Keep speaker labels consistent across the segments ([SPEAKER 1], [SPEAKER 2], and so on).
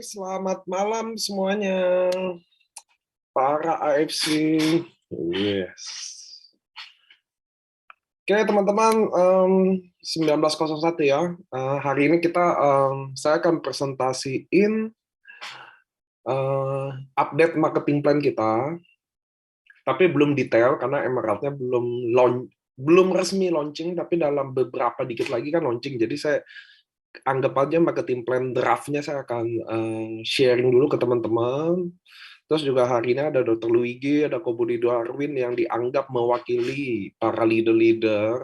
[SPEAKER 1] selamat malam semuanya, para AFC. Yes. Oke teman-teman, 1901 ya. Hari ini saya akan presentasiin update marketing plan kita, tapi belum detail karena Emerald-nya belum resmi launching, tapi dalam beberapa dikit lagi kan launching. Jadi saya anggap aja marketing plan draft-nya saya akan sharing dulu ke teman-teman. Terus juga hari ini ada Dr. Luigi, ada Ko Budi Darwin yang dianggap mewakili para leader-leader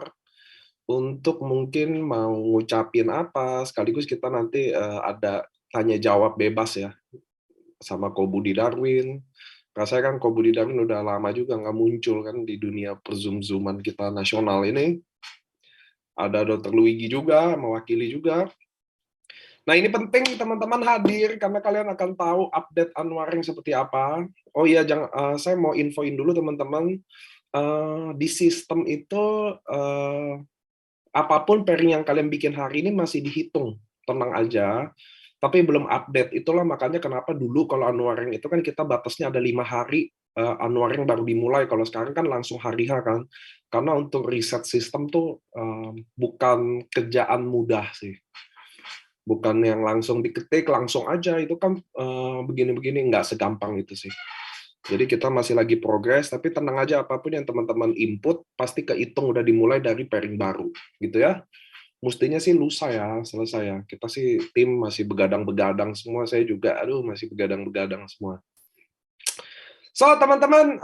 [SPEAKER 1] untuk mungkin mau ngucapin apa, sekaligus kita nanti ada tanya jawab bebas ya sama Ko Budi Darwin. Rasanya kan Ko Budi Darwin udah lama juga nggak muncul kan di dunia per-zoom-zooman kita nasional ini. Ada Dr. Luigi juga, mewakili juga. Nah, ini penting teman-teman hadir karena kalian akan tahu update unwiring seperti apa. Oh iya, saya mau infoin dulu teman-teman, di sistem itu apapun pairing yang kalian bikin hari ini masih dihitung, tenang aja. Tapi belum update. Itulah makanya kenapa dulu kalau unwiring itu kan kita batasnya ada 5 hari unwiring baru dimulai. Kalau sekarang kan langsung hari H kan. Karena untuk reset sistem tuh bukan kerjaan mudah sih. Bukan yang langsung diketik langsung aja, itu kan begini-begini, nggak segampang itu sih. Jadi kita masih lagi progres, tapi tenang aja, apapun yang teman-teman input pasti kehitung udah dimulai dari pairing baru gitu ya. Mestinya sih lusa ya selesai ya. Kita sih tim masih begadang-begadang semua, saya juga masih begadang-begadang semua. So teman-teman,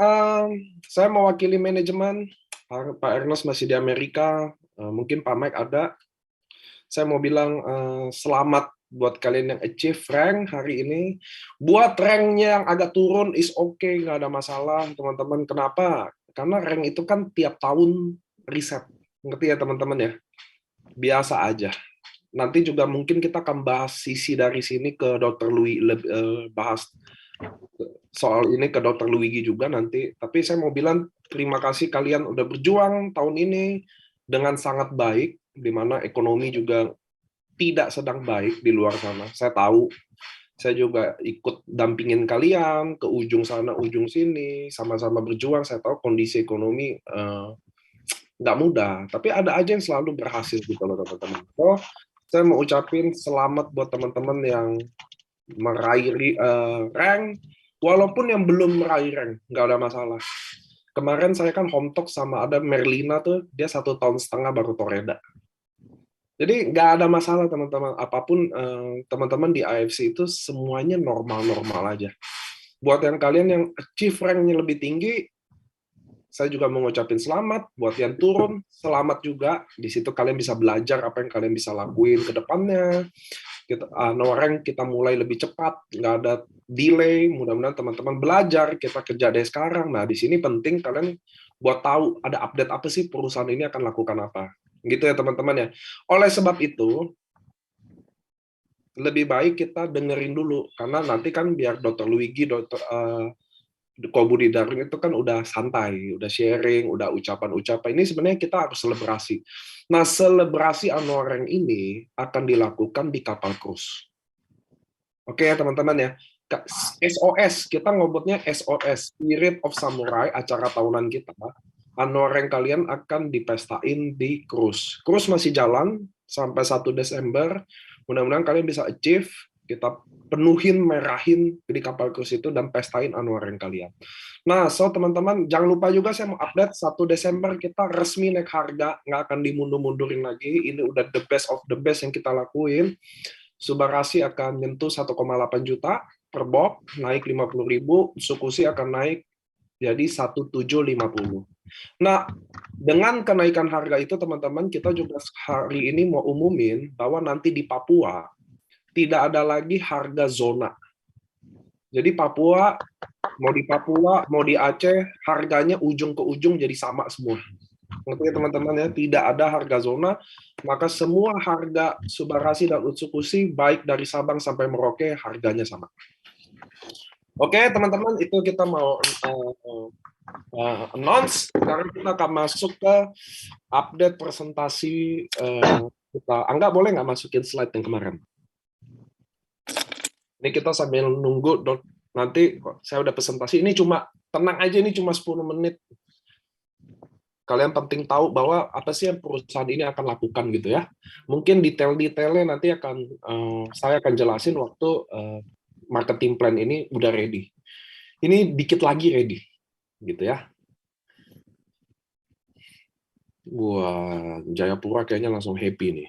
[SPEAKER 1] saya mewakili manajemen. Pak Ernest masih di Amerika, mungkin Pak Mike ada. Saya mau bilang selamat buat kalian yang achieve rank hari ini. Buat ranknya yang agak turun is okay, nggak ada masalah teman-teman. Kenapa? Karena rank itu kan tiap tahun riset. Ngerti ya teman-teman ya? Biasa aja. Nanti juga mungkin kita akan bahas sisi dari sini ke Dr. Louis, bahas soal ini ke Dr. Luigi juga nanti. Tapi saya mau bilang terima kasih kalian udah berjuang tahun ini dengan sangat baik, di mana ekonomi juga tidak sedang baik di luar sana. Saya tahu, saya juga ikut dampingin kalian ke ujung sana, ujung sini, sama-sama berjuang. Saya tahu kondisi ekonomi nggak mudah, tapi ada aja yang selalu berhasil gitu loh teman-teman. So, saya mau ucapin selamat buat teman-teman yang meraih rank, walaupun yang belum meraih rank, nggak ada masalah. Kemarin saya kan home talk sama ada Merlina tuh, dia 1,5 tahun baru toreda. Jadi nggak ada masalah teman-teman, apapun teman-teman di AFC itu semuanya normal-normal aja. Buat yang kalian yang achieve rank-nya lebih tinggi, saya juga mau ngucapin selamat. Buat yang turun, selamat juga. Di situ kalian bisa belajar apa yang kalian bisa lakuin ke depannya. Rank kita mulai lebih cepat, nggak ada delay. Mudah-mudahan teman-teman belajar, kita kerja dari sekarang. Nah, di sini penting kalian buat tahu ada update apa sih perusahaan ini akan lakukan apa. Gitu ya teman-teman ya. Oleh sebab itu, lebih baik kita dengerin dulu, karena nanti kan biar Dr. Luigi, Ko Budi Darwin itu kan udah santai, udah sharing, udah ucapan-ucapan. Ini sebenarnya kita harus selebrasi. Nah, selebrasi unwiring ini akan dilakukan di kapal cruise. Oke ya teman-teman ya. SOS, kita ngobotnya SOS, Spirit of Samurai, acara tahunan kita. Unwiring kalian akan dipestain di cruise. Cruise masih jalan sampai 1 Desember. Mudah-mudahan kalian bisa achieve, kita penuhin, merahin di kapal cruise itu dan pestain unwiring kalian. Nah, so teman-teman, jangan lupa juga saya mau update 1 Desember kita resmi naik harga, nggak akan dimundur-mundurin lagi. Ini udah the best of the best yang kita lakuin. Subarasi akan nyentuh 1,8 juta per box, naik 50.000. Sukusi akan naik jadi 1.750. Nah, dengan kenaikan harga itu teman-teman, kita juga hari ini mau umumin bahwa nanti di Papua tidak ada lagi harga zona. Jadi Papua, mau di Aceh, harganya ujung ke ujung jadi sama semua. Ngerti teman-teman ya, tidak ada harga zona, maka semua harga Subarasi dan Utsukushi baik dari Sabang sampai Merauke harganya sama. Oke teman-teman, itu kita mau announce. Sekarang kita akan masuk ke update presentasi kita. Angga boleh nggak masukin slide yang kemarin? Ini kita sambil nunggu, nanti saya udah presentasi, ini cuma, tenang aja, ini cuma 10 menit. Kalian penting tahu bahwa apa sih yang perusahaan ini akan lakukan gitu ya. Mungkin detail-detailnya nanti saya akan jelasin waktu marketing plan ini udah ready. Ini dikit lagi ready, gitu ya. Wah, Jayapura kayaknya langsung happy nih.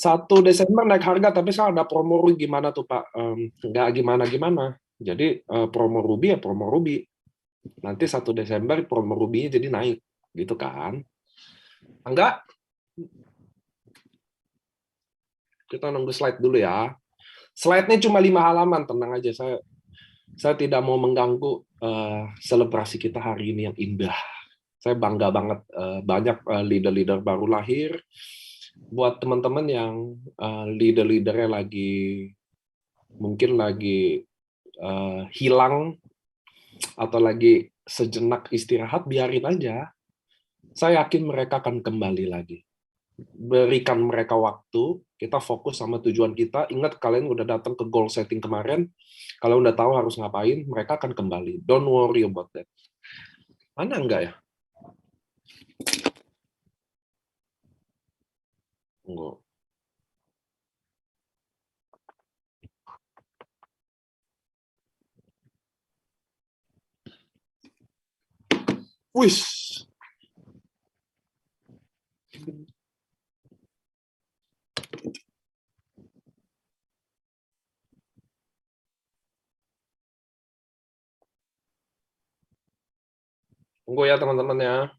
[SPEAKER 1] 1 Desember naik harga, tapi sekarang ada promo Ruby, gimana tuh Pak? Nggak gimana-gimana. Jadi promo Ruby ya promo Ruby. Nanti 1 Desember promo Ruby-nya jadi naik, gitu kan? Enggak? Kita nunggu slide dulu ya. Slide-nya cuma 5 halaman, tenang aja. Saya tidak mau mengganggu selebrasi kita hari ini yang indah. Saya bangga banget, banyak leader-leader baru lahir. Buat teman-teman yang leader-leadernya mungkin lagi hilang atau lagi sejenak istirahat, biarin aja. Saya yakin mereka akan kembali lagi. Berikan mereka waktu, kita fokus sama tujuan kita. Ingat, kalian udah datang ke goal setting kemarin, kalau udah tahu harus ngapain, mereka akan kembali. Don't worry about that. Mana enggak ya? Enggak. Wih. Tunggu ya teman-teman ya.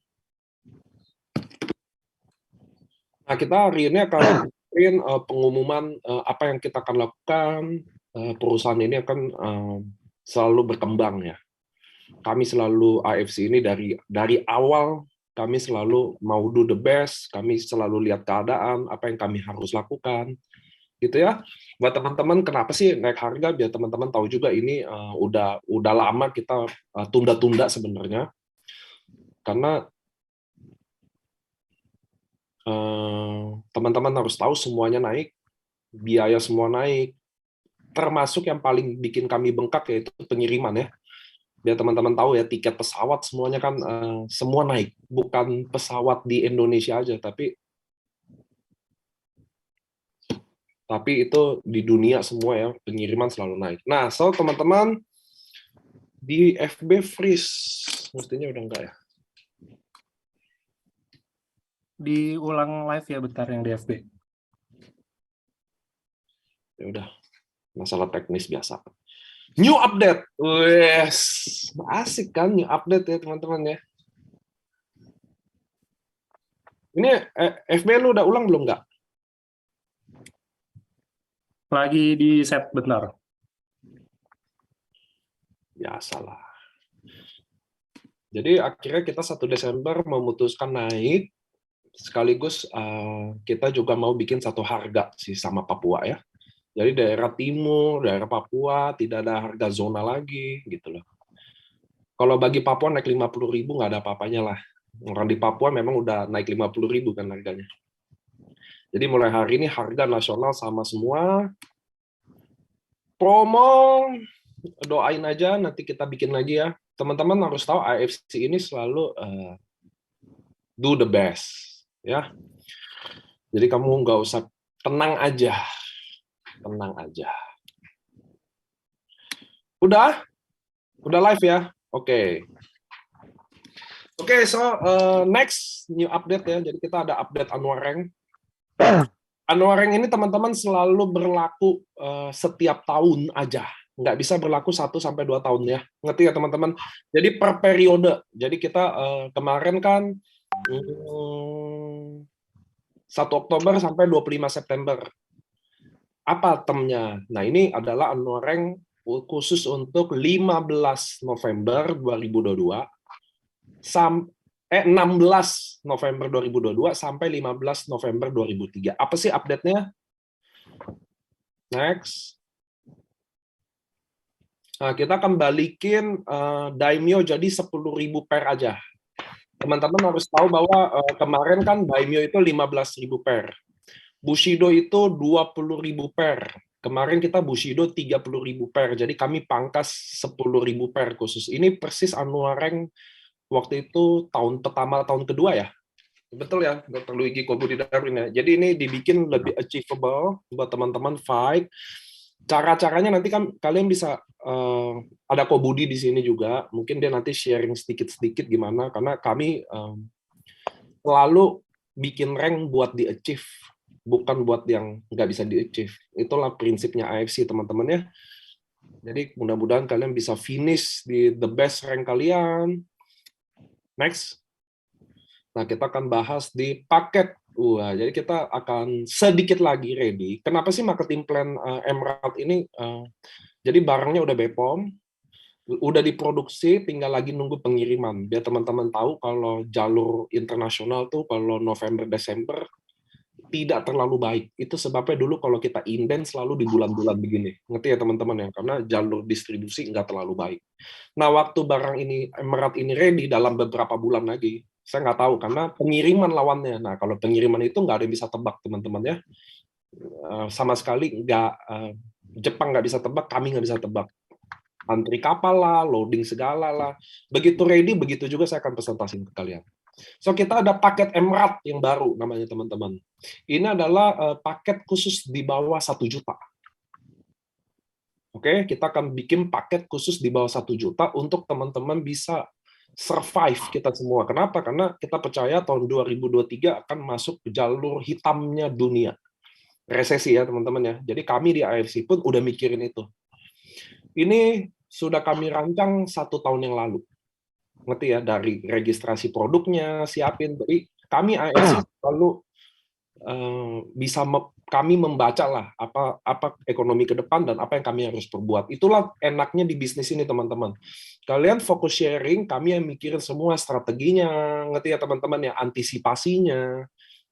[SPEAKER 1] Nah, kita hari ini akan pengumuman apa yang kita akan lakukan. Perusahaan ini akan selalu berkembang ya. Kami selalu AFC ini dari awal kami selalu mau do the best, kami selalu lihat keadaan, apa yang kami harus lakukan, gitu ya. Buat teman-teman, kenapa sih naik harga? Biar teman-teman tahu juga ini udah lama kita tunda-tunda sebenarnya, karena teman-teman harus tahu semuanya naik, biaya semua naik, termasuk yang paling bikin kami bengkak yaitu pengiriman ya. Biar teman-teman tahu ya, tiket pesawat semuanya kan semua naik, bukan pesawat di Indonesia aja, tapi itu di dunia semua ya, pengiriman selalu naik. Nah, so teman-teman di FB freeze, mestinya udah enggak ya?
[SPEAKER 2] Diulang live ya bentar yang di FB.
[SPEAKER 1] Ya udah, masalah teknis biasa. New update, wes, asik kan new update ya teman-teman ya. Ini FB lu udah ulang belum nggak?
[SPEAKER 2] Lagi di set bentar.
[SPEAKER 1] Biasalah. Jadi akhirnya kita 1 Desember memutuskan naik, sekaligus kita juga mau bikin satu harga sih sama Papua ya. Jadi daerah timur, daerah Papua tidak ada harga zona lagi gitu loh. Kalau bagi Papua naik 50.000 nggak ada apa-apanya lah. Orang di Papua memang udah naik 50.000 kan harganya. Jadi mulai hari ini harga nasional sama semua. Promo, doain aja nanti kita bikin lagi ya. Teman-teman harus tahu AFC ini selalu do the best ya. Jadi kamu nggak usah, tenang aja. Tenang aja. Udah live ya? Oke. Oke, so next new update ya. Jadi kita ada update Annual Rank ini teman-teman selalu berlaku setiap tahun aja. Nggak bisa berlaku 1-2 tahun ya. Ngerti ya teman-teman? Jadi per periode. Jadi kita kemarin kan 1 Oktober sampai 25 September. Apa termnya? Nah, ini adalah Annual Rank khusus untuk 15 November 2022 16 November 2022 sampai 15 November 2003. Apa sih update-nya? Next. Nah, kita akan balikin Daimyo jadi 10.000 pair aja. Teman-teman harus tahu bahwa kemarin kan Daimyo itu 15.000 pair. Bushido itu 20.000 pair. Kemarin kita Bushido 30.000 pair. Jadi kami pangkas 10.000 pair khusus. Ini persis Anuareng waktu itu tahun pertama, tahun kedua ya. Betul ya, Dr. Luigi Kobudi Darwin ya. Jadi ini dibikin lebih achievable buat teman-teman fight. Cara-caranya nanti kan kalian bisa ada Kobudi di sini juga. Mungkin dia nanti sharing sedikit-sedikit gimana, karena kami selalu bikin rank buat di-achieve, bukan buat yang nggak bisa di-achieve. Itulah prinsipnya AFC, teman-teman ya. Jadi mudah-mudahan kalian bisa finish di the best rank kalian. Next. Nah, kita akan bahas di paket. Wah, jadi kita akan sedikit lagi ready. Kenapa sih marketing plan Emerald ini? Jadi barangnya udah BPOM, udah diproduksi, tinggal lagi nunggu pengiriman. Biar teman-teman tahu kalau jalur internasional tuh kalau November Desember tidak terlalu baik. Itu sebabnya dulu kalau kita inden selalu di bulan-bulan begini. Ngerti ya teman-teman ya? Karena jalur distribusi nggak terlalu baik. Nah, waktu barang ini Emerald ini ready dalam beberapa bulan lagi, saya nggak tahu karena pengiriman lawannya. Nah, kalau pengiriman itu nggak ada yang bisa tebak teman-teman ya. Sama sekali nggak, Jepang nggak bisa tebak, kami nggak bisa tebak. Antri kapal lah, loading segala lah. Begitu ready, begitu juga saya akan presentasiin ke kalian. So, kita ada paket Emerald yang baru namanya teman-teman. Ini adalah paket khusus di bawah 1 juta. Oke, kita akan bikin paket khusus di bawah 1 juta untuk teman-teman bisa survive kita semua. Kenapa? Karena kita percaya tahun 2023 akan masuk ke jalur hitamnya dunia. Resesi ya teman-teman ya. Jadi kami di AFC pun udah mikirin itu. Ini sudah kami rancang 1 tahun yang lalu. Ngerti ya, dari registrasi produknya, siapin. Jadi kami AFC selalu kami membaca lah apa ekonomi ke depan dan apa yang kami harus perbuat. Itulah enaknya di bisnis ini teman-teman. Kalian fokus sharing, kami yang mikirin semua strateginya, ngerti ya teman-teman ya, antisipasinya.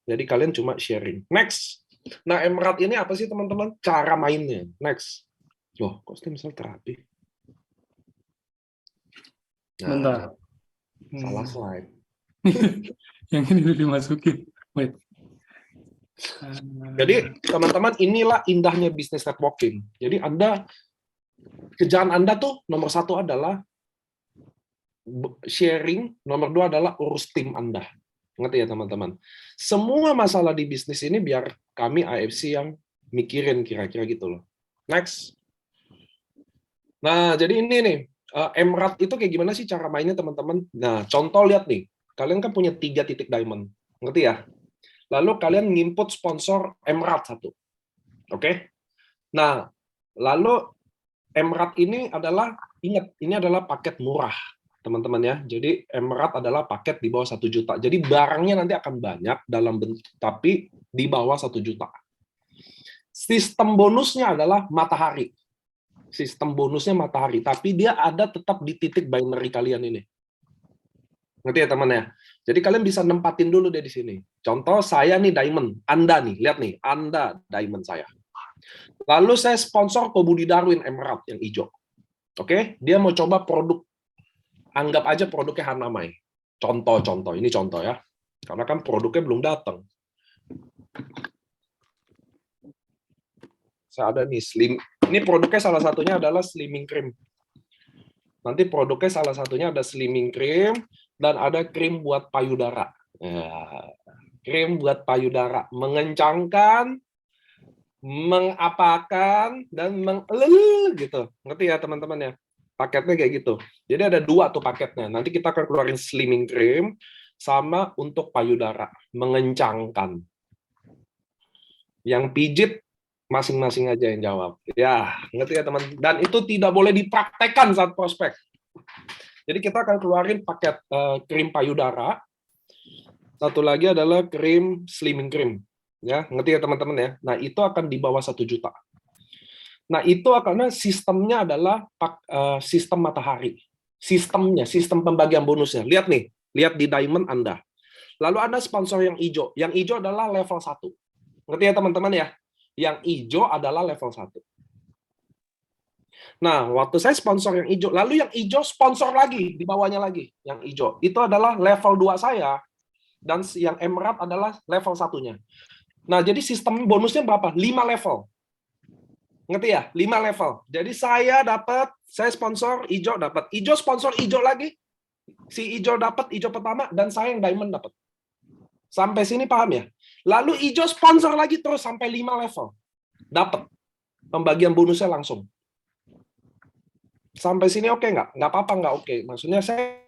[SPEAKER 1] Jadi kalian cuma sharing. Next. Nah, Emerald ini apa sih teman-teman? Cara mainnya. Next. Loh, kok stem cell terapi?
[SPEAKER 2] Bentar.
[SPEAKER 1] Salah slide.
[SPEAKER 2] Yang ini udah dimasukin. Wait.
[SPEAKER 1] Jadi teman-teman, inilah indahnya bisnis networking. Jadi kerjaan Anda tuh nomor 1 adalah sharing, nomor 2 adalah urus tim Anda. Ngerti ya teman-teman? Semua masalah di bisnis ini biar kami AFC yang mikirin kira-kira gitu loh. Next. Nah, jadi ini nih, Emerald itu kayak gimana sih cara mainnya teman-teman? Nah, contoh lihat nih, kalian kan punya 3 titik diamond. Ngerti ya? Lalu kalian nginput sponsor Emerald 1. Oke? Nah, lalu Emerald ini adalah, ingat, ini adalah paket murah, teman-teman ya. Jadi Emerald adalah paket di bawah 1 juta. Jadi barangnya nanti akan banyak dalam bentuk, tapi di bawah 1 juta. Sistem bonusnya adalah matahari. Sistem bonusnya matahari, tapi dia ada tetap di titik binary kalian ini. Ngerti ya teman ya? Jadi kalian bisa nempatin dulu deh di sini. Contoh saya nih diamond, Anda nih, lihat nih, Anda diamond saya. Lalu saya sponsor Kobudi Darwin Emerald yang hijau. Oke, dia mau coba produk. Anggap aja produknya Hanamai. Contoh, ini contoh ya. Karena kan produknya belum datang. Saya ada nih slim. Ini produknya salah satunya adalah slimming cream. Nanti produknya salah satunya ada slimming cream dan ada krim buat payudara. Ya, krim buat payudara mengencangkan, mengapakan dan gitu. Ngerti ya teman-teman ya? Paketnya kayak gitu. Jadi ada 2 tuh paketnya. Nanti kita akan keluarin slimming cream sama untuk payudara, mengencangkan. Yang pijit masing-masing aja yang jawab. Ya, ngerti ya teman. Dan itu tidak boleh dipraktekkan saat prospek. Jadi kita akan keluarin paket krim payudara. Satu lagi adalah krim slimming cream. Ya, ngerti ya teman-teman ya. Nah, itu akan di bawah 1 juta. Nah, itu karena sistemnya adalah sistem matahari. Sistem pembagian bonusnya. Lihat nih, lihat di diamond Anda. Lalu ada sponsor yang hijau. Yang hijau adalah level 1. Ngerti ya teman-teman ya? Yang hijau adalah level 1. Nah, waktu saya sponsor yang hijau, lalu yang hijau sponsor lagi, di bawahnya lagi, yang hijau. Itu adalah level 2 saya, dan yang emerald adalah level 1-nya. Nah, jadi sistem bonusnya berapa? 5 level. Ngerti ya? 5 level. Jadi saya sponsor hijau dapat. Hijau sponsor hijau lagi. Si hijau dapat hijau pertama dan saya yang diamond dapat. Sampai sini paham ya? Lalu hijau sponsor lagi terus sampai 5 level. Dapat. Pembagian bonusnya langsung. Sampai sini oke nggak? Nggak apa-apa nggak oke. Maksudnya saya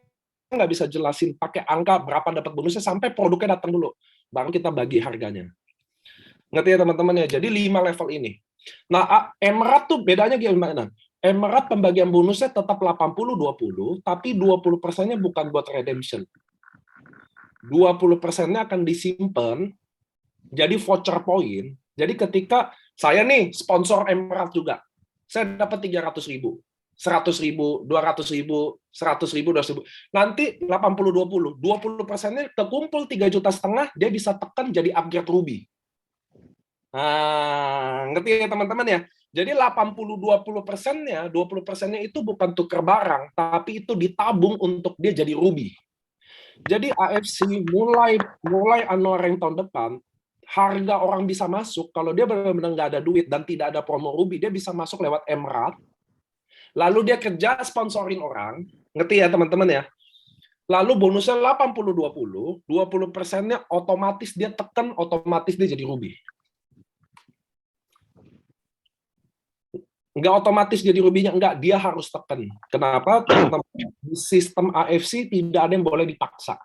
[SPEAKER 1] nggak bisa jelasin pakai angka berapa dapat bonusnya sampai produknya datang dulu. Baru kita bagi harganya. Ngerti ya teman-teman ya? Jadi 5 level ini. Nah, Emerald tuh bedanya gimana? Emerald pembagian bonusnya tetap 80-20, tapi 20%-nya bukan buat redemption. 20%-nya akan disimpan jadi voucher point. Jadi ketika saya nih sponsor Emerald juga, saya dapat 300.000, 100.000, 200.000, 100.000, 200.000. Nanti 80-20, 20%-nya kekumpul 3,5 juta, dia bisa tekan jadi upgrade Ruby. Nah, ngerti ya teman-teman ya? Jadi 80-20%-nya, 20%-nya itu bukan tukar barang, tapi itu ditabung untuk dia jadi Ruby. Jadi AFC mulai Unwarring tahun depan, harga orang bisa masuk, kalau dia benar-benar nggak ada duit dan tidak ada promo Ruby, dia bisa masuk lewat Emerald, lalu dia kerja sponsorin orang, ngerti ya teman-teman ya? Lalu bonusnya 80-20, 20%-nya otomatis dia tekan, otomatis dia jadi Ruby. Nggak otomatis jadi rubinya, nggak, dia harus tekan. Kenapa? Teman-teman, di sistem AFC tidak ada yang boleh dipaksa.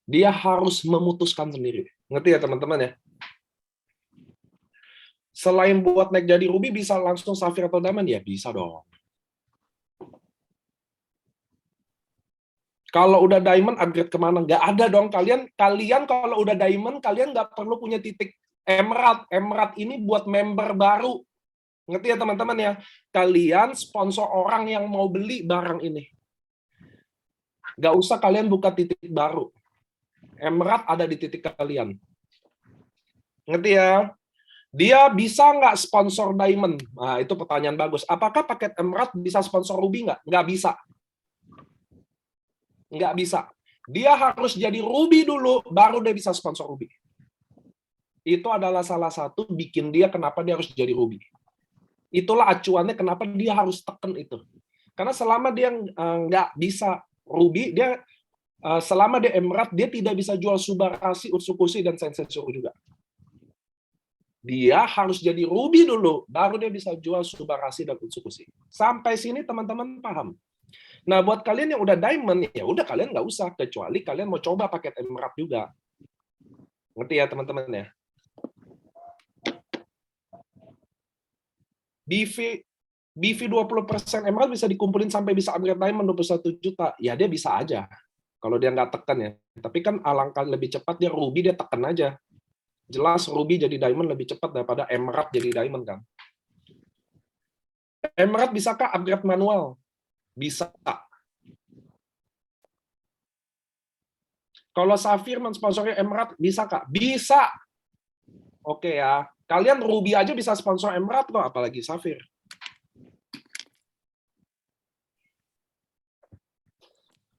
[SPEAKER 1] Dia harus memutuskan sendiri. Ngerti ya teman-teman ya? Selain buat naik jadi ruby, bisa langsung safir atau diamond? Ya bisa dong. Kalau udah diamond, upgrade kemana? Nggak ada dong. Kalian kalau udah diamond, kalian nggak perlu punya titik emerald. Emerald ini buat member baru. Ngerti ya teman-teman ya? Kalian sponsor orang yang mau beli barang ini. Nggak usah kalian buka titik baru. Emerald ada di titik kalian. Ngerti ya? Dia bisa nggak sponsor Diamond? Nah, itu pertanyaan bagus. Apakah paket Emerald bisa sponsor Ruby nggak? Nggak bisa. Nggak bisa. Dia harus jadi Ruby dulu, baru dia bisa sponsor Ruby. Itu adalah salah satu bikin dia kenapa dia harus jadi Ruby. Itulah acuannya kenapa dia harus tekan itu. Karena selama dia nggak bisa Ruby, dia selama dia Emerald, dia tidak bisa jual Subarashi, Utsukushi, dan Sensetsuru juga. Dia harus jadi Ruby dulu, baru dia bisa jual Subarashi dan Utsukushi. Sampai sini teman-teman paham? Nah, buat kalian yang udah Diamond, ya udah kalian nggak usah, kecuali kalian mau coba paket Emerald juga. Ngerti ya teman-teman ya? BV 20% Emerald bisa dikumpulin sampai bisa upgrade Diamond 21 juta. Ya dia bisa aja. Kalau dia nggak tekan ya. Tapi kan alangkah lebih cepat dia Ruby, dia tekan aja. Jelas Ruby jadi Diamond lebih cepat daripada Emerald jadi Diamond kan. Emerald bisakah upgrade manual? Bisa. Kalau Safir mensponsori Emerald, bisa Kak? Bisa. Oke ya. Kalian Ruby aja bisa sponsor Emerald kok, apalagi Safir.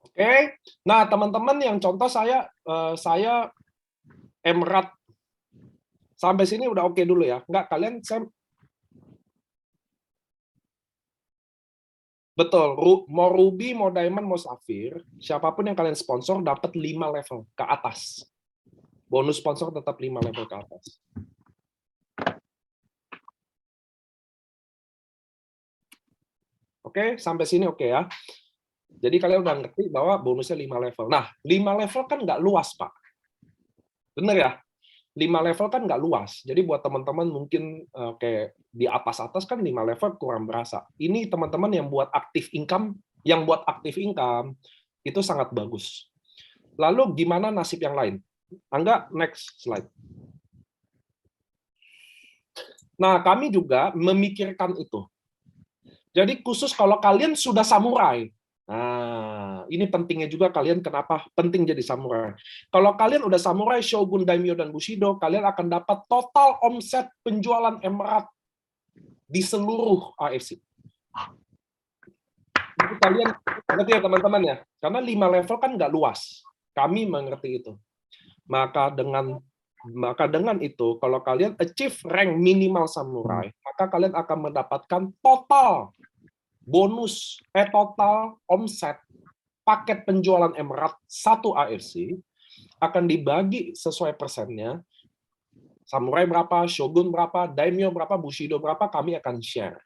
[SPEAKER 1] Oke. Nah, teman-teman yang contoh saya Emerald. Sampai sini udah oke dulu ya. Enggak, kalian betul, mau Ruby, mau Diamond, mau Safir, siapapun yang kalian sponsor dapat 5 level ke atas. Bonus sponsor tetap 5 level ke atas. Oke, sampai sini oke ya. Jadi kalian udah ngerti bahwa bonusnya 5 level. Nah, 5 level kan nggak luas, Pak. Bener ya? 5 level kan nggak luas. Jadi buat teman-teman mungkin kayak di atas-atas kan 5 level kurang berasa. Ini teman-teman yang buat aktif income, itu sangat bagus. Lalu gimana nasib yang lain? Angga, next slide. Nah, kami juga memikirkan itu. Jadi khusus kalau kalian sudah samurai, nah, ini pentingnya juga kalian kenapa penting jadi samurai. Kalau kalian udah samurai, shogun, daimyo, dan bushido, kalian akan dapat total omset penjualan Emerald di seluruh AFC. Jadi kalian ngerti ya teman-teman ya? Karena 5 level kan nggak luas. Kami mengerti itu. Maka dengan Maka dengan itu, kalau kalian achieve rank minimal samurai, maka kalian akan mendapatkan total bonus, total omset paket penjualan Emerald 1 AFC akan dibagi sesuai persennya. Samurai berapa, Shogun berapa, Daimyo berapa, Bushido berapa, kami akan share.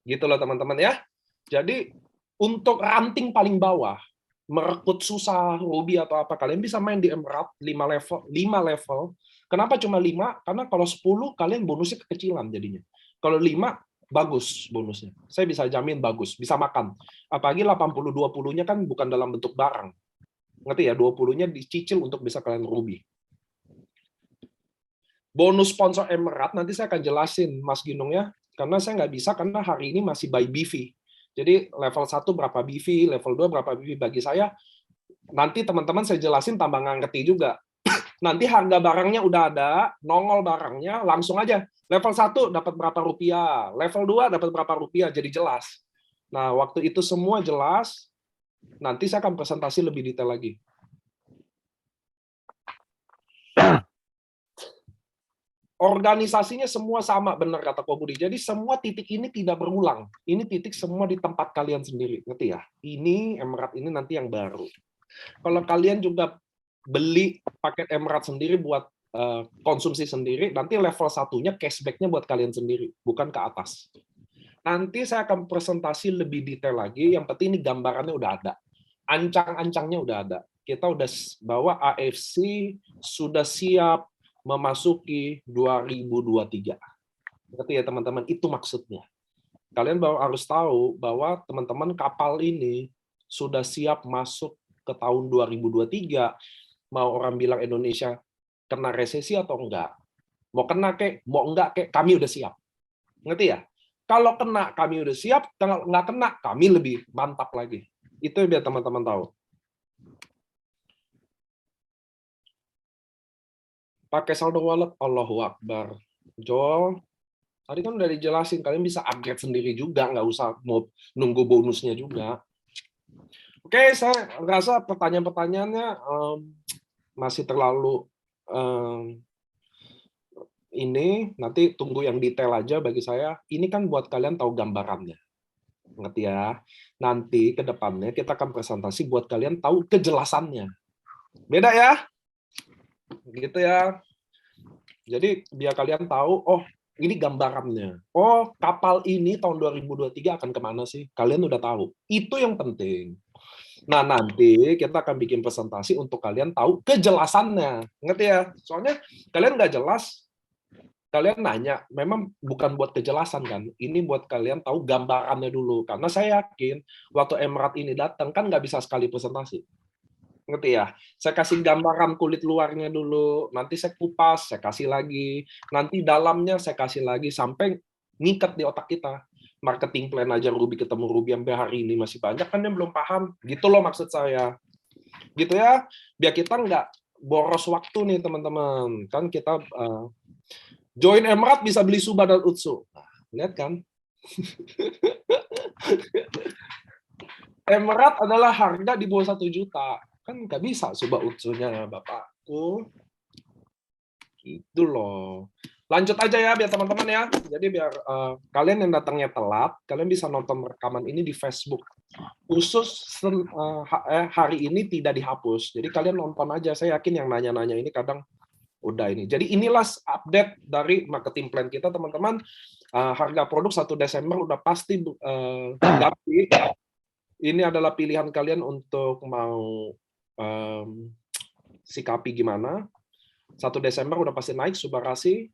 [SPEAKER 1] Gitu loh teman-teman ya. Jadi untuk ranting paling bawah, merekrut susah, ruby atau apa, kalian bisa main di Emerald 5 level. Kenapa cuma 5? Karena kalau 10 kalian bonusnya kekecilan jadinya. Kalau 5 bagus bonusnya. Saya bisa jamin bagus, bisa makan. Apalagi 80-20-nya kan bukan dalam bentuk barang. Ngerti ya? 20-nya dicicil untuk bisa kalian ruby. Bonus sponsor Emerald nanti saya akan jelasin Mas Ginung ya. Karena saya nggak bisa karena hari ini masih by BV. Jadi level 1 berapa BV, level 2 berapa BV bagi saya. Nanti teman-teman saya jelasin tambah nggak ngerti juga. Nanti harga barangnya udah ada, nongol barangnya, langsung aja. Level 1 dapat berapa rupiah, level 2 dapat berapa rupiah, jadi jelas. Nah, waktu itu semua jelas, nanti saya akan presentasi lebih detail lagi. Organisasinya semua sama, benar kata Ko Budi. Jadi semua titik ini tidak berulang. Ini titik semua di tempat kalian sendiri, ngerti ya? Ini Emerald ini nanti yang baru. Kalau kalian juga beli paket Emerald sendiri buat konsumsi sendiri, nanti level satunya cashback-nya buat kalian sendiri, bukan ke atas. Nanti saya akan presentasi lebih detail lagi, yang penting ini gambarannya udah ada. Ancang-ancangnya udah ada. Kita udah bahwa AFC sudah siap memasuki 2023. Ngerti ya teman-teman? Itu maksudnya. Kalian harus tahu bahwa teman-teman kapal ini sudah siap masuk ke tahun 2023. Mau orang bilang Indonesia kena resesi atau enggak. Mau kena kek, mau enggak kek, kami udah siap. Ngerti ya? Kalau kena, kami udah siap. Kalau enggak kena, kami lebih mantap lagi. Itu biar teman-teman tahu. Pakai saldo wallet, Allahu Akbar. Joel, tadi kan udah dijelasin, kalian bisa upgrade sendiri juga, nggak usah mau nunggu bonusnya juga. Oke, saya rasa pertanyaan-pertanyaannya masih terlalu ini, nanti tunggu yang detail aja bagi saya. Ini kan buat kalian tahu gambarannya. Ngerti ya? Nanti ke depannya kita akan presentasi buat kalian tahu kejelasannya. Beda ya? Gitu ya. Jadi biar kalian tahu, oh ini gambarannya. Oh kapal ini tahun 2023 akan kemana sih? Kalian udah tahu. Itu yang penting. Nah nanti kita akan bikin presentasi untuk kalian tahu kejelasannya. Ngerti ya? Soalnya kalian nggak jelas, kalian nanya, memang bukan buat kejelasan kan? Ini buat kalian tahu gambarannya dulu. Karena saya yakin waktu Emerald ini datang kan nggak bisa sekali presentasi. Ngerti ya? Saya kasih gambaran kulit luarnya dulu, nanti saya kupas, saya kasih lagi, nanti dalamnya saya kasih lagi, sampai ngikat di otak kita. Marketing plan aja Ruby ketemu Ruby sampai hari ini masih banyak kan yang belum paham. Gitu loh maksud saya. Gitu ya, biar kita nggak boros waktu nih teman-teman. Kan kita join Emerald bisa beli Suba dan Utsu. Nah, lihat kan? Emerald adalah harga di bawah 1 juta. Kan nggak bisa Suba Utsunya Bapakku. Gitu loh. Lanjut aja ya biar teman-teman ya. Jadi biar kalian yang datangnya telat, kalian bisa nonton rekaman ini di Facebook. Khusus hari ini tidak dihapus. Jadi kalian nonton aja. Saya yakin yang nanya-nanya ini kadang udah ini. Jadi inilah update dari marketing plan kita teman-teman. Harga produk 1 Desember udah pasti ganti. Ini adalah pilihan kalian untuk mau sikapi gimana. 1 Desember udah pasti naik Subarashi,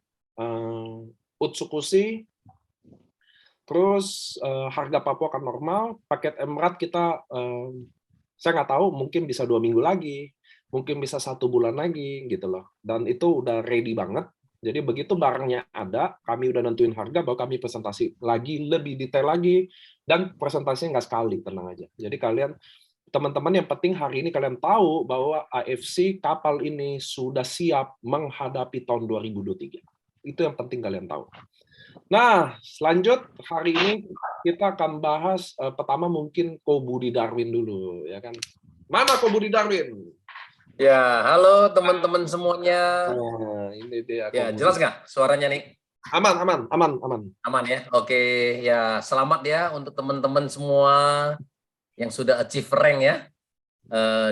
[SPEAKER 1] Utsukushi, terus harga Papua akan normal. Paket Emerald kita saya nggak tahu, mungkin bisa 2 minggu lagi, mungkin bisa 1 bulan lagi gitu loh. Dan itu udah ready banget. Jadi begitu barangnya ada, kami udah nentuin harga, baru kami presentasi lagi lebih detail lagi, dan presentasinya nggak sekali, tenang aja. Jadi kalian teman-teman yang penting hari ini kalian tahu bahwa AFC kapal ini sudah siap menghadapi tahun 2023. Itu yang penting kalian tahu. Nah, selanjut hari ini kita akan bahas pertama mungkin Ko Budi Darwin dulu, ya kan? Mana Ko Budi Darwin?
[SPEAKER 3] Ya, halo teman-teman semuanya.
[SPEAKER 1] Nah, ini dia
[SPEAKER 3] Ya, jelas
[SPEAKER 1] komposisi.
[SPEAKER 3] nggak suaranya nih?
[SPEAKER 1] Aman, aman, aman, aman.
[SPEAKER 3] Aman ya? Oke, ya selamat ya untuk teman-teman semua yang sudah achieve rank ya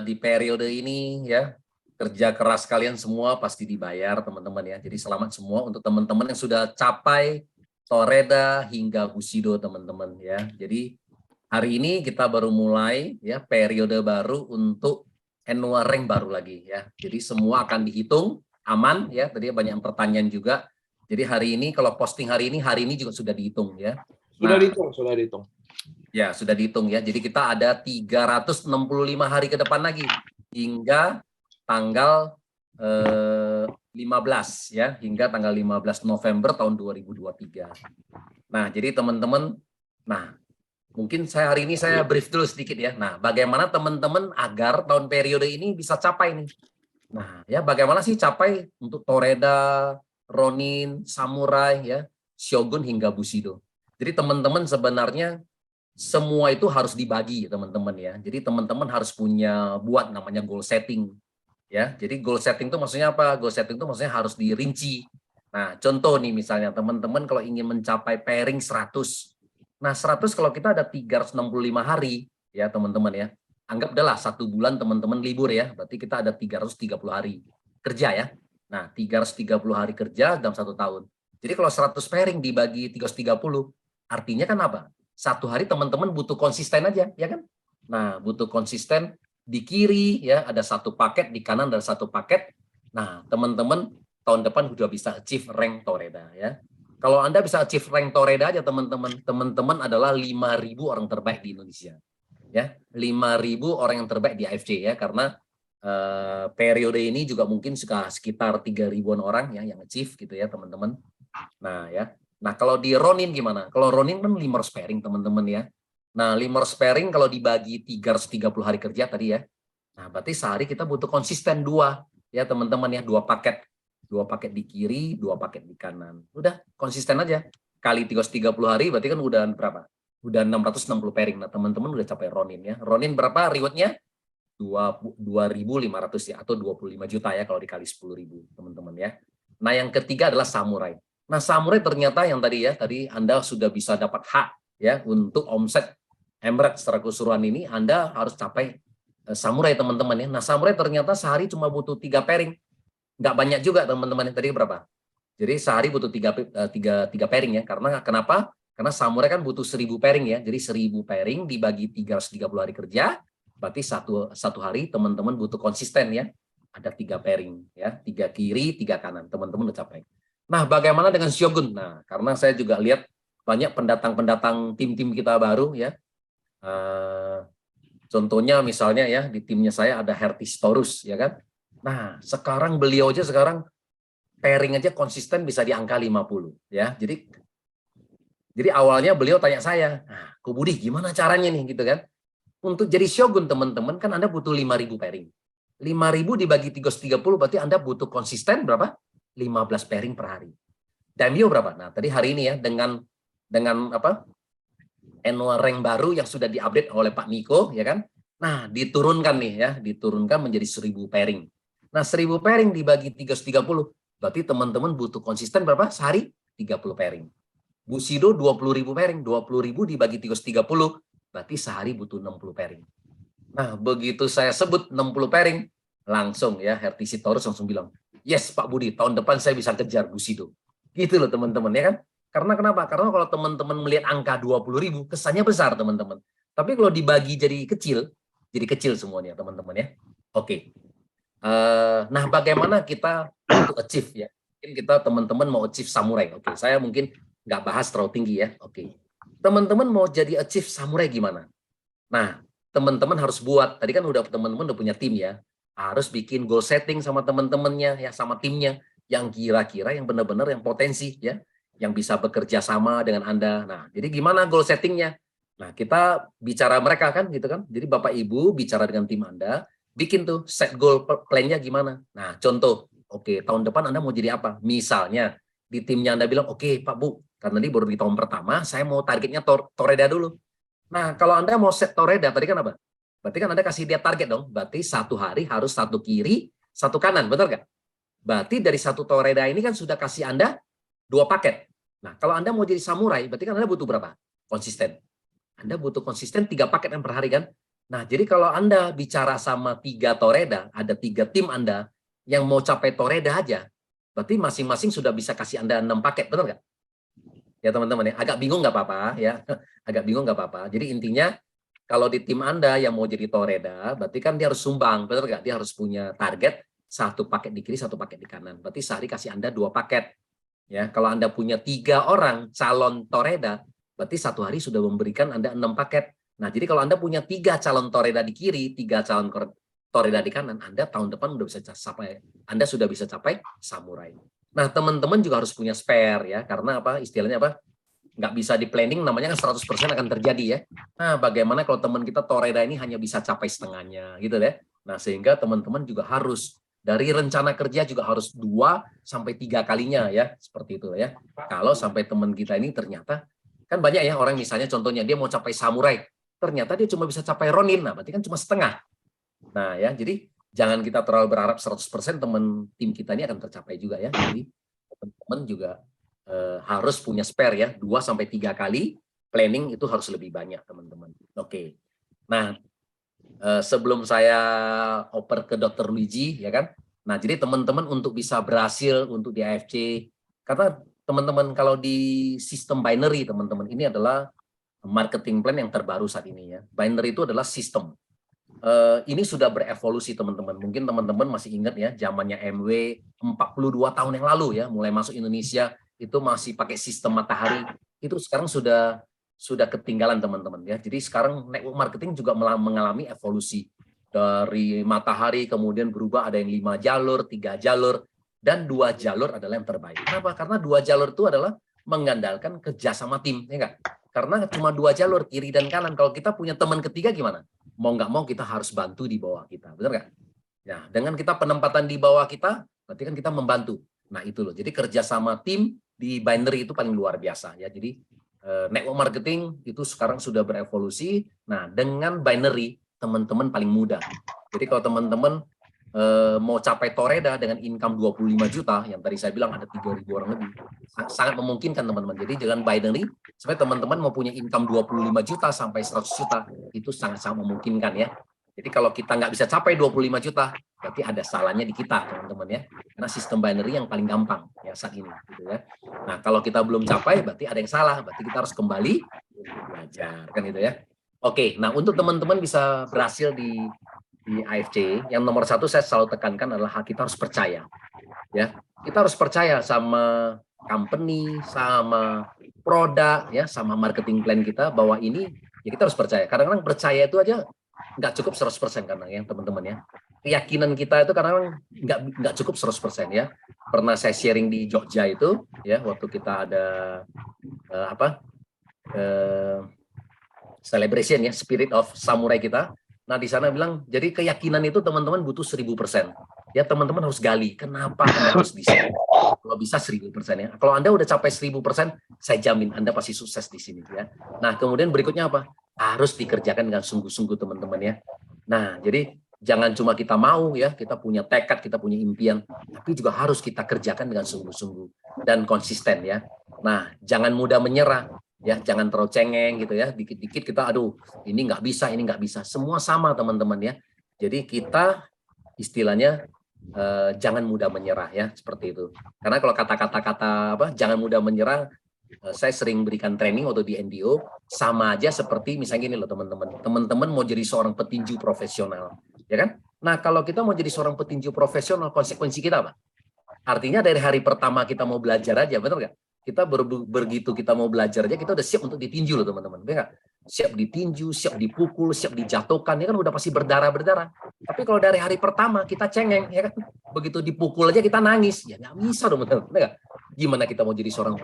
[SPEAKER 3] di periode ini ya. Kerja keras kalian semua pasti dibayar teman-teman ya. Jadi selamat semua untuk teman-teman yang sudah capai Toreda hingga Bushido teman-teman ya. Jadi hari ini kita baru mulai ya periode baru untuk annual rank baru lagi ya. Jadi semua akan dihitung aman ya. Tadi banyak pertanyaan juga. Jadi kalau posting hari ini juga sudah dihitung ya.
[SPEAKER 1] Sudah
[SPEAKER 3] Nah,
[SPEAKER 1] dihitung, sudah dihitung.
[SPEAKER 3] ya sudah dihitung ya. Jadi kita ada 365 hari ke depan lagi hingga tanggal 15 ya, hingga tanggal 15 November tahun 2023. Nah, jadi teman-teman, nah mungkin hari ini saya brief dulu sedikit ya. Nah, bagaimana teman-teman agar tahun periode ini bisa capai nih? Nah, ya bagaimana sih capai untuk Toreda, Ronin, Samurai, ya, Shogun hingga Bushido. Jadi teman-teman sebenarnya semua itu harus dibagi teman-teman ya. Jadi teman-teman harus buat namanya goal setting ya. Jadi goal setting itu maksudnya apa? Goal setting itu maksudnya harus dirinci. Nah, contoh nih misalnya teman-teman kalau ingin mencapai pairing 100. Nah, 100 kalau kita ada 365 hari ya teman-teman ya. Anggap adalah 1 bulan teman-teman libur ya. Berarti kita ada 330 hari kerja ya. Nah, 330 hari kerja dalam 1 tahun. Jadi kalau 100 pairing dibagi 330, artinya kan apa? 1 hari teman-teman butuh konsisten aja, ya kan? Nah, butuh konsisten di kiri ya ada 1 paket, di kanan ada 1 paket. Nah, teman-teman tahun depan sudah bisa achieve rank Toreda ya. Kalau Anda bisa achieve rank Toreda aja teman-teman adalah 5.000 orang terbaik di Indonesia. Ya, 5.000 orang yang terbaik di AFC ya, karena periode ini juga mungkin sekitar 3.000-an orang ya yang achieve gitu ya, teman-teman. Nah, ya. Nah, kalau di Ronin gimana? Kalau Ronin kan 500 pairing, teman-teman ya. Nah, 500 pairing kalau dibagi 330 hari kerja tadi ya. Nah, berarti sehari kita butuh konsisten 2 ya, teman-teman ya, 2 paket. 2 paket di kiri, 2 paket di kanan. Udah, konsisten aja. Kali 330 hari berarti kan udah berapa? Udah 660 pairing. Nah, teman-teman udah capai Ronin ya. Ronin berapa rewardnya? 2.500 ya, atau 25 juta ya kalau dikali 10.000, teman-teman ya. Nah, yang ketiga adalah Samurai. Nah, Samurai ternyata yang tadi Anda sudah bisa dapat hak ya untuk omset Emirates secara keseluruhan ini, Anda harus capai Samurai teman-teman ya. Nah, Samurai ternyata sehari cuma butuh 3 pairing. Nggak banyak juga teman-teman yang tadi berapa? Jadi sehari butuh 3 pairing ya. Karena kenapa? Karena Samurai kan butuh 1.000 pairing ya. Jadi 1.000 pairing dibagi 330 hari kerja, berarti satu hari teman-teman butuh konsisten ya. Ada 3 pairing ya, 3 kiri, 3 kanan. Teman-teman udah capai. Nah, bagaimana dengan Shogun? Nah, karena saya juga lihat banyak pendatang-pendatang tim-tim kita baru ya. Contohnya misalnya ya di timnya saya ada Hertis Taurus ya kan. Nah, sekarang beliau aja pairing aja konsisten bisa di angka 50 ya. Jadi awalnya beliau tanya saya, "Nah, Ko Budi gimana caranya nih?" gitu kan. Untuk jadi Shogun teman-teman kan Anda butuh 5.000 pairing. 5.000 dibagi 330 berarti Anda butuh konsisten berapa? 15 pairing per hari. Daimyo berapa? Nah, tadi hari ini ya dengan apa? Annual rank baru yang sudah diupdate oleh Pak Niko ya kan. Nah, diturunkan nih ya, diturunkan menjadi 1.000 pairing. Nah, 1.000 pairing dibagi 330 berarti teman-teman butuh konsisten berapa? Sehari 30 pairing. Bushido 20.000 pairing, 20.000 dibagi 330 berarti sehari butuh 60 pairing. Nah, begitu saya sebut 60 pairing, langsung ya Herti Sitorus langsung bilang, "Yes, Pak Budi, tahun depan saya bisa kejar Bushido." Gitu loh teman-teman ya kan. Karena kenapa? Karena kalau teman-teman melihat angka 20.000, kesannya besar teman-teman. Tapi kalau dibagi jadi kecil semuanya teman-teman ya. Oke. Nah, bagaimana kita untuk achieve ya? Mungkin kita teman-teman mau achieve samurai. Oke, saya mungkin nggak bahas terlalu tinggi ya. Oke. Teman-teman mau jadi achieve samurai gimana? Nah, teman-teman harus buat. Tadi kan teman-teman udah punya tim ya. Harus bikin goal setting sama teman-temannya ya, sama timnya yang kira-kira yang benar-benar yang potensi ya, yang bisa bekerja sama dengan Anda. Nah, jadi gimana goal settingnya? Nah, kita bicara mereka kan gitu kan. Jadi Bapak Ibu bicara dengan tim Anda, bikin tuh set goal plan-nya gimana. Nah, contoh, oke, tahun depan Anda mau jadi apa? Misalnya di timnya Anda bilang, "Oke, Pak Bu, karena ini baru di tahun pertama, saya mau targetnya Toreda dulu." Nah, kalau Anda mau set Toreda, tadi kan apa? Berarti kan Anda kasih dia target dong. Berarti satu hari harus satu kiri, satu kanan, betul nggak? Berarti dari satu toreda ini kan sudah kasih Anda 2 paket. Nah, kalau Anda mau jadi samurai, berarti kan Anda butuh berapa? Konsisten. Anda butuh konsisten 3 paket yang per hari kan? Nah, jadi kalau Anda bicara sama 3 toreda, ada 3 tim Anda yang mau capai toreda aja, berarti masing-masing sudah bisa kasih Anda 6 paket, betul nggak? Ya teman-teman ya, agak bingung nggak apa-apa ya, agak bingung nggak apa-apa. Jadi intinya kalau di tim Anda yang mau jadi toreda, berarti kan dia harus sumbang, betul nggak? Dia harus punya target 1 paket di kiri, 1 paket di kanan. Berarti sehari kasih Anda 2 paket. Ya, kalau Anda punya 3 orang calon toreda, berarti satu hari sudah memberikan Anda 6 paket. Nah, jadi kalau Anda punya 3 calon toreda di kiri, 3 calon toreda di kanan, Anda tahun depan udah bisa capai, Anda sudah bisa capai samurai. Nah, teman-teman juga harus punya spare ya, karena apa? Istilahnya apa? Nggak bisa di planning, namanya kan 100% akan terjadi ya. Nah, bagaimana kalau teman kita toreda ini hanya bisa capai setengahnya gitu deh. Nah, sehingga teman-teman juga harus dari rencana kerja juga harus 2 sampai 3 kalinya ya, seperti itu ya. Kalau sampai teman kita ini ternyata kan banyak ya orang, misalnya contohnya dia mau capai samurai, ternyata dia cuma bisa capai ronin, nah berarti kan cuma setengah. Nah ya, jadi jangan kita terlalu berharap 100% teman tim kita ini akan tercapai juga ya. Jadi teman-teman juga harus punya spare ya, 2 sampai 3 kali planning itu harus lebih banyak teman-teman. Oke. Nah, sebelum saya oper ke Dr. Luigi ya kan. Nah, jadi teman-teman untuk bisa berhasil untuk di AFC, karena teman-teman kalau di sistem binary teman-teman, ini adalah marketing plan yang terbaru saat ini ya. Binary itu adalah sistem. Ini sudah berevolusi teman-teman. Mungkin teman-teman masih ingat ya, zamannya MW 42 tahun yang lalu ya, mulai masuk Indonesia itu masih pakai sistem matahari. Itu sekarang sudah ketinggalan teman-teman ya. Jadi sekarang network marketing juga mengalami evolusi. Dari matahari kemudian berubah, ada yang 5 jalur, 3 jalur, dan 2 jalur adalah yang terbaik. Kenapa? Karena 2 jalur itu adalah mengandalkan kerjasama tim, ya enggak? Karena cuma 2 jalur, kiri dan kanan. Kalau kita punya teman ketiga gimana? Mau nggak mau kita harus bantu di bawah kita, benar nggak? Ya, dengan kita penempatan di bawah kita, berarti kan kita membantu. Nah itu loh, jadi kerjasama tim di binary itu paling luar biasa ya. Jadi network marketing itu sekarang sudah berevolusi. Nah dengan binary teman-teman paling mudah. Jadi kalau teman-teman mau capai toreda dengan income 25 juta, yang tadi saya bilang ada 3.000 orang lebih, sangat memungkinkan teman-teman. Jadi dengan binary, supaya teman-teman mau punya income 25 juta sampai 100 juta, itu sangat-sangat memungkinkan ya. Jadi kalau kita nggak bisa capai 25 juta, berarti ada salahnya di kita teman-teman ya. Karena sistem binary yang paling gampang ya saat ini. Gitu ya. Nah kalau kita belum capai, berarti ada yang salah. Berarti kita harus kembali belajar kan gitu ya. Oke, nah untuk teman-teman bisa berhasil di AFC, yang nomor 1 saya selalu tekankan adalah kita harus percaya, ya. Kita harus percaya sama company, sama produk, ya, sama marketing plan kita bahwa ini, ya kita harus percaya. Kadang-kadang percaya itu aja nggak cukup 100% kadang ya teman-teman ya. Keyakinan kita itu kadang-kadang nggak cukup 100% ya. Pernah saya sharing di Jogja itu, ya, waktu kita ada celebration ya, Spirit of Samurai kita. Nah di sana bilang, jadi keyakinan itu teman-teman butuh 1000%. Ya teman-teman harus gali, kenapa Anda harus bisa? Kalau bisa 1000% ya. Kalau Anda udah capai 1000%, saya jamin Anda pasti sukses di sini ya. Nah kemudian berikutnya apa? Harus dikerjakan dengan sungguh-sungguh teman-teman ya. Nah jadi jangan cuma kita mau ya, kita punya tekad, kita punya impian, tapi juga harus kita kerjakan dengan sungguh-sungguh dan konsisten ya. Nah jangan mudah menyerah. Ya, jangan terlalu cengeng gitu ya. Dikit-dikit kita, aduh, ini nggak bisa, ini nggak bisa. Semua sama teman-teman ya. Jadi kita istilahnya jangan mudah menyerah ya, seperti itu. Karena kalau kata-kata jangan mudah menyerah, saya sering berikan training waktu di NDO, sama aja seperti misalnya gini loh teman-teman. Teman-teman mau jadi seorang petinju profesional, ya kan? Nah kalau kita mau jadi seorang petinju profesional, konsekuensi kita apa? Artinya dari hari pertama kita mau belajar aja, betul nggak? Kita begitu kita mau belajar aja, kita udah siap untuk ditinju loh teman-teman. Benar nggak? Siap ditinju, siap dipukul, siap dijatuhkan, ya kan udah pasti berdarah-berdarah. Tapi kalau dari hari pertama kita cengeng, ya kan? Begitu dipukul aja kita nangis, ya nggak bisa dong teman-teman. Benar nggak? Gimana kita mau jadi seorang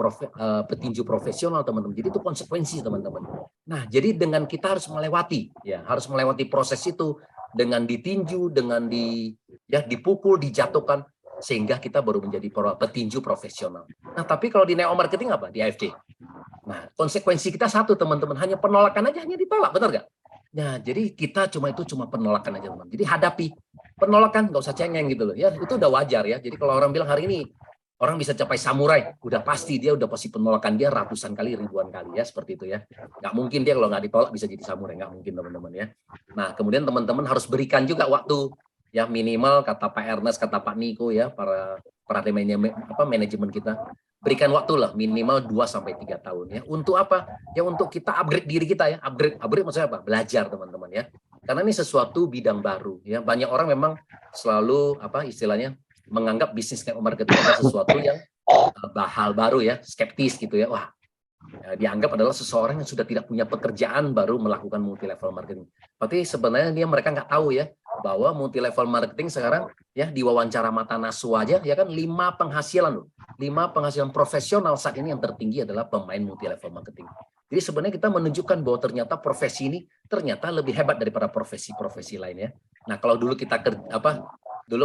[SPEAKER 3] petinju profesional teman-teman? Jadi itu konsekuensi teman-teman. Nah jadi dengan kita harus melewati, ya harus melewati proses itu dengan ditinju, dengan dipukul, dijatuhkan, sehingga kita baru menjadi petinju profesional. Nah, tapi kalau di neo marketing apa? Di AFC. Nah, konsekuensi kita satu, teman-teman. Hanya penolakan aja, hanya ditolak. Benar nggak? Nah, jadi kita cuma penolakan aja, teman. Jadi hadapi penolakan, nggak usah cengeng gitu loh. Ya, itu udah wajar ya. Jadi kalau orang bilang hari ini orang bisa capai samurai, udah pasti dia udah pasti penolakan dia ratusan kali, ribuan kali ya, seperti itu ya. Nggak mungkin dia kalau nggak ditolak bisa jadi samurai, nggak mungkin teman-teman ya. Nah, kemudian teman-teman harus berikan juga waktu ya, minimal kata Pak Ernest, kata Pak Niko ya, para manajemen kita, berikan waktu lah minimal 2 sampai 3 tahun ya. Untuk apa? Ya untuk kita upgrade diri kita ya. Upgrade maksudnya apa? Belajar teman-teman ya. Karena ini sesuatu bidang baru ya. Banyak orang memang selalu istilahnya menganggap bisnis network marketing adalah sesuatu yang hal baru ya, skeptis gitu ya. Wah, dianggap adalah seseorang yang sudah tidak punya pekerjaan baru melakukan multi level marketing. Tapi sebenarnya mereka nggak tahu ya bahwa multi level marketing sekarang ya, di wawancara Mata Naswa aja ya kan, 5 penghasilan loh. 5 penghasilan profesional saat ini yang tertinggi adalah pemain multi level marketing. Jadi sebenarnya kita menunjukkan bahwa ternyata profesi ini ternyata lebih hebat daripada profesi-profesi lainnya. Nah, kalau dulu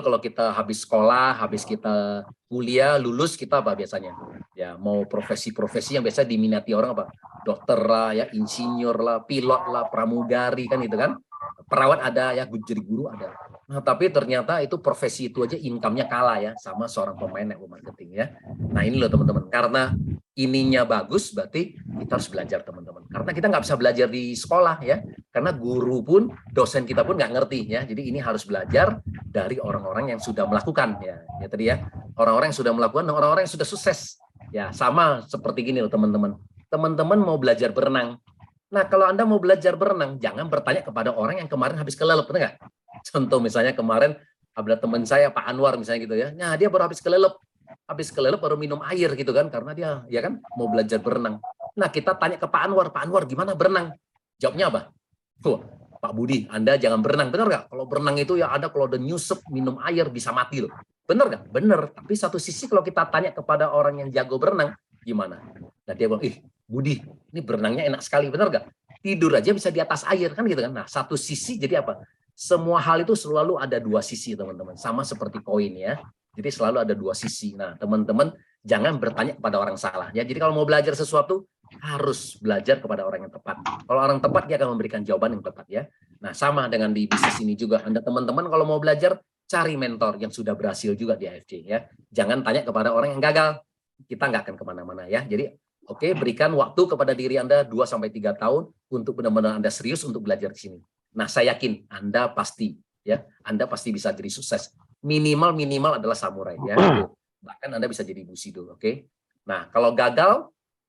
[SPEAKER 3] kalau kita habis sekolah, habis kita kuliah, lulus, kita apa biasanya? Ya, mau profesi-profesi yang biasa diminati orang apa? Dokter lah, ya, insinyur lah, pilot lah, pramugari kan gitu kan. Perawat ada ya, jadi guru ada. Nah, tapi ternyata itu profesi itu aja income-nya kalah ya sama seorang pemain network marketing ya. Nah, ini loh teman-teman, karena ininya bagus berarti kita harus belajar teman-teman. Karena kita nggak bisa belajar di sekolah ya. Karena guru pun, dosen kita pun nggak ngerti ya. Jadi ini harus belajar dari orang-orang yang sudah melakukan ya. Ya tadi ya, orang-orang yang sudah melakukan dan orang-orang yang sudah sukses. Ya, sama seperti gini loh teman-teman. Teman-teman mau belajar berenang. Nah, kalau Anda mau belajar berenang, jangan bertanya kepada orang yang kemarin habis kelelep, benar nggak? Contoh misalnya kemarin ada teman saya Pak Anwar misalnya gitu ya. Nah, dia baru habis kelelep baru minum air gitu kan, karena dia ya kan mau belajar berenang. Nah, kita tanya ke Pak Anwar gimana berenang? Jawabnya apa? Pak Budi, Anda jangan berenang, benar nggak? Kalau berenang itu ya ada, kalau ada nyusup minum air bisa mati loh. Benar nggak? Benar. Tapi satu sisi kalau kita tanya kepada orang yang jago berenang, gimana? Nah, dia bilang, Budi, ini berenangnya enak sekali, benar nggak? Tidur aja bisa di atas air kan gitu kan. Nah, satu sisi jadi apa? Semua hal itu selalu ada 2 sisi teman-teman. Sama seperti koin ya. Jadi selalu ada 2 sisi. Nah, teman-teman jangan bertanya kepada orang salah ya. Jadi kalau mau belajar sesuatu harus belajar kepada orang yang tepat. Kalau orang tepat dia akan memberikan jawaban yang tepat ya. Nah, sama dengan di bisnis ini juga. Anda teman-teman kalau mau belajar cari mentor yang sudah berhasil juga di AFC ya. Jangan tanya kepada orang yang gagal. Kita nggak akan kemana-mana ya. Jadi oke, berikan waktu kepada diri Anda 2-3 tahun untuk benar-benar Anda serius untuk belajar di sini. Nah, saya yakin Anda pasti bisa jadi sukses. Minimal adalah samurai ya. Bahkan Anda bisa jadi Bushido, oke? Nah, kalau gagal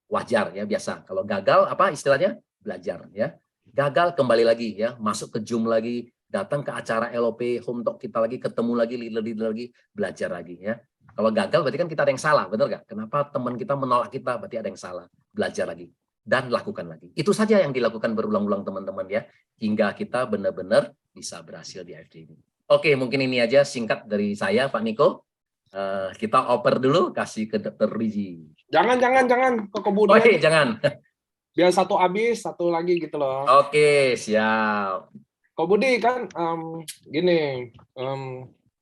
[SPEAKER 3] wajar ya, biasa. Kalau gagal apa istilahnya? Belajar ya. Gagal kembali lagi ya, masuk ke Zoom lagi, datang ke acara LOP home talk kita lagi, ketemu lagi leader lagi, belajar lagi ya. Kalau gagal berarti kan kita ada yang salah, benar nggak? Kenapa teman kita menolak kita? Berarti ada yang salah. Belajar lagi dan lakukan lagi. Itu saja yang dilakukan berulang-ulang teman-teman ya, hingga kita benar-benar bisa berhasil di AFC ini. Oke, mungkin ini aja singkat dari saya, Pak Niko. Kita oper dulu, kasih ke Dr. Riji.
[SPEAKER 1] Jangan, ke Budi.
[SPEAKER 3] Oke, jangan.
[SPEAKER 1] Biar satu habis, satu lagi gitu loh.
[SPEAKER 3] Oke, siap.
[SPEAKER 1] Kok Budi kan gini,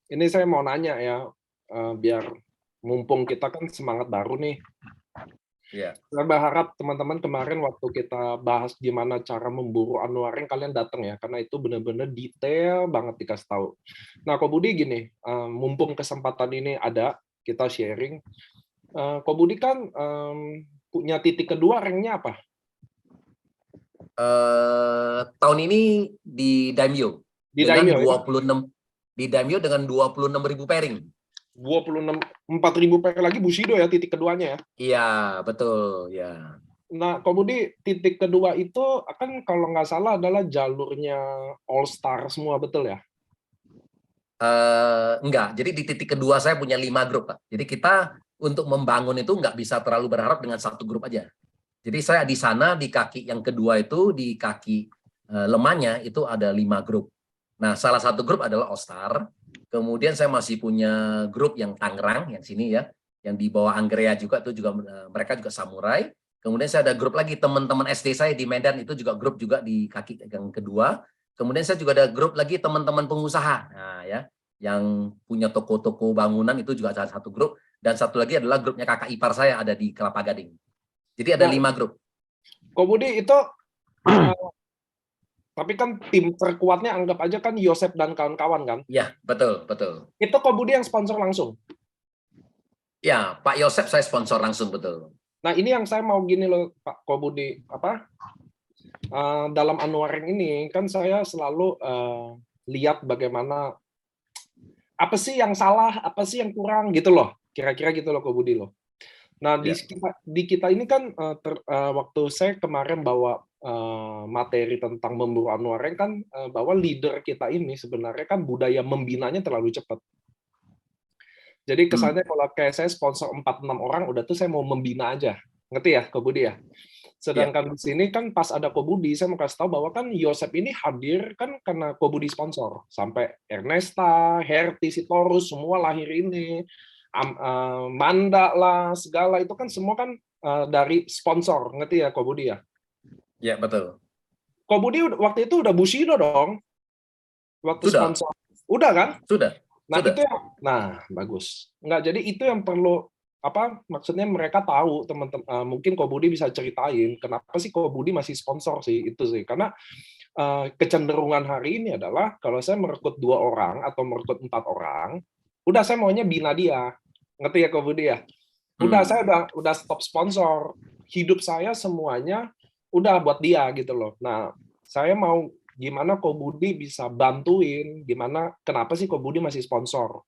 [SPEAKER 1] ini saya mau nanya ya, biar mumpung kita kan semangat baru nih.
[SPEAKER 3] Yeah.
[SPEAKER 1] Saya berharap teman-teman kemarin waktu kita bahas gimana cara memburu Anwaring, kalian datang ya, karena itu benar-benar detail banget dikasih tahu. Nah, Kok Budi gini, mumpung kesempatan ini ada, kita sharing. Kok Budi kan punya titik kedua, ranknya apa?
[SPEAKER 3] Tahun ini di Daimyo.
[SPEAKER 1] Di
[SPEAKER 3] dengan
[SPEAKER 1] Daimyo
[SPEAKER 3] 26 ya? Di Daimyo dengan 26.000 pairing.
[SPEAKER 1] 4.000 pair lagi Bushido ya, titik keduanya ya?
[SPEAKER 3] Iya, betul ya.
[SPEAKER 1] Nah, kemudian titik kedua itu akan kalau nggak salah adalah jalurnya All Star semua, betul ya?
[SPEAKER 3] Enggak, jadi di titik kedua saya punya 5 grup, Pak. Jadi kita untuk membangun itu nggak bisa terlalu berharap dengan satu grup aja. Jadi saya di sana, di kaki yang kedua itu, di kaki lemahnya itu ada 5 grup. Nah, salah satu grup adalah All Star. Kemudian saya masih punya grup yang Tangerang, yang sini ya, yang di bawah Anggrek juga, itu juga mereka juga samurai. Kemudian saya ada grup lagi teman-teman SD saya di Medan, itu juga grup juga di kaki yang kedua. Kemudian saya juga ada grup lagi teman-teman pengusaha, nah ya, yang punya toko-toko bangunan, itu juga salah satu grup. Dan satu lagi adalah grupnya kakak ipar saya ada di Kelapa Gading. Jadi ada 5 grup.
[SPEAKER 1] Kemudian itu Tapi kan tim terkuatnya anggap aja kan Yosep dan kawan-kawan kan.
[SPEAKER 3] Ya, betul, betul.
[SPEAKER 1] Itu Kobudi yang sponsor langsung.
[SPEAKER 3] Ya, Pak Yosep saya sponsor langsung, betul.
[SPEAKER 1] Nah, ini yang saya mau gini loh, Pak Kobudi. Dalam Unwiring ini, kan saya selalu lihat bagaimana, apa sih yang salah, apa sih yang kurang, gitu loh. Kira-kira gitu loh, Kobudi loh. Nah,
[SPEAKER 3] Ya.
[SPEAKER 1] di kita ini kan waktu saya kemarin bawa materi tentang memburu Unwiring kan bahwa leader kita ini sebenarnya kan budaya membinanya terlalu cepat. Jadi kesannya kalau kayak saya sponsor 4-6 orang, udah tuh saya mau membina aja. Ngerti ya, Kobudi ya? Sedangkan di sini kan pas ada Kobudi, saya mau kasih tahu bahwa kan Yosep ini hadir kan karena Kobudi sponsor. Sampai Ernesta, Herti, Sitorus, semua lahir ini. Manda lah, segala itu kan semua kan dari sponsor. Ngerti ya, Kobudi ya?
[SPEAKER 3] Ya, betul.
[SPEAKER 1] Kobudi waktu itu udah Bushido dong. Waktu
[SPEAKER 3] Sudah.
[SPEAKER 1] sponsor. Udah kan?
[SPEAKER 3] Sudah.
[SPEAKER 1] Nah,
[SPEAKER 3] Sudah.
[SPEAKER 1] itu bagus. Enggak, jadi itu yang perlu maksudnya mereka tahu, teman-teman, mungkin Kobudi bisa ceritain kenapa sih Kobudi masih sponsor sih, itu sih. Karena kecenderungan hari ini adalah kalau saya merekrut 2 orang atau merekrut 4 orang, udah saya maunya bina dia. Ngerti ya, Kobudi ya? Udah saya udah stop sponsor. Hidup saya semuanya udah buat dia gitu loh. Nah, saya mau gimana Kobudi bisa bantuin, kenapa sih Kobudi masih sponsor?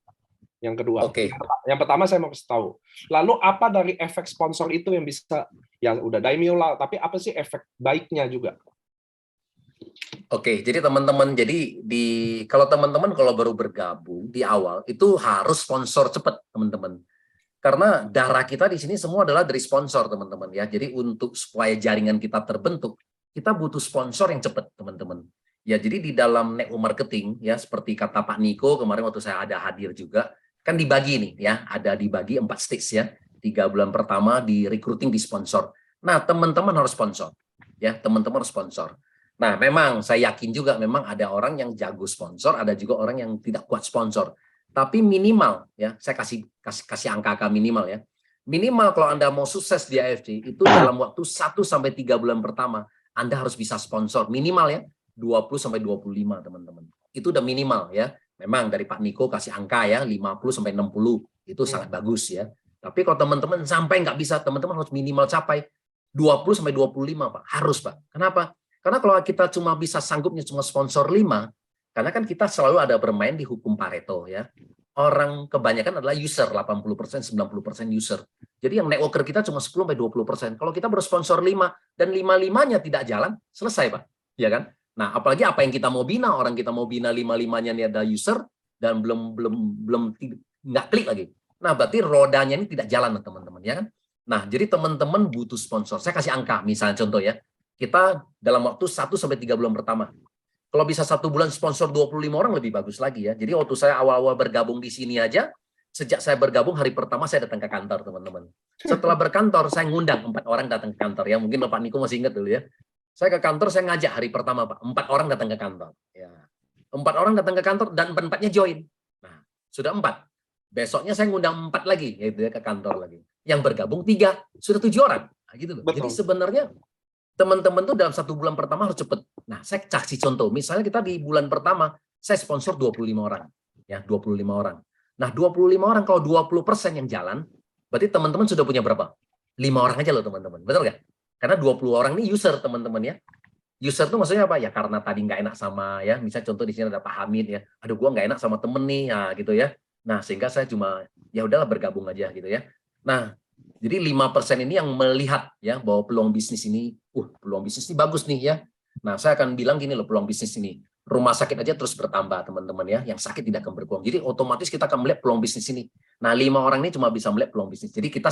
[SPEAKER 1] Yang kedua.
[SPEAKER 3] Oke.
[SPEAKER 1] Yang pertama saya mau kasih tahu. Lalu apa dari efek sponsor itu yang bisa, ya udah daimyo lah, tapi apa sih efek baiknya juga?
[SPEAKER 3] Oke, jadi teman-teman, kalau teman-teman baru bergabung di awal itu harus sponsor cepat, teman-teman. Karena darah kita di sini semua adalah dari sponsor, teman-teman ya. Jadi untuk supaya jaringan kita terbentuk, kita butuh sponsor yang cepat, teman-teman. Ya, jadi di dalam network marketing ya, seperti kata Pak Niko kemarin waktu saya ada hadir juga, kan dibagi nih ya, ada dibagi 4 stage ya. 3 bulan pertama di recruiting, di sponsor. Nah, teman-teman harus sponsor. Ya, teman-teman harus sponsor. Nah, memang saya yakin juga memang ada orang yang jago sponsor, ada juga orang yang tidak kuat sponsor. Tapi minimal ya, saya kasih angka minimal ya. Minimal kalau Anda mau sukses di AFC itu dalam waktu 1 sampai 3 bulan pertama Anda harus bisa sponsor minimal ya 20 sampai 25, teman-teman. Itu udah minimal ya. Memang dari Pak Niko kasih angka ya 50 sampai 60 itu sangat bagus ya. Tapi kalau teman-teman sampai nggak bisa, teman-teman harus minimal capai 20 sampai 25, Pak. Harus, Pak. Kenapa? Karena kalau kita cuma bisa sanggupnya cuma sponsor 5, karena kan kita selalu ada bermain di hukum Pareto ya. Orang kebanyakan adalah user, 80%, 90% user. Jadi yang networker kita cuma 10 sampai 20%. Kalau kita bersponsor 5 dan 5-5-nya tidak jalan, selesai, Pak. Ya kan? Nah, apalagi apa yang kita mau bina, orang kita mau bina 5-5-nya ini ada user dan belum nggak klik lagi. Nah, berarti rodanya ini tidak jalan, teman-teman, ya kan? Nah, jadi teman-teman butuh sponsor. Saya kasih angka, misalnya contoh ya. Kita dalam waktu 1 sampai 3 bulan pertama. Kalau bisa 1 bulan sponsor 25 orang lebih bagus lagi ya. Jadi waktu saya awal-awal bergabung di sini aja, sejak saya bergabung hari pertama saya datang ke kantor, teman-teman. Setelah berkantor saya ngundang 4 orang datang ke kantor ya. Mungkin Bapak Niko masih ingat dulu ya. Saya ke kantor, saya ngajak hari pertama, Pak. 4 orang datang ke kantor. Ya. 4 orang datang ke kantor dan 4-4-nya join. Nah, sudah 4. Besoknya saya ngundang 4 lagi yaitu ya, ke kantor lagi. Yang bergabung 3, sudah 7 orang. Nah, gitu loh. Jadi sebenarnya teman-teman tuh dalam 1 bulan pertama harus cepat. Nah, saya kasih contoh. Misalnya kita di bulan pertama, saya sponsor 25 orang. Ya, 25 orang. Nah, 25 orang, kalau 20% yang jalan, berarti teman-teman sudah punya berapa? 5 orang aja loh, teman-teman. Betul nggak? Karena 20 orang ini user, teman-teman ya. User tuh maksudnya apa? Ya karena tadi nggak enak sama, ya. Misalnya contoh di sini ada Pak Hamid ya. Aduh, gua nggak enak sama temen nih, ya gitu ya. Nah, sehingga saya cuma, ya udahlah bergabung aja gitu ya. Nah, jadi 5% ini yang melihat ya bahwa peluang bisnis ini, peluang bisnis ini bagus nih ya. Nah, saya akan bilang gini loh, peluang bisnis ini. Rumah sakit aja terus bertambah, teman-teman ya. Yang sakit tidak akan berkurang. Jadi otomatis kita akan melihat peluang bisnis ini. Nah, 5 orang ini cuma bisa melihat peluang bisnis. Jadi kita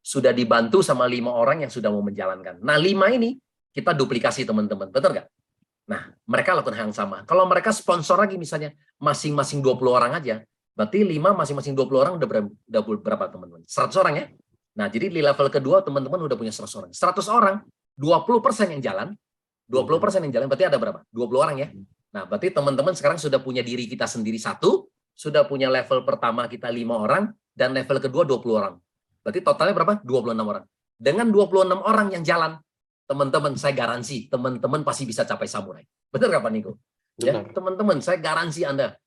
[SPEAKER 3] sudah dibantu sama 5 orang yang sudah mau menjalankan. Nah, 5 ini kita duplikasi, teman-teman. Betul nggak? Nah, mereka lakukan hal yang sama. Kalau mereka sponsor lagi misalnya masing-masing 20 orang aja, berarti 5 masing-masing 20 orang udah berapa, teman-teman? 100 orang ya? Nah, jadi di level kedua teman-teman udah punya 100 orang. 100 orang, 20% yang jalan, 20% yang jalan, berarti ada berapa? 20 orang ya. Nah, berarti teman-teman sekarang sudah punya diri kita sendiri 1, sudah punya level pertama kita 5 orang, dan level kedua 20 orang. Berarti totalnya berapa? 26 orang. Dengan 26 orang yang jalan, teman-teman, saya garansi teman-teman pasti bisa capai samurai. Benar nggak Pak Niko? Ya,
[SPEAKER 1] Benar.
[SPEAKER 3] teman-teman, saya garansi Anda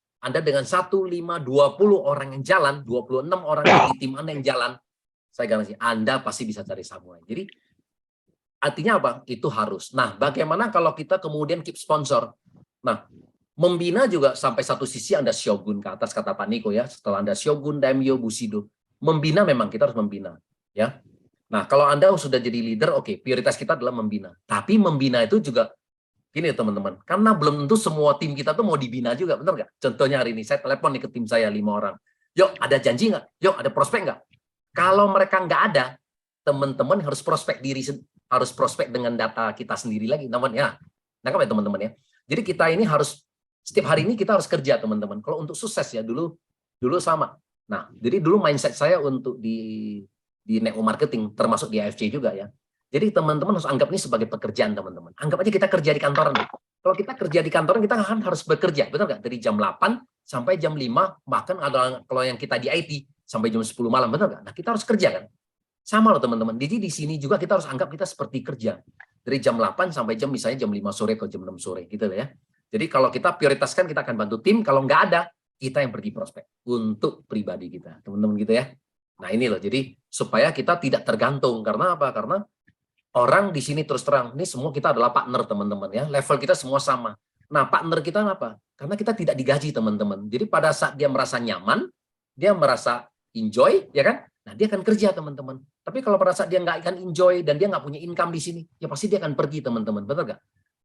[SPEAKER 3] dengan 1, 5, 20 orang yang jalan, 26 orang di tim Anda yang jalan, saya garansi Anda pasti bisa cari samurai. Jadi artinya apa? Itu harus. Nah, bagaimana kalau kita kemudian keep sponsor? Nah, membina juga sampai satu sisi Anda shogun ke atas, kata Pak Niko ya. Setelah Anda shogun, daimyo, bushido. Membina memang kita harus membina. Ya. Nah, kalau Anda sudah jadi leader, oke, prioritas kita adalah membina. Tapi membina itu juga, gini teman-teman, karena belum tentu semua tim kita tuh mau dibina juga, benar nggak? Contohnya hari ini, saya telepon nih ke tim saya 5 orang. Yuk, ada janji nggak? Yuk, ada prospek nggak? Kalau mereka nggak ada, teman-teman harus prospek dengan data kita sendiri lagi, namanya. Nangkap ya teman-teman ya. Jadi kita ini harus setiap hari ini kita harus kerja teman-teman. Kalau untuk sukses ya dulu sama. Nah, jadi dulu mindset saya untuk di network marketing termasuk di AFC juga ya. Jadi teman-teman harus anggap ini sebagai pekerjaan teman-teman. Anggap aja kita kerja di kantoran. Kalau kita kerja di kantoran kita kan harus bekerja, betul nggak? Dari jam 8 sampai jam 5, bahkan ada kalau yang kita di IT sampai jam 10 malam, betul nggak? Nah, kita harus kerja kan? Sama loh teman-teman. Jadi di sini juga kita harus anggap kita seperti kerja. Dari jam 8 sampai misalnya jam 5 sore atau jam 6 sore gitu ya. Jadi kalau kita prioritaskan kita akan bantu tim, kalau nggak ada kita yang pergi prospek untuk pribadi kita, teman-teman gitu ya. Nah, ini loh. Jadi supaya kita tidak tergantung karena apa? Karena orang di sini terus terang, ini semua kita adalah partner teman-teman ya. Level kita semua sama. Nah, partner kita apa? Karena kita tidak digaji teman-teman. Jadi pada saat dia merasa nyaman, dia merasa enjoy, ya kan? Nah, dia akan kerja teman-teman. Tapi kalau pada saat dia nggak akan enjoy dan dia nggak punya income di sini, ya pasti dia akan pergi teman-teman, betul nggak?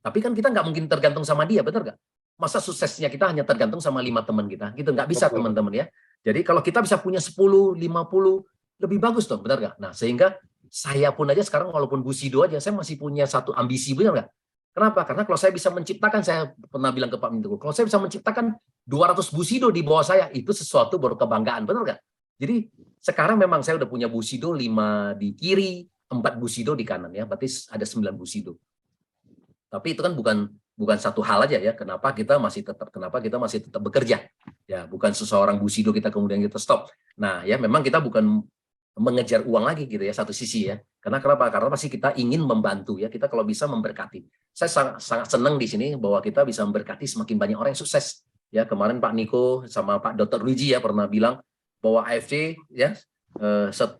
[SPEAKER 3] Tapi kan kita nggak mungkin tergantung sama dia, betul nggak? Masa suksesnya kita hanya tergantung sama 5 teman kita, gitu nggak bisa teman-teman ya. Jadi kalau kita bisa punya 10, 50, lebih bagus dong, benar nggak? Nah, sehingga saya pun aja sekarang walaupun bushido aja, saya masih punya satu ambisi, benar nggak? Kenapa? Karena kalau saya bisa menciptakan, saya pernah bilang ke Pak Menko, kalau saya bisa menciptakan 200 bushido di bawah saya, itu sesuatu baru kebanggaan, benar nggak? Jadi sekarang memang saya udah punya bushido 5 di kiri, 4 bushido di kanan ya, berarti ada 9 bushido. Tapi itu kan bukan satu hal aja ya, kenapa kita masih tetap bekerja. Ya, bukan seseorang bushido kita kemudian kita stop. Nah, ya memang kita bukan mengejar uang lagi gitu ya, satu sisi ya. Karena kenapa? Karena pasti kita ingin membantu ya, kita kalau bisa memberkati. Saya sangat senang di sini bahwa kita bisa memberkati semakin banyak orang yang sukses. Ya, kemarin Pak Niko sama Pak Dr. Luigi ya pernah bilang bahwa AFC ya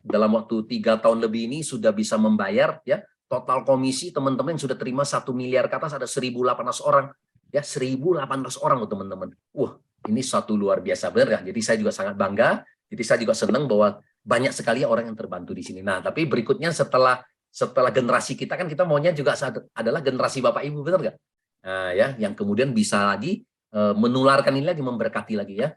[SPEAKER 3] dalam waktu 3 tahun lebih ini sudah bisa membayar ya total komisi teman-teman yang sudah terima 1 miliar ke atas ada 1.800 orang ya, 1.800 orang loh teman-teman. Wah, ini satu luar biasa benar kan? Jadi saya juga sangat bangga. Jadi saya juga senang bahwa banyak sekali orang yang terbantu di sini. Nah, tapi berikutnya setelah generasi kita kan kita maunya juga adalah generasi Bapak Ibu, benar nggak? Nah, ya, yang kemudian bisa lagi menularkan ini lagi, memberkati lagi ya.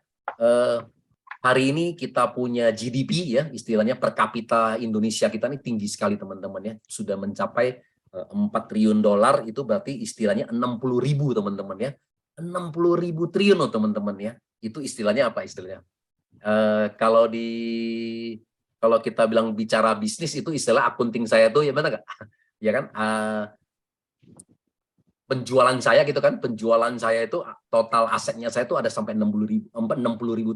[SPEAKER 3] Hari ini kita punya GDP ya, istilahnya per kapita Indonesia kita ini tinggi sekali teman-teman ya, sudah mencapai 4 triliun dolar, itu berarti istilahnya 60.000 teman-teman ya, 60.000 triliun loh teman-teman ya, itu istilahnya apa istilahnya? Kalau kita bilang bicara bisnis itu istilah akunting saya tuh ya benar nggak? Ya kan? Penjualan saya gitu kan, penjualan saya itu total asetnya saya itu ada sampai 60.000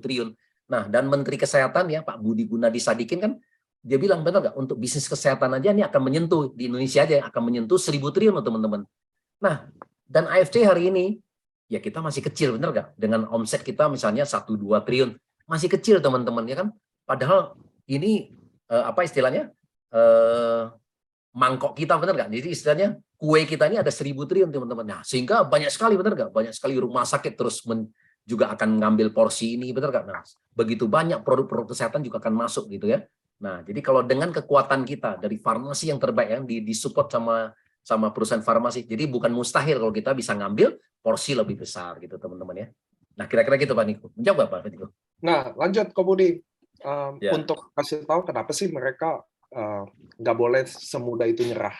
[SPEAKER 3] triliun. Nah, dan Menteri Kesehatan ya Pak Budi Gunadi Sadikin kan dia bilang benar nggak, untuk bisnis kesehatan aja ini akan menyentuh di Indonesia aja akan menyentuh 1.000 triliun loh teman-teman. Nah, dan AFC hari ini ya kita masih kecil, benar nggak? Dengan omset kita misalnya 1-2 triliun masih kecil teman-teman ya kan. Padahal ini apa istilahnya mangkok kita, benar nggak? Jadi istilahnya kue kita ini ada 1.000 triliun teman-teman. Nah, sehingga banyak sekali, benar nggak? Banyak sekali rumah sakit terus juga akan ngambil porsi ini, benar nggak? Nah, begitu banyak produk-produk kesehatan juga akan masuk gitu ya. Nah, jadi kalau dengan kekuatan kita dari farmasi yang terbaik yang disupport sama perusahaan farmasi, jadi bukan mustahil kalau kita bisa ngambil porsi lebih besar gitu teman-teman ya. Nah, kira-kira gitu Pak Niko. Menjawab Pak Niko?
[SPEAKER 1] Nah, lanjut Ko Budi.
[SPEAKER 3] Ya.
[SPEAKER 1] Untuk kasih tahu kenapa sih mereka nggak boleh semudah itu nyerah.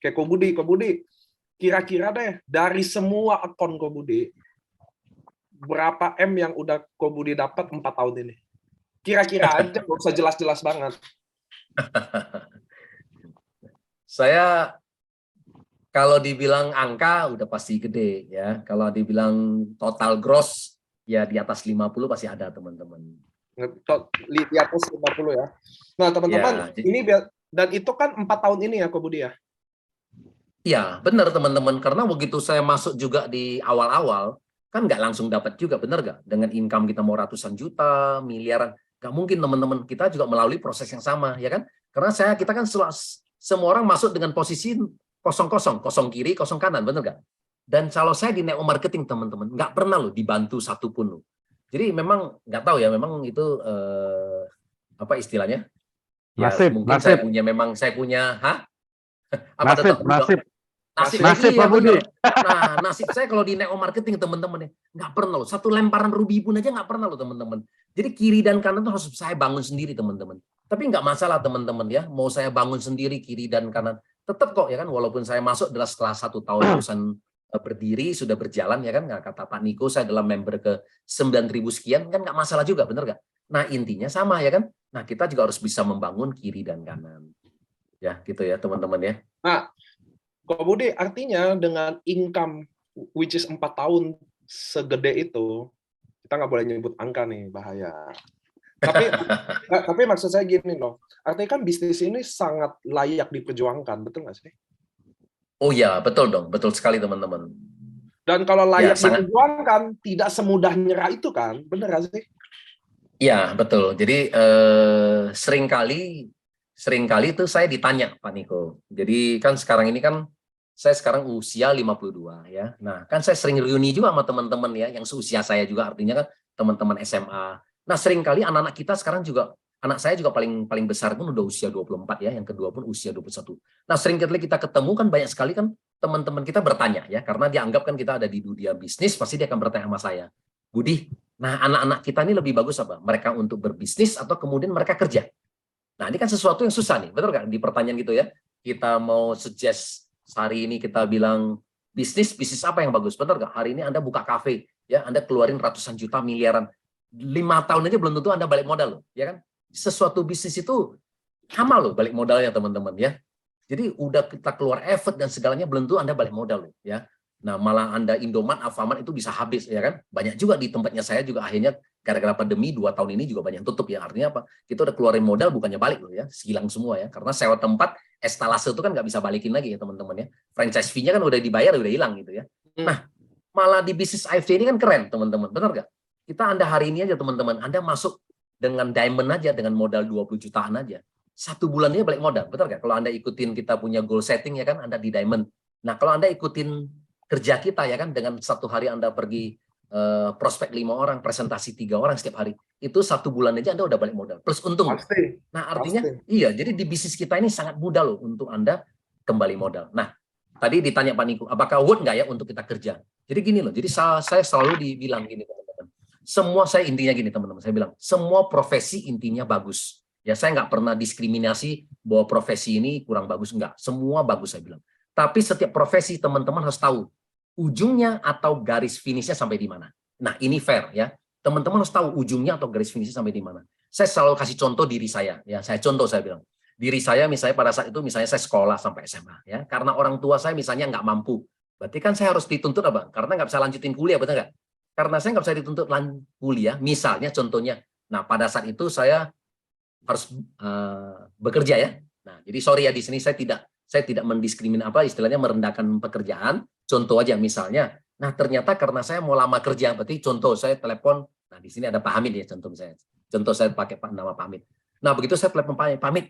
[SPEAKER 1] Kayak Ko Budi, kira-kira deh dari semua akun Ko Budi, berapa M yang udah Ko Budi dapat 4 tahun ini? Kira-kira aja, nggak usah jelas-jelas banget.
[SPEAKER 3] Saya kalau dibilang angka udah pasti gede ya. Kalau dibilang total gross ya di atas 50 pasti ada teman-teman.
[SPEAKER 1] Di atas 50 ya. Nah teman-teman,
[SPEAKER 3] Ya,
[SPEAKER 1] ini dan itu kan 4 tahun ini ya Ko Budi ya?
[SPEAKER 3] Iya, benar teman-teman. Karena begitu saya masuk juga di awal-awal, kan nggak langsung dapat juga, benar nggak? Dengan income kita mau ratusan juta, miliaran, nggak mungkin teman-teman. Kita juga melalui proses yang sama, ya kan? Karena kita kan semua orang masuk dengan posisi kosong-kosong, kosong kiri, kosong kanan, benar nggak? Dan kalau saya di network marketing teman-teman, nggak pernah loh dibantu satupun loh. Jadi memang nggak tahu ya, memang itu apa istilahnya? Ya
[SPEAKER 4] Nasib,
[SPEAKER 3] mungkin
[SPEAKER 4] nasib,
[SPEAKER 3] saya punya, apa
[SPEAKER 4] nasib,
[SPEAKER 3] tetap
[SPEAKER 4] nasib,
[SPEAKER 3] nasib
[SPEAKER 4] nasib
[SPEAKER 3] iya
[SPEAKER 4] Pak Budi.
[SPEAKER 3] bener. Nah, nasib saya kalau di network marketing teman-teman ya, nggak pernah loh. Satu lemparan rubi pun aja nggak pernah loh teman-teman. Jadi kiri dan kanan tuh harus saya bangun sendiri teman-teman. Tapi nggak masalah teman-teman ya, mau saya bangun sendiri kiri dan kanan, tetap kok ya kan. Walaupun saya masuk adalah setelah 1 tahun perusahaan berdiri sudah berjalan ya kan. Nggak kata Pak Niko saya adalah member ke 9.000 sekian kan nggak masalah juga, bener nggak? Nah intinya sama ya kan. Nah kita juga harus bisa membangun kiri dan kanan. Ya gitu ya teman-teman ya.
[SPEAKER 1] Nah, Kok Budi, artinya dengan income which is 4 tahun segede itu, kita nggak boleh nyebut angka nih, bahaya. Tapi maksud saya gini loh, artinya kan bisnis ini sangat layak diperjuangkan, betul nggak sih?
[SPEAKER 3] Oh ya, betul dong, betul sekali teman-teman.
[SPEAKER 1] Dan kalau layak
[SPEAKER 3] sangat.
[SPEAKER 1] diperjuangkan, tidak semudah nyerah itu kan, bener nggak sih?
[SPEAKER 3] Iya, betul. Jadi seringkali itu saya ditanya Pak Niko. Jadi kan sekarang ini kan saya sekarang usia 52 ya. Nah, kan saya sering reuni juga sama teman-teman ya yang seusia saya juga, artinya kan teman-teman SMA. Nah, seringkali anak-anak kita sekarang juga, anak saya juga paling besar pun udah usia 24 ya, yang kedua pun usia 21. Nah, seringkali kita ketemu kan banyak sekali kan teman-teman kita bertanya ya, karena dianggap kan kita ada di dunia bisnis, pasti dia akan bertanya sama saya, Budi, nah anak-anak kita ini lebih bagus apa? Mereka untuk berbisnis atau kemudian mereka kerja? Nah, ini kan sesuatu yang susah nih, betul kan? Di pertanyaan gitu ya. Kita mau suggest hari ini kita bilang bisnis apa yang bagus? Betul nggak? Hari ini Anda buka kafe, ya Anda keluarin ratusan juta, miliaran. 5 tahun aja belum tentu Anda balik modal loh, ya kan? Sesuatu bisnis itu amal loh balik modalnya teman-teman ya. Jadi udah kita keluar effort dan segalanya belum tentu Anda balik modal loh, ya. Nah, malah Anda Indomaret, Alfamart itu bisa habis, ya kan? Banyak juga di tempatnya saya juga akhirnya gara-gara pandemi 2 tahun ini juga banyak tutup ya. Artinya apa? Kita udah keluarin modal bukannya balik loh ya, hilang semua ya. Karena sewa tempat, estalase itu kan nggak bisa balikin lagi ya teman-teman ya. Franchise fee-nya kan udah dibayar, udah hilang gitu ya. Nah, malah di bisnis AFC ini kan keren teman-teman, benar nggak? Kita Anda hari ini aja teman-teman, Anda masuk dengan diamond aja, dengan modal 20 jutaan aja. 1 bulannya balik modal, betul nggak? Kalau Anda ikutin kita punya goal setting ya kan, Anda di diamond. Nah, kalau Anda ikutin kerja kita ya kan, dengan 1 hari Anda pergi prospek 5 orang, presentasi 3 orang setiap hari, itu 1 bulan aja Anda udah balik modal plus untung.
[SPEAKER 1] Pasti.
[SPEAKER 3] Nah artinya iya, jadi di bisnis kita ini sangat mudah loh untuk Anda kembali modal. Nah tadi ditanya Pak Niko, apakah worth nggak ya untuk kita kerja? Jadi gini loh, jadi saya selalu dibilang gini teman-teman, semua saya intinya gini teman-teman, saya bilang semua profesi intinya bagus. Ya saya nggak pernah diskriminasi bahwa profesi ini kurang bagus, enggak, semua bagus saya bilang. Tapi setiap profesi teman-teman harus tahu ujungnya atau garis finishnya sampai di mana. Nah, ini fair ya. Teman-teman harus tahu ujungnya atau garis finishnya sampai di mana. Saya selalu kasih contoh diri saya ya. Saya bilang. Diri saya misalnya pada saat itu misalnya saya sekolah sampai SMA ya. Karena orang tua saya misalnya nggak mampu. Berarti kan saya harus dituntut apa? Karena nggak bisa lanjutin kuliah, betul nggak? Karena saya nggak bisa dituntut kuliah, misalnya contohnya. Nah, pada saat itu saya harus bekerja ya. Nah, jadi sorry ya di sini saya tidak mendiskriminasi apa istilahnya merendahkan pekerjaan. Contoh aja misalnya, nah ternyata karena saya mau lama kerja, berarti contoh saya telepon, nah di sini ada Pak Hamid ya contoh saya. Contoh saya pakai nama Pak Hamid. Nah begitu saya telepon Pak Hamid,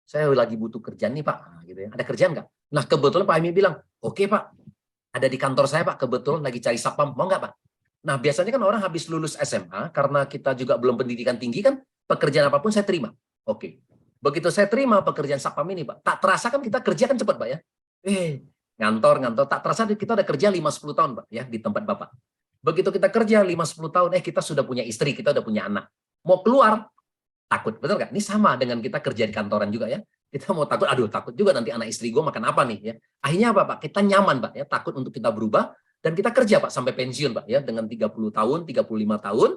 [SPEAKER 3] saya lagi butuh kerjaan nih Pak, nah, gitu ya. Ada kerjaan nggak? Nah kebetulan Pak Hamid bilang, oke Pak, ada di kantor saya Pak, kebetulan lagi cari satpam, mau nggak Pak? Nah biasanya kan orang habis lulus SMA, karena kita juga belum pendidikan tinggi kan, pekerjaan apapun saya terima. Oke. Begitu saya terima pekerjaan satpam ini Pak, tak terasa kan kita kerja kan cepat Pak ya. Ngantor, tak terasa kita udah kerja 5-10 tahun Pak ya di tempat Bapak. Begitu kita kerja 5-10 tahun, kita sudah punya istri, kita udah punya anak. Mau keluar, takut, betul nggak? Ini sama dengan kita kerja di kantoran juga ya. Kita mau takut, aduh takut juga nanti anak istri gue makan apa nih ya. Akhirnya apa Pak? Kita nyaman Pak ya, takut untuk kita berubah dan kita kerja Pak sampai pensiun Pak ya dengan 30 tahun, 35 tahun.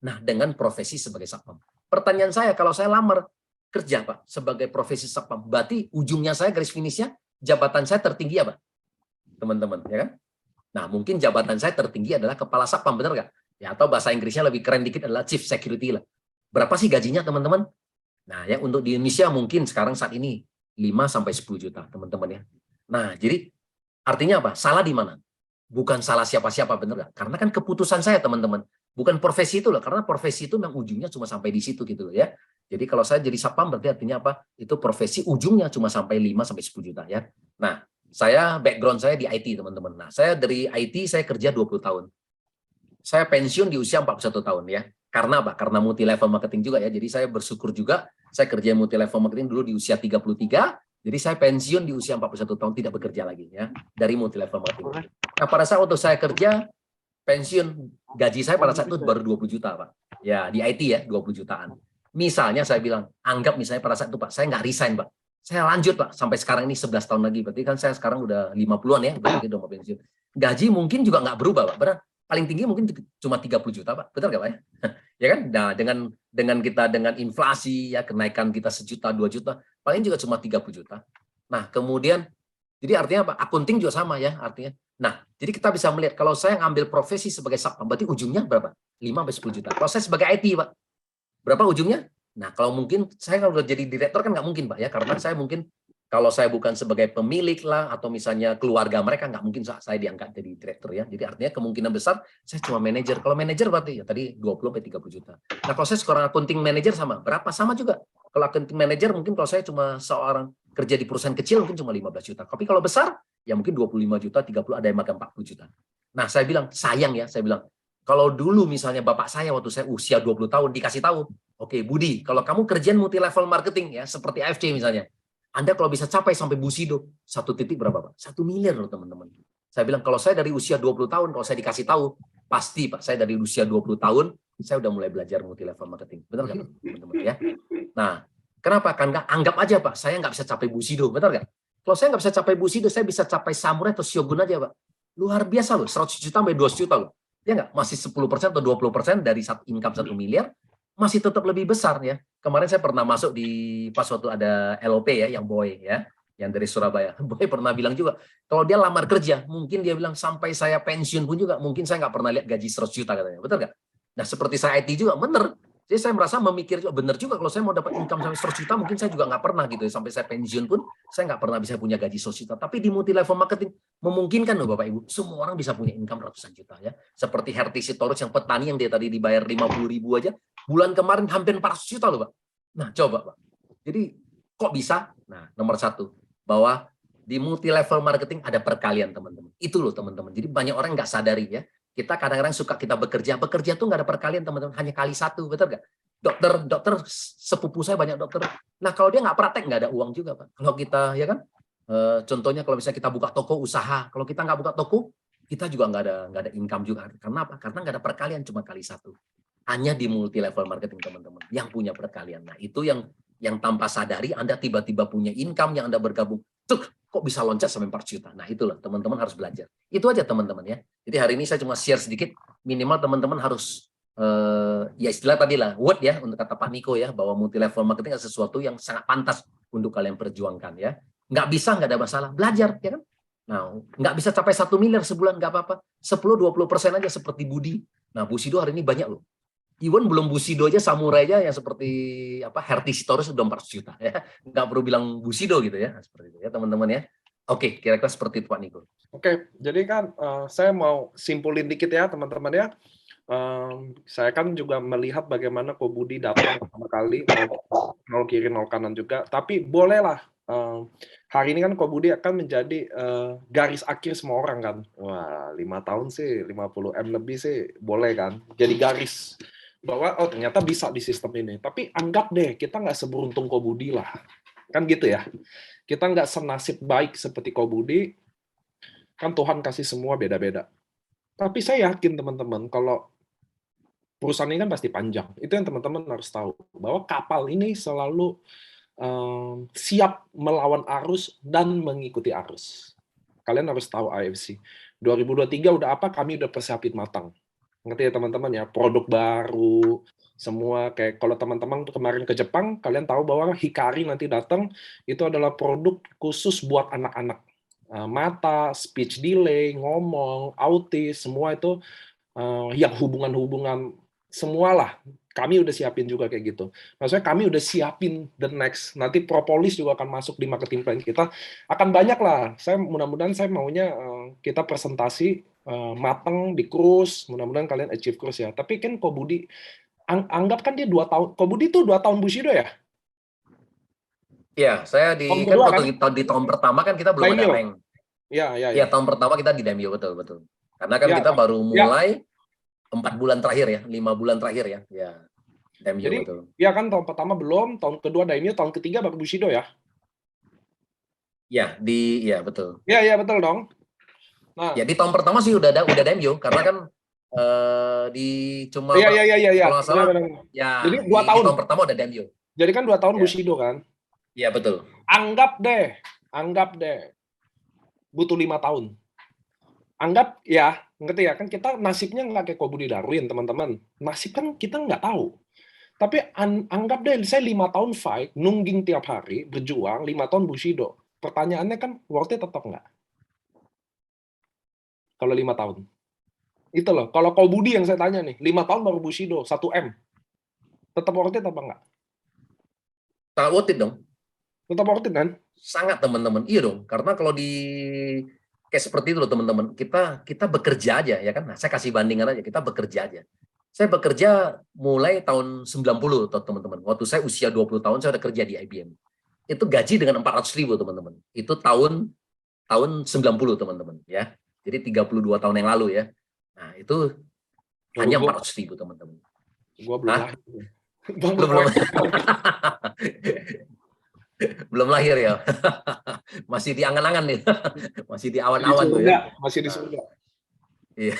[SPEAKER 3] Nah, dengan profesi sebagai satpam. Pertanyaan saya, kalau saya lamar kerja Pak sebagai profesi satpam, berarti ujungnya saya garis finishnya jabatan saya tertinggi apa? Teman-teman, ya kan? Nah, mungkin jabatan saya tertinggi adalah kepala satpam, benar nggak? Ya, atau bahasa Inggrisnya lebih keren dikit adalah chief security lah. Berapa sih gajinya, teman-teman? Nah, ya untuk di Indonesia mungkin sekarang saat ini 5-10 juta, teman-teman ya. Nah, jadi Artinya apa? Salah di mana? Bukan salah siapa-siapa, bener nggak? Karena kan keputusan saya, teman-teman. Bukan profesi itu loh, karena profesi itu memang ujungnya cuma sampai di situ gitu loh ya. Jadi kalau saya jadi satpam berarti artinya apa? Itu profesi ujungnya cuma sampai 5 sampai 10 juta ya. Nah, saya background saya di IT, teman-teman. Nah, saya dari IT saya kerja 20 tahun. Saya pensiun di usia 41 tahun ya. Karena apa? Karena multi level marketing juga ya. Jadi saya bersyukur juga saya kerja multi level marketing dulu di usia 33. Jadi saya pensiun di usia 41 tahun tidak bekerja lagi ya dari multi level marketing. Nah, pada saat waktu saya kerja pensiun, gaji saya pada saat itu baru 20 juta, Pak. Ya, di IT ya, 20 jutaan. Misalnya saya bilang, anggap misalnya pada saat itu, Pak, saya nggak resign, Pak. Saya lanjut, Pak, sampai sekarang ini 11 tahun lagi. Berarti kan saya sekarang udah 50-an ya, berarti udah mau pensiun. Gaji mungkin juga nggak berubah, Pak. Benar? Paling tinggi mungkin cuma 30 juta, Pak. Betul nggak, Pak? Ya kan? Nah, dengan kita dengan inflasi ya, kenaikan kita 1 juta, 2 juta, paling juga cuma 30 juta. Nah, kemudian jadi artinya apa? Akunting juga sama ya, artinya. Nah, jadi kita bisa melihat kalau saya ngambil profesi sebagai satpam, berarti ujungnya berapa? 5 sampai 10 juta. Kalau saya sebagai IT, Pak, berapa ujungnya? Nah, kalau mungkin saya kalau udah jadi direktur kan nggak mungkin, Pak ya, karena saya mungkin kalau saya bukan sebagai pemilik lah atau misalnya keluarga mereka nggak mungkin saya diangkat jadi direktur ya. Jadi artinya kemungkinan besar saya cuma manajer. Kalau manajer berarti ya tadi 20 sampai 30 juta. Nah, kalau saya seorang accounting manager sama berapa? Sama juga. Kalau accounting manager mungkin kalau saya cuma seorang kerja di perusahaan kecil mungkin cuma 15 juta. Tapi kalau besar ya mungkin 25 juta, 30, ada yang makan 40 juta. Nah, saya bilang sayang ya, saya bilang kalau dulu misalnya bapak saya waktu saya usia 20 tahun dikasih tahu, oke, Budi, kalau kamu kerjaan multi level marketing ya seperti AFC misalnya, Anda kalau bisa capai sampai Busido, 1 titik berapa, Pak? 1 miliar loh, teman-teman. Saya bilang, kalau saya dari usia 20 tahun, kalau saya dikasih tahu, pasti, Pak, saya dari usia 20 tahun, saya udah mulai belajar multi level marketing. Benar nggak, Pak, teman-teman ya? Nah, kenapa? Kan anggap aja, Pak, saya nggak bisa capai Busido, benar nggak? Kalau saya nggak bisa capai Busido, saya bisa capai Samurai atau Shogun aja, Pak. Luar biasa loh, 100 juta sampai 200 juta loh. Ya nggak? Masih 10% atau 20% dari income 1 miliar, masih tetap lebih besar ya. Kemarin saya pernah masuk di pas waktu ada LP ya, yang Boy ya, yang dari Surabaya. Boy pernah bilang juga, kalau dia lamar kerja, mungkin dia bilang sampai saya pensiun pun juga, mungkin saya nggak pernah lihat gaji 100 juta katanya. Betul nggak? Nah, seperti saya IT juga, bener. Jadi saya merasa memikir juga, bener juga kalau saya mau dapat income sampai 100 juta, mungkin saya juga nggak pernah gitu ya. Sampai saya pensiun pun, saya nggak pernah bisa punya gaji 100 juta. Tapi di multi level marketing, memungkinkan loh Bapak Ibu, semua orang bisa punya income ratusan juta ya. Seperti Herti Sitorus yang petani yang dia tadi dibayar 50.000 aja, bulan kemarin hampir 400 juta loh Pak. Nah coba Pak, jadi kok bisa? Nah nomor 1, bahwa di multi level marketing ada perkalian teman-teman. Itu loh teman-teman. Jadi banyak orang nggak sadari ya. Kita kadang-kadang suka kita bekerja tuh nggak ada perkalian teman-teman, hanya kali 1, betul nggak? Dokter sepupu saya banyak dokter. Nah kalau dia nggak praktek nggak ada uang juga Pak. Kalau kita ya kan, contohnya kalau misalnya kita buka toko usaha, kalau kita nggak buka toko, kita juga nggak ada income juga. Karena apa? Karena nggak ada perkalian, cuma kali 1. Hanya di multi level marketing teman-teman yang punya perkalian. Nah itu yang tanpa sadari Anda tiba-tiba punya income yang Anda bergabung. Tuh, kok bisa loncat sampai 4 juta. Nah itulah teman-teman harus belajar. Itu aja teman-teman ya. Jadi hari ini saya cuma share sedikit. Minimal teman-teman harus ya istilah tadi lah word ya, untuk kata Pak Niko ya, bahwa multi level marketing adalah sesuatu yang sangat pantas untuk kalian perjuangkan ya. Nggak bisa, nggak ada masalah, belajar ya kan. Nah, nggak bisa capai 1 miliar sebulan, nggak apa-apa, 10-20% aja seperti Budi. Nah, Busido hari ini banyak loh. Even belum Busido aja, Samurai aja yang seperti apa Herti Sitorus sudah 400 juta ya. Nggak perlu bilang Busido gitu ya. Seperti itu ya teman-teman ya. Oke, kira-kira seperti itu Pak Niko.
[SPEAKER 1] Oke, jadi kan saya mau simpulin dikit ya teman-teman ya. Saya kan juga melihat bagaimana Ko Budi datang pertama kali, nol kiri nol kanan juga. Tapi bolehlah hari ini kan Ko Budi akan menjadi garis akhir semua orang kan. Wah, 5 tahun sih, 50M lebih sih boleh kan. Jadi garis bahwa oh ternyata bisa di sistem ini. Tapi anggap deh kita nggak seberuntung Ko Budi lah. Kan gitu ya. Kita nggak senasib baik seperti Ko Budi. Kan Tuhan kasih semua beda-beda. Tapi saya yakin teman-teman kalau perusahaan ini kan pasti panjang. Itu yang teman-teman harus tahu. Bahwa kapal ini selalu siap melawan arus dan mengikuti arus. Kalian harus tahu AFC. 2023 udah apa, kami udah persiapin matang. Ngerti ya teman-teman ya, produk baru, semua kayak kalau teman-teman kemarin ke Jepang, kalian tahu bahwa Hikari nanti datang, itu adalah produk khusus buat anak-anak. Mata, speech delay, ngomong, autis, semua itu yang hubungan-hubungan semualah Kami udah siapin juga kayak gitu. Maksudnya kami udah siapin the next. Nanti propolis juga akan masuk di marketing plan kita. Akan banyak lah. Saya mudah-mudahan saya maunya kita presentasi mateng di cruise. Mudah-mudahan kalian achieve cruise ya. Tapi kan Ko Budi anggap kan dia 2 tahun. Ko Budi tuh 2 tahun Bushido ya?
[SPEAKER 3] Iya, saya
[SPEAKER 1] Tahun
[SPEAKER 3] kan
[SPEAKER 1] kedua
[SPEAKER 3] waktu di tahun pertama kan kita belum ada
[SPEAKER 1] Daimyo.
[SPEAKER 3] rank.
[SPEAKER 1] Ya.
[SPEAKER 3] Iya, tahun pertama kita di Daimyo, betul. Karena kan
[SPEAKER 1] Ya,
[SPEAKER 3] kita baru
[SPEAKER 1] ya.
[SPEAKER 3] mulai 4 bulan terakhir ya, 5 bulan terakhir ya. Ya, Daimyo,
[SPEAKER 1] Jadi,
[SPEAKER 3] betul.
[SPEAKER 1] ya kan tahun pertama belum, tahun kedua Daimyo, tahun ketiga baru Bushido ya?
[SPEAKER 3] Ya, betul.
[SPEAKER 1] Ya, betul dong. Nah,
[SPEAKER 3] ya di tahun pertama sih udah Daimyo karena kan di cuma
[SPEAKER 1] Iya.
[SPEAKER 3] kalau nggak salah
[SPEAKER 1] Benar.
[SPEAKER 3] ya
[SPEAKER 1] Jadi 2
[SPEAKER 3] di
[SPEAKER 1] tahun.
[SPEAKER 3] tahun pertama udah Daimyo.
[SPEAKER 1] Jadi kan 2 tahun
[SPEAKER 3] Ya.
[SPEAKER 1] Bushido kan?
[SPEAKER 3] Iya, betul.
[SPEAKER 1] Anggap deh, butuh 5 tahun. Anggap ya, ngerti ya, kan kita nasibnya nggak kayak Ko Budi Darwin, teman-teman. Nasib kan kita nggak tahu. Tapi anggap deh, saya 5 tahun fight, nungging tiap hari, berjuang, 5 tahun Bushido. Pertanyaannya kan, worth it tetap nggak? Kalau 5 tahun. Itu loh, kalau Ko Budi yang saya tanya nih, 5 tahun baru Bushido, 1M. Tetap worth it apa nggak?
[SPEAKER 3] Sangat worth it dong.
[SPEAKER 1] Tetap worth it kan?
[SPEAKER 3] Sangat, teman-teman. Iya dong, karena kalau di kayak seperti itu loh teman-teman, kita bekerja aja ya kan. Nah, saya kasih bandingan aja, kita bekerja aja. Saya bekerja mulai tahun 90 teman-teman. Waktu saya usia 20 tahun saya udah kerja di IBM. Itu gaji dengan 400.000 teman-teman. Itu tahun 90 teman-teman ya. Jadi 32 tahun yang lalu ya. Nah, itu hanya 400.000 teman-teman.
[SPEAKER 1] Gua belum lahir.
[SPEAKER 3] Belum. Belum lahir ya. Masih di angan-angan nih. Masih di awan-awan tuh ya.
[SPEAKER 1] Masih di surga.
[SPEAKER 3] Iya.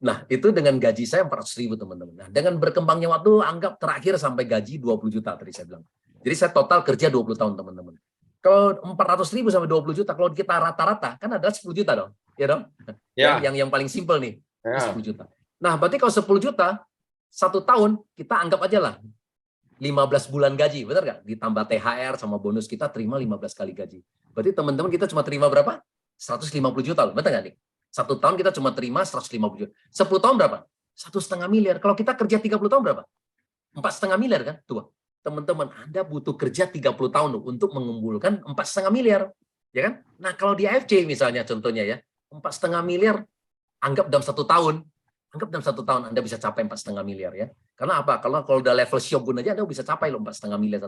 [SPEAKER 3] Nah, itu dengan gaji saya 400.000 teman-teman. Nah, dengan berkembangnya waktu, anggap terakhir sampai gaji 20 juta tadi saya bilang. Jadi saya total kerja 20 tahun teman-teman. Kalau 400.000 sampai 20 juta, kalau kita rata-rata kan adalah 10 juta dong, ya dong.
[SPEAKER 1] Ya.
[SPEAKER 3] Yang paling simpel nih,
[SPEAKER 1] Ya.
[SPEAKER 3] 10 juta. Nah, berarti kalau 10 juta 1 tahun kita anggap aja lah 15 bulan gaji, benar nggak? Ditambah THR sama bonus kita terima 15 kali gaji. Berarti teman-teman kita cuma terima berapa? 150 juta loh, betul nggak nih? 1 tahun kita cuma terima 150 juta. 10 tahun berapa? 1,5 miliar. Kalau kita kerja 30 tahun berapa? 4,5 miliar kan? Tuh, teman-teman, Anda butuh kerja 30 tahun loh untuk mengumpulkan 4,5 miliar. Ya kan? Nah, kalau di AFC misalnya contohnya ya, 4,5 miliar, anggap dalam 1 tahun. Anggap dalam 1 tahun Anda bisa capai 4,5 miliar ya. Karena apa? Kalau udah level Shogun aja Anda bisa capai loh 4,5 miliar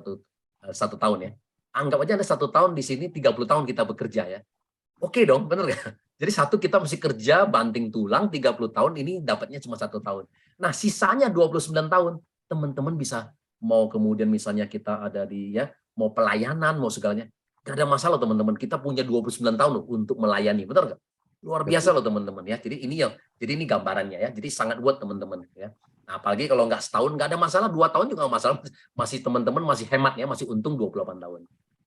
[SPEAKER 3] satu tahun ya. Anggap aja Anda 1 tahun di sini, 30 tahun kita bekerja ya. Oke dong, bener nggak? Jadi kita mesti kerja banting tulang 30 tahun, ini dapatnya cuma 1 tahun. Nah, sisanya 29 tahun, teman-teman bisa mau kemudian misalnya kita ada di ya, mau pelayanan, mau segalanya. Gak ada masalah teman-teman, kita punya 29 tahun loh untuk melayani, betul nggak? Luar biasa loh teman-teman ya. Jadi ini gambarannya ya. Jadi sangat buat teman-teman ya. Nah, apalagi kalau nggak setahun nggak ada masalah, 2 tahun juga nggak masalah. Masih teman-teman masih hemat ya, masih untung 28 tahun.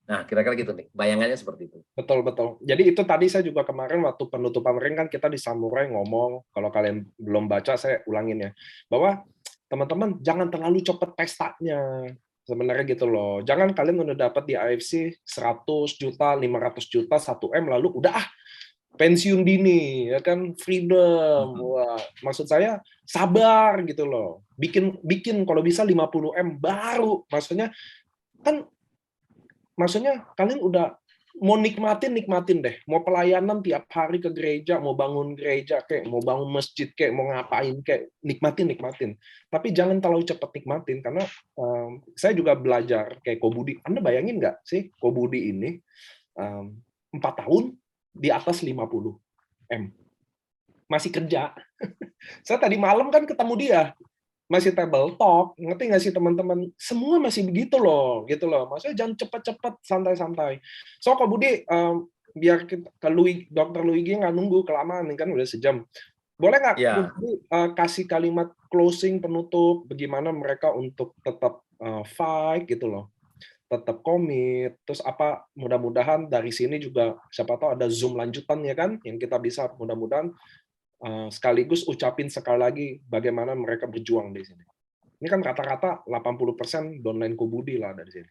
[SPEAKER 3] Nah, kira-kira gitu nih. Bayangannya seperti itu.
[SPEAKER 1] Betul. Jadi itu tadi saya juga kemarin waktu penutupan ring kan kita di Samurai ngomong, kalau kalian belum baca saya ulangin ya, bahwa teman-teman jangan terlalu cepat pestanya. Sebenarnya gitu loh. Jangan kalian udah dapat di AFC 100 juta, 500 juta, 1M lalu udah pensiun dini ya kan, freedom. Wah, maksud saya sabar gitu loh. Bikin kalau bisa 50M baru. Maksudnya kalian udah mau nikmatin deh. Mau pelayanan tiap hari ke gereja, mau bangun gereja kayak, mau bangun masjid kayak, mau ngapain kayak, nikmatin. Tapi jangan terlalu cepat nikmatin karena saya juga belajar kayak Ko Budi. Anda bayangin nggak sih Ko Budi ini 4 tahun di atas 50M. Masih kerja. Saya tadi malam kan ketemu dia. Masih table talk, ngerti nggak sih teman-teman? Semua masih begitu loh, gitu loh. Maksudnya jangan cepat-cepat, santai-santai. So, Ko Budi, biar kita ke Dr. Luigi nggak nunggu kelamaan, kan udah sejam. Boleh nggak kasih kalimat closing penutup, bagaimana mereka untuk tetap fight gitu loh, tetap komit, terus apa mudah-mudahan dari sini juga siapa tahu ada Zoom lanjutan ya kan, yang kita bisa mudah-mudahan sekaligus ucapin sekali lagi bagaimana mereka berjuang di sini. Ini kan rata-rata 80% downline Ko Budi lah dari sini.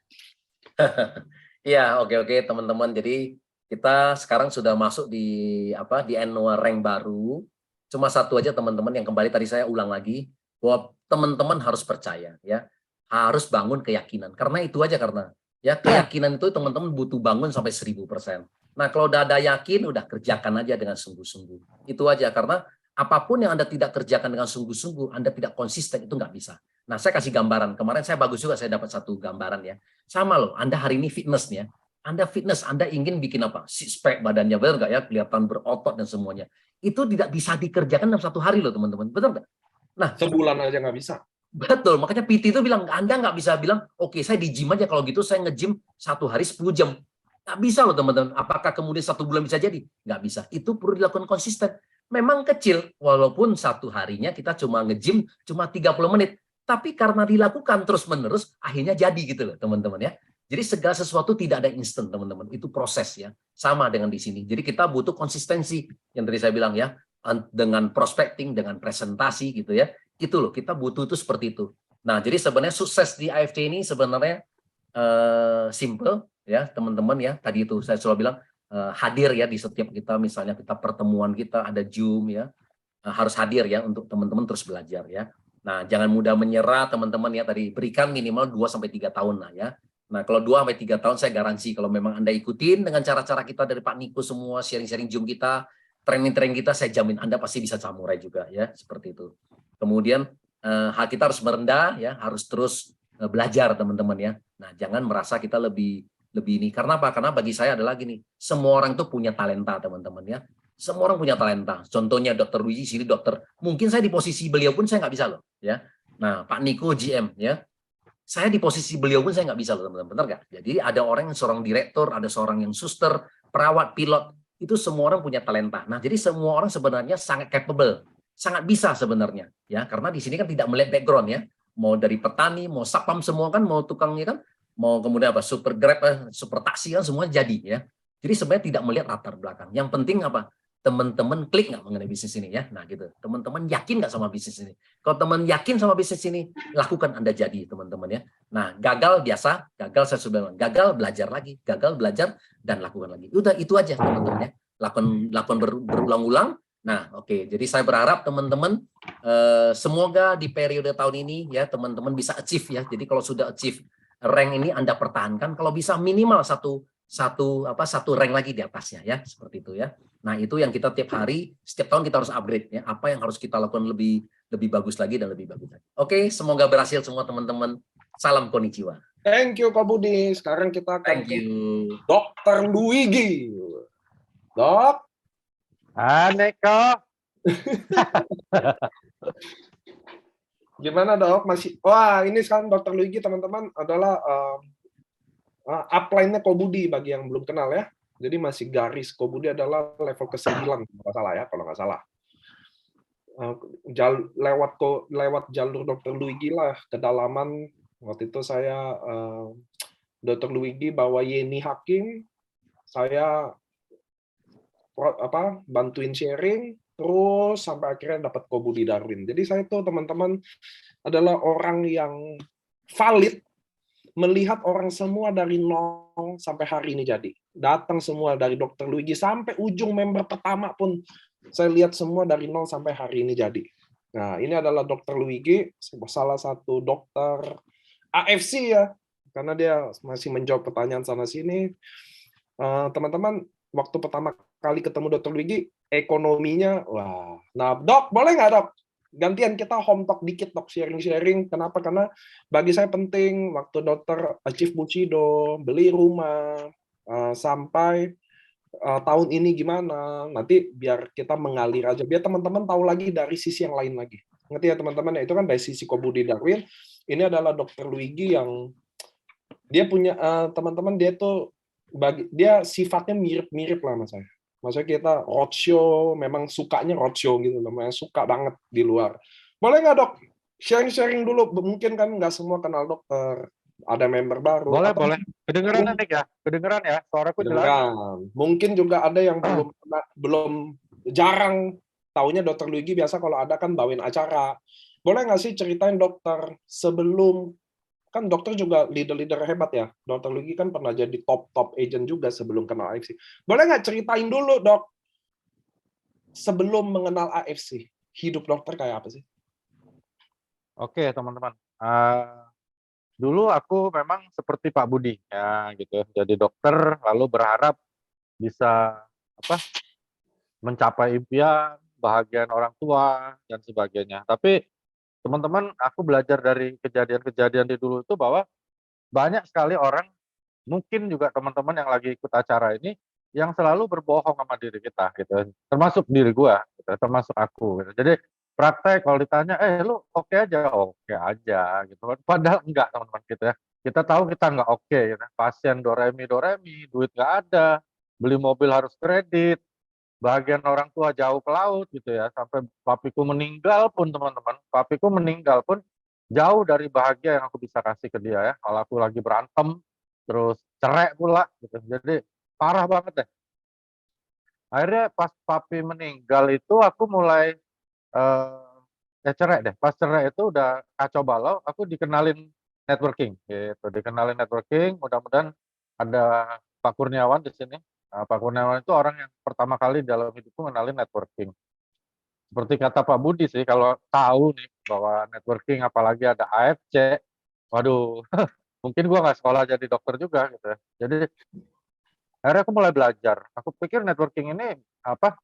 [SPEAKER 3] Iya, oke teman-teman. Jadi kita sekarang sudah masuk di annual rank baru. Cuma satu aja teman-teman yang kembali tadi saya ulang lagi bahwa teman-teman harus percaya ya, harus bangun keyakinan. Karena itu aja, karena ya keyakinan itu teman-teman butuh bangun sampai 1000%. Nah, kalau udah ada yakin, udah kerjakan aja dengan sungguh-sungguh. Itu aja, karena apapun yang Anda tidak kerjakan dengan sungguh-sungguh, Anda tidak konsisten, itu nggak bisa. Nah, saya kasih gambaran. Kemarin saya bagus juga, saya dapat satu gambaran ya. Sama loh, Anda hari ini fitness nih ya. Anda fitness, Anda ingin bikin apa? Six pack badannya, benar nggak ya? Kelihatan berotot dan semuanya. Itu tidak bisa dikerjakan dalam 1 hari loh, teman-teman. Betul nggak? Nah,
[SPEAKER 1] Sebulan aja nggak bisa.
[SPEAKER 3] betul, makanya PT itu bilang, Anda nggak bisa bilang, oke, saya di gym aja, kalau gitu saya nge-gym 1 hari 10 jam. Nggak bisa loh, teman-teman. Apakah kemudian 1 bulan bisa jadi? Nggak bisa. Itu perlu dilakukan konsisten. Memang kecil, walaupun 1 harinya kita cuma nge-gym cuma 30 menit. Tapi karena dilakukan terus-menerus, akhirnya jadi gitu loh, teman-teman ya. Jadi segala sesuatu tidak ada instan, teman-teman. Itu proses ya. Sama dengan di sini. Jadi kita butuh konsistensi. Yang tadi saya bilang ya, dengan prospecting, dengan presentasi gitu ya. Itu loh, kita butuh itu seperti itu. Nah, jadi sebenarnya sukses di AFC ini sebenarnya simple ya, teman-teman ya. Tadi itu saya selalu bilang hadir ya di setiap kita, misalnya kita pertemuan kita ada Zoom ya. Harus hadir ya untuk teman-teman terus belajar ya. Nah, jangan mudah menyerah teman-teman ya, tadi berikan minimal 2-3 tahun lah ya. Nah, kalau 2-3 tahun saya garansi kalau memang Anda ikutin dengan cara-cara kita dari Pak Niko semua, sharing-sharing Zoom kita, training-training kita, saya jamin Anda pasti bisa samurai juga ya, seperti itu. Kemudian kita harus merendah ya, harus terus belajar teman-teman ya. Nah, jangan merasa kita lebih ini. Karena apa? Karena bagi saya adalah gini, semua orang itu punya talenta teman-teman ya. Semua orang punya talenta. Contohnya Dr. Luigi sini dokter. Mungkin saya di posisi beliau pun saya nggak bisa loh ya. Nah, Pak Niko GM ya. Saya di posisi beliau pun saya nggak bisa loh, teman-teman. Benar nggak? Jadi ada orang yang seorang direktur, ada seorang yang suster, perawat, pilot. Itu semua orang punya talenta. Nah, jadi semua orang sebenarnya sangat capable, sangat bisa sebenarnya ya. Karena di sini kan tidak melihat background ya. Mau dari petani, mau sapam semua kan, mau tukangnya kan, mau kemudian apa super grab, super taksi kan semua jadi ya. Jadi sebenarnya tidak melihat latar belakang. Yang penting apa? Teman-teman klik nggak mengenai bisnis ini ya. Nah gitu. Teman-teman yakin nggak sama bisnis ini? Kalau teman yakin sama bisnis ini, lakukan, Anda jadi teman-teman ya. Nah gagal biasa, gagal saya sudah bilang, gagal belajar lagi, gagal belajar dan lakukan lagi. Udah itu aja teman-teman ya. Lakukan berulang-ulang. Nah oke. Jadi saya berharap teman-teman semoga di periode tahun ini ya teman-teman bisa achieve ya. Jadi kalau sudah achieve rank ini Anda pertahankan, kalau bisa minimal satu rank lagi di atasnya ya, seperti itu ya. Nah, itu yang kita tiap hari, setiap tahun kita harus upgrade ya, apa yang harus kita lakukan lebih bagus lagi dan lebih bagus lagi. Oke, semoga berhasil semua teman-teman. Salam konnichiwa.
[SPEAKER 1] Thank you Kak Budi. Sekarang kita akan
[SPEAKER 3] Thank
[SPEAKER 1] ke
[SPEAKER 3] you.
[SPEAKER 1] Dr. Luigi. Dok.
[SPEAKER 4] Neko.
[SPEAKER 1] Gimana Dok? Masih? Wah, ini sekarang Dr. Luigi teman-teman adalah upline-nya Kobudi bagi yang belum kenal ya. Jadi masih garis Kobudi adalah level ke-9 kalau nggak salah. Lewat jalur Dr. Luigi lah kedalaman. Waktu itu saya Dr. Luigi bawa Yeni Hakim, saya bantuin sharing, terus sampai akhirnya dapat Kobudi Darwin. Jadi saya tuh teman-teman adalah orang yang valid melihat orang semua dari nol sampai hari ini jadi. Datang semua dari Dr. Luigi sampai ujung member pertama pun saya lihat semua dari nol sampai hari ini jadi. Nah, ini adalah Dr. Luigi, salah satu dokter AFC ya, karena dia masih menjawab pertanyaan sana sini. Teman-teman, waktu pertama kali ketemu Dr. Luigi, ekonominya, wah. Nah, Dok, boleh nggak Dok? Gantian kita home talk dikit Dok, sharing-sharing. Kenapa? Karena bagi saya penting waktu dokter achieve Bushido, beli rumah, sampai tahun ini gimana, nanti biar kita mengalir aja, biar teman-teman tahu lagi dari sisi yang lain lagi. Ngerti ya teman-teman? Itu kan dari sisi Kobudi Darwin, ini adalah Dr. Luigi yang dia punya, teman-teman, dia sifatnya mirip-mirip lah sama saya. Maksudnya kita roadshow, memang sukanya roadshow gitu, memang suka banget di luar. Boleh nggak Dok? Sharing-sharing dulu, mungkin kan nggak semua kenal dokter, ada member baru.
[SPEAKER 4] Boleh. Kedengeran nanti ya? Kedengeran ya? Suaraku jelas?
[SPEAKER 1] Mungkin juga ada yang belum jarang taunya Dr. Luigi, biasa kalau ada kan bawain acara. Boleh nggak sih ceritain dokter sebelum, kan dokter juga leader-leader hebat ya. Dr. Luigi kan pernah jadi top agent juga sebelum kenal AFC. Boleh nggak ceritain dulu Dok, sebelum mengenal AFC, hidup dokter kayak apa sih?
[SPEAKER 4] Oke, teman-teman. Dulu aku memang seperti Pak Budi, ya gitu. Jadi dokter, lalu berharap bisa apa mencapai impian, bahagian orang tua, dan sebagainya. Tapi teman-teman, aku belajar dari kejadian-kejadian di dulu itu bahwa banyak sekali orang, mungkin juga teman-teman yang lagi ikut acara ini, yang selalu berbohong sama diri kita, gitu. Termasuk diri gua, gitu, termasuk aku. Gitu. Jadi praktek kalau ditanya, lu oke aja, gitu. Padahal enggak teman-teman gitu ya. Kita tahu kita nggak oke, gitu. Pasien doremi, duit nggak ada, beli mobil harus kredit, bagian orang tua jauh ke laut gitu ya, sampai papiku meninggal pun teman-teman, papiku meninggal pun jauh dari bahagia yang aku bisa kasih ke dia ya, kalau aku lagi berantem, terus cerai pula gitu, jadi parah banget deh. Akhirnya pas papi meninggal itu aku mulai, cerai deh, pas cerai itu udah kacau balau, aku dikenalin networking gitu, dikenalin networking, mudah-mudahan ada Pak Kurniawan di sini. Nah, Pak Kurniawan itu orang yang pertama kali dalam hidupku ngenalin networking. Seperti kata Pak Budi sih, kalau tahu nih bahwa networking apalagi ada AFC, waduh, mungkin gua nggak sekolah jadi dokter juga gitu ya. Jadi akhirnya aku mulai belajar. Aku pikir networking ini apa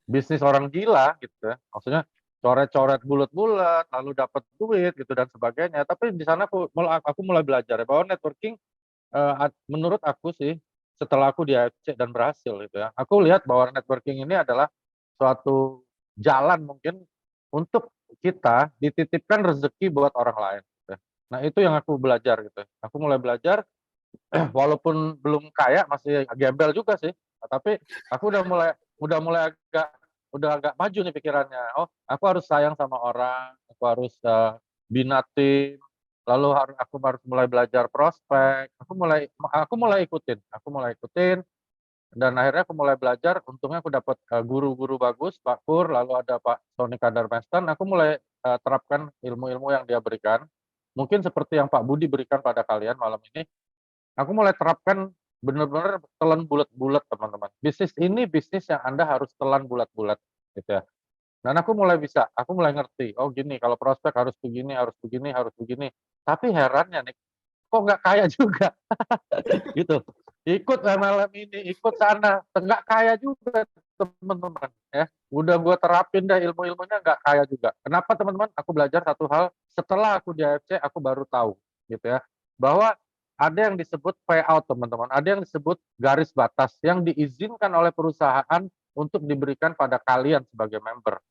[SPEAKER 4] bisnis orang gila gitu ya. Maksudnya coret-coret bulat-bulat, lalu dapat duit gitu dan sebagainya. Tapi di sana aku mulai belajar ya, bahwa networking menurut aku sih setelah aku di AFC dan berhasil gitu ya. Aku lihat bahwa networking ini adalah suatu jalan mungkin untuk kita dititipkan rezeki buat orang lain. Gitu ya. Nah itu yang aku belajar gitu. Aku mulai belajar walaupun belum kaya masih gembel juga sih. Tapi aku udah agak maju nih pikirannya. Oh, aku harus sayang sama orang, aku harus bina tim, lalu aku harus mulai belajar prospek. Aku mulai ikutin dan akhirnya aku mulai belajar. Untungnya aku dapat guru-guru bagus, Pak Pur, lalu ada Pak Sony Kadarmestan. Aku mulai terapkan ilmu-ilmu yang dia berikan. Mungkin seperti yang Pak Budi berikan pada kalian malam ini. Aku mulai terapkan benar-benar telan bulat-bulat teman-teman. Bisnis ini bisnis yang Anda harus telan bulat-bulat gitu ya. Dan aku mulai ngerti, oh gini, kalau prospek harus begini, harus begini, harus begini. Tapi herannya nih, kok nggak kaya juga gitu. Ikut MLM ini, ikut sana, nggak kaya juga teman-teman ya. Udah gue terapin dah ilmu-ilmunya nggak kaya juga. Kenapa teman-teman? Aku belajar satu hal setelah aku di AFC, aku baru tahu gitu ya, bahwa ada yang disebut payout teman-teman, ada yang disebut garis batas yang diizinkan oleh perusahaan untuk diberikan pada kalian sebagai member.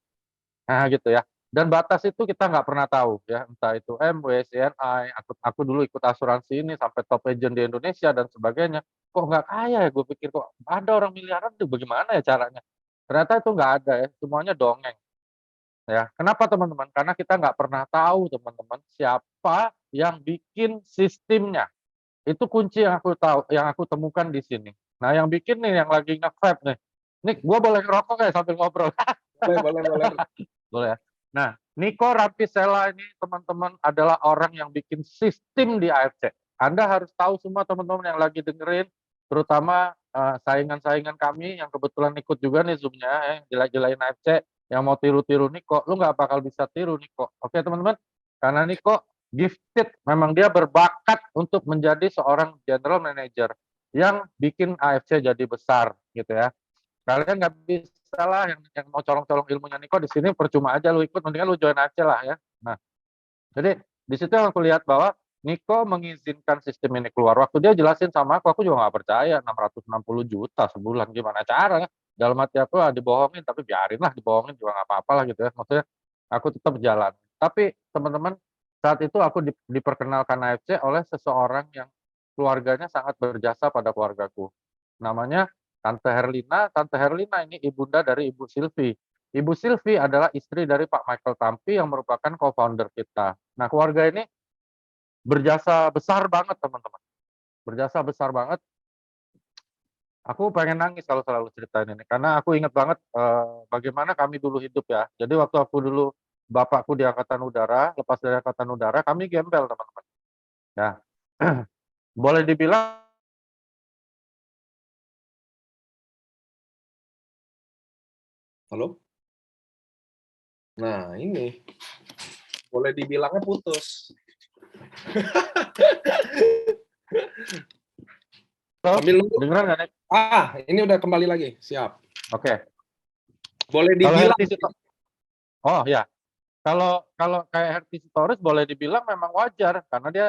[SPEAKER 4] Nah gitu ya. Dan batas itu kita nggak pernah tahu ya, entah itu MW, CNI, aku dulu ikut asuransi ini sampai top agent di Indonesia dan sebagainya. Kok nggak kaya ya? Gue pikir kok ada orang miliaran tuh bagaimana ya caranya? Ternyata itu nggak ada ya, semuanya dongeng. Ya, kenapa teman-teman? Karena kita nggak pernah tahu teman-teman siapa yang bikin sistemnya. Itu kunci yang aku tahu, yang aku temukan di sini. Nah, yang bikin nih, yang lagi nge-vape nih. Nih, gue boleh ngerokok kayak sambil ngobrol?
[SPEAKER 1] Boleh.
[SPEAKER 4] Boleh ya. Nah, Niko Rapisella ini teman-teman adalah orang yang bikin sistem di AFC. Anda harus tahu semua teman-teman yang lagi dengerin, terutama saingan-saingan kami yang kebetulan ikut juga nih Zoom-nya, gila-gilain AFC, yang mau tiru-tiru Niko, lu nggak bakal bisa tiru Niko. Oke teman-teman, karena Niko gifted, memang dia berbakat untuk menjadi seorang general manager yang bikin AFC jadi besar gitu ya. Kalian nggak bisa lah yang mau colong-colong ilmunya Niko di sini, percuma aja lu ikut, mendingan lu join aja lah ya. Nah, jadi di situ aku lihat bahwa Niko mengizinkan sistem ini keluar. Waktu dia jelasin sama aku juga nggak percaya, 660 juta sebulan, gimana cara? Dalam hati aku dibohongin, tapi biarin lah dibohongin juga nggak apa-apa lah gitu ya. Maksudnya aku tetap jalan. Tapi teman-teman, saat itu aku diperkenalkan AFC oleh seseorang yang keluarganya sangat berjasa pada keluargaku. Namanya Tante Herlina. Tante Herlina ini ibunda dari Ibu Silvi. Ibu Silvi adalah istri dari Pak Michael Tampi yang merupakan co-founder kita. Nah, keluarga ini berjasa besar banget, teman-teman. Berjasa besar banget. Aku pengen nangis kalau selalu ceritain ini, karena aku ingat banget bagaimana kami dulu hidup ya. Jadi waktu aku dulu, bapakku di Angkatan Udara, lepas dari Angkatan Udara, kami gembel, teman-teman. Ya, boleh dibilang
[SPEAKER 1] Halo? Nah, ini Boleh dibilangnya putus.
[SPEAKER 4] So,
[SPEAKER 1] Sambil
[SPEAKER 4] dengeran nggak, Nek?
[SPEAKER 1] ini udah kembali lagi. Siap.
[SPEAKER 4] Oke.
[SPEAKER 1] Boleh
[SPEAKER 4] Kalau
[SPEAKER 1] dibilang
[SPEAKER 4] oh ya, kalau kayak Hertisitorus boleh dibilang memang wajar karena dia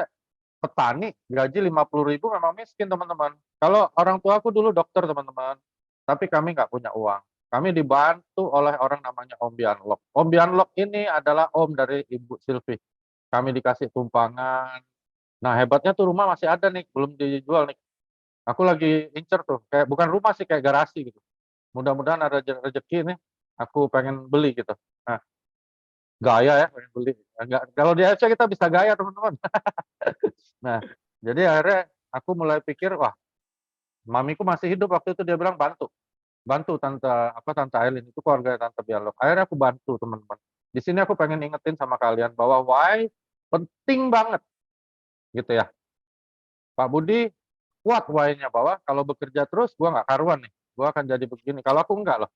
[SPEAKER 4] petani, gaji 50.000 memang miskin teman-teman. Kalau orang tua aku dulu dokter teman-teman, tapi kami nggak punya uang. Kami dibantu oleh orang namanya Om Bianlok. Om Bianlok ini adalah om dari Ibu Silvi. Kami dikasih tumpangan. Nah hebatnya tuh rumah masih ada nih, belum dijual nih. Aku lagi incer tuh, kayak bukan rumah sih, kayak garasi gitu. Mudah-mudahan ada rezeki nih, aku pengen beli gitu. Nah, gaya ya pengen beli. Enggak, kalau di AFC kita bisa gaya teman-teman. Nah, jadi akhirnya aku mulai pikir, wah, mamiku masih hidup waktu itu, dia bilang bantu tante Aileen, itu keluarga tante Bialog. Akhirnya aku bantu teman-teman. Di sini aku pengen ingetin sama kalian bahwa why penting banget gitu ya. Pak Budi kuat why-nya bahwa kalau bekerja terus gua nggak karuan nih, gua akan jadi begini. Kalau aku enggak loh.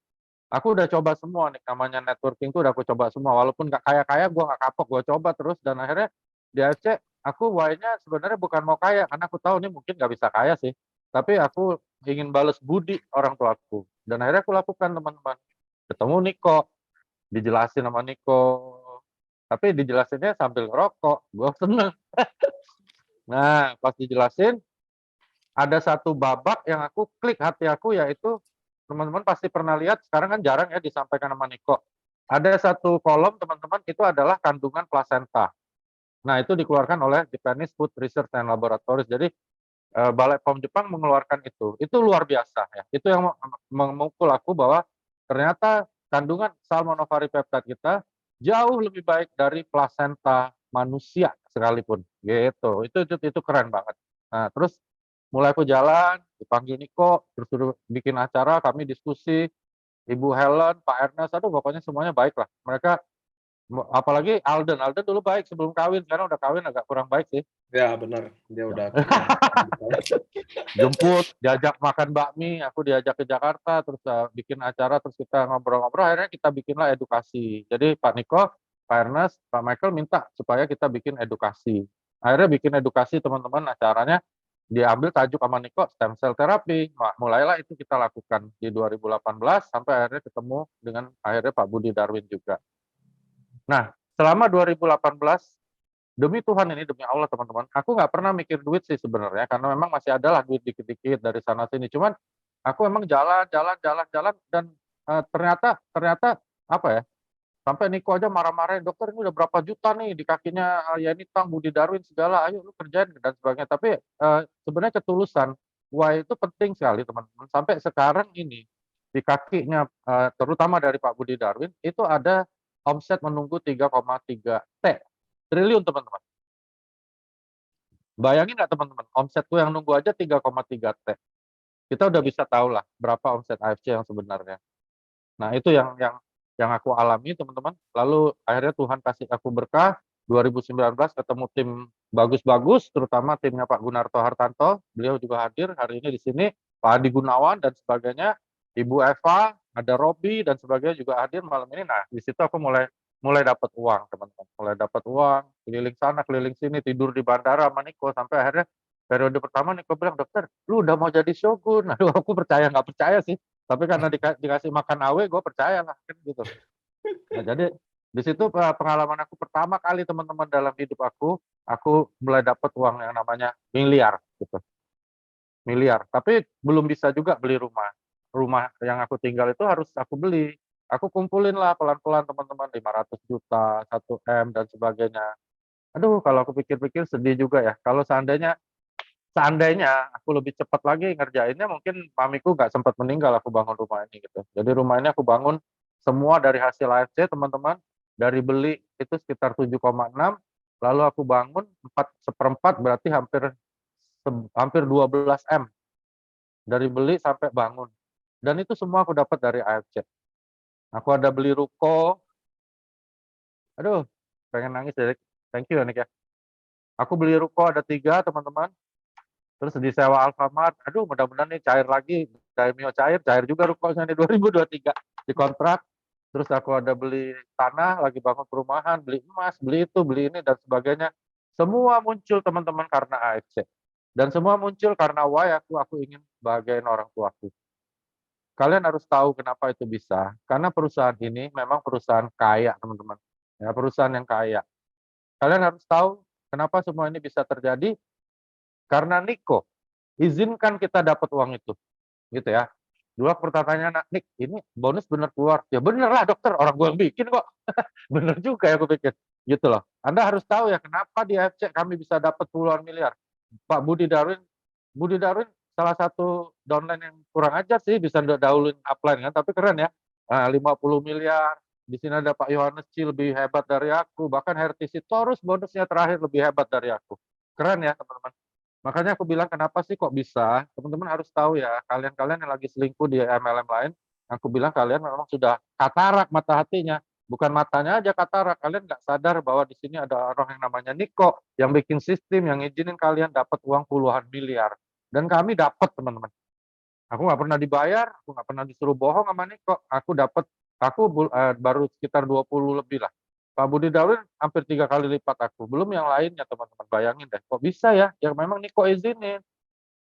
[SPEAKER 4] Aku udah coba semua nih, namanya networking tuh udah aku coba semua. Walaupun nggak kaya-kaya, gue nggak kapok, gue coba terus. Dan akhirnya di AFC, aku why-nya sebenarnya bukan mau kaya, karena aku tahu ini mungkin nggak bisa kaya sih. Tapi aku ingin balas budi orang tuaku. Dan akhirnya aku lakukan teman-teman. Ketemu Niko, dijelasin sama Niko. Tapi dijelasinnya sambil ngerokok, gue seneng. Nah, pas dijelasin, ada satu babak yang aku klik hati aku, yaitu teman-teman pasti pernah lihat, sekarang kan jarang ya disampaikan sama Niko. Ada satu kolom teman-teman, itu adalah kandungan plasenta. Nah itu dikeluarkan oleh Japanese Food Research and Laboratories. Jadi Balai POM Jepang mengeluarkan itu luar biasa ya. Itu yang memukul aku bahwa ternyata kandungan salmonopari peptide kita jauh lebih baik dari plasenta manusia sekalipun. Gitu. Itu keren banget. Nah terus mulai aku jalan, dipanggil Niko, terus suruh bikin acara, kami diskusi, Ibu Helen, Pak Ernest, aduh pokoknya semuanya baik lah. Mereka, apalagi Alden dulu baik sebelum kawin, sekarang udah kawin agak kurang baik sih.
[SPEAKER 1] Ya benar, dia udah
[SPEAKER 4] Jemput, diajak makan bakmi, aku diajak ke Jakarta, terus bikin acara, terus kita ngobrol-ngobrol, akhirnya kita bikinlah edukasi. Jadi Pak Niko, Pak Ernest, Pak Michael minta supaya kita bikin edukasi. Akhirnya bikin edukasi teman-teman, acaranya diambil tajuk sama Niko stem cell therapy. Mulailah itu kita lakukan di 2018 sampai akhirnya ketemu dengan akhirnya Pak Budi Darwin juga. Nah, selama 2018 demi Tuhan ini, demi Allah teman-teman, aku nggak pernah mikir duit sih sebenarnya, karena memang masih ada lah duit dikit-dikit dari sana sini. Cuman aku memang jalan dan ternyata apa ya? Sampai Niko aja marah-marahin, dokter ini udah berapa juta nih di kakinya Yeni Tang, Budi Darwin segala, ayo lu kerjain dan sebagainya. Tapi sebenarnya ketulusan, wah itu penting sekali teman-teman. Sampai sekarang ini di kakinya, terutama dari Pak Budi Darwin, itu ada omset menunggu 3,3 triliun teman-teman. Bayangin nggak teman-teman, omsetku yang nunggu aja 3,3 T. Kita udah bisa tahu lah berapa omset AFC yang sebenarnya. Nah itu yang aku alami teman-teman. Lalu akhirnya Tuhan kasih aku berkah. 2019 ketemu tim bagus-bagus, terutama timnya Pak Gunarto Hartanto. Beliau juga hadir hari ini di sini. Pak Adi Gunawan dan sebagainya. Ibu Eva, ada Robi dan sebagainya juga hadir malam ini. Nah di situ aku mulai dapat uang teman-teman. Mulai dapat uang, keliling sana, keliling sini, tidur di bandara sama Niko. Sampai akhirnya periode pertama Niko bilang, dokter, lu udah mau jadi shogun. Aduh, aku percaya nggak percaya sih. Tapi karena dikasih makan awe, gue percaya lah kan gitu. Nah, jadi di situ pengalaman aku pertama kali teman-teman dalam hidup aku mulai dapat uang yang namanya miliar gitu. Miliar. Tapi belum bisa juga beli rumah. Rumah yang aku tinggal itu harus aku beli. Aku kumpulin lah pelan-pelan teman-teman 500 juta, 1 M dan sebagainya. Aduh, kalau aku pikir-pikir sedih juga ya. Kalau seandainya aku lebih cepat lagi ngerjainnya, mungkin mamiku nggak sempat meninggal aku bangun rumah ini gitu. Jadi rumah ini aku bangun semua dari hasil AFC teman-teman, dari beli itu sekitar 7,6, lalu aku bangun 4/4 berarti hampir 12 M dari beli sampai bangun. Dan itu semua aku dapat dari AFC. Aku ada beli ruko. Aduh, pengen nangis deh. Thank you ya Nick ya. Aku beli ruko ada 3 teman-teman. Terus disewa Alfamart, aduh mudah-mudahan nih cair lagi, Daimyo cair juga rukonya di 2023 dikontrak. terus aku ada beli tanah, lagi bangun perumahan, beli emas, beli itu, beli ini, dan sebagainya. Semua muncul teman-teman karena AFC. Dan semua muncul karena why aku ingin bahagiain orang tuaku. Kalian harus tahu kenapa itu bisa. Karena perusahaan ini memang perusahaan kaya, teman-teman. Ya, perusahaan yang kaya. Kalian harus tahu kenapa semua ini bisa terjadi. Karena Niko izinkan kita dapat uang itu. Gitu ya. Dulu aku pertanyaannya, Nik, ini bonus bener keluar? Ya bener lah dokter, orang gue yang bikin kok. Bener juga ya aku pikir. Gitu loh. Anda harus tahu ya kenapa di AFC kami bisa dapat puluhan miliar. Pak Budi Darwin salah satu downline yang kurang ajar sih, bisa dahuluin upline kan, tapi keren ya. Nah, 50 miliar. Di sini ada Pak Yohanes Ci lebih hebat dari aku, bahkan Herti Sitorus bonusnya terakhir lebih hebat dari aku. Keren ya teman-teman. Makanya aku bilang kenapa sih kok bisa, teman-teman harus tahu ya, kalian-kalian yang lagi selingkuh di MLM lain, aku bilang kalian memang sudah katarak mata hatinya, bukan matanya aja katarak, kalian nggak sadar bahwa di sini ada orang yang namanya Niko, yang bikin sistem, yang izinin kalian dapat uang puluhan miliar. Dan kami dapat teman-teman. Aku nggak pernah dibayar, aku nggak pernah disuruh bohong sama Niko, aku dapat, baru sekitar 20 lebih lah. Pak Budi Darwin hampir 3 kali lipat aku, belum yang lainnya teman-teman, bayangin deh, kok bisa ya, yang memang Niko izinin.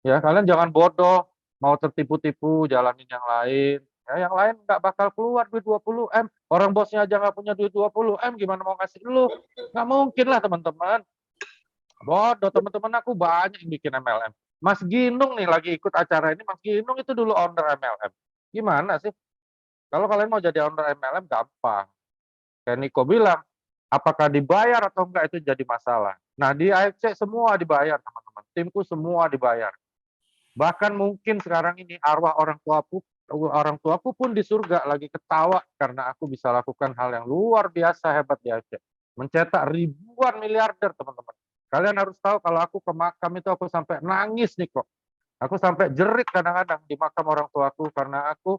[SPEAKER 4] Ya, kalian jangan bodoh, mau tertipu-tipu, jalanin yang lain. Ya, yang lain nggak bakal keluar duit 20 M. Orang bosnya aja nggak punya duit 20 M, gimana mau kasih lu? Nggak mungkin lah teman-teman. Bodoh, teman-teman aku banyak yang bikin MLM. Mas Ginung nih lagi ikut acara ini, Mas Ginung itu dulu owner MLM. Gimana sih? Kalau kalian mau jadi owner MLM gampang. Kayak Niko bilang, apakah dibayar atau enggak itu jadi masalah. Nah, di AFC semua dibayar, teman-teman. Timku semua dibayar. Bahkan mungkin sekarang ini arwah orang tuaku pun di surga lagi ketawa karena aku bisa lakukan hal yang luar biasa hebat di AFC. Mencetak ribuan miliarder, teman-teman. Kalian harus tahu kalau aku ke makam itu aku sampai nangis nih kok. Aku sampai jerit kadang-kadang di makam orang tuaku karena aku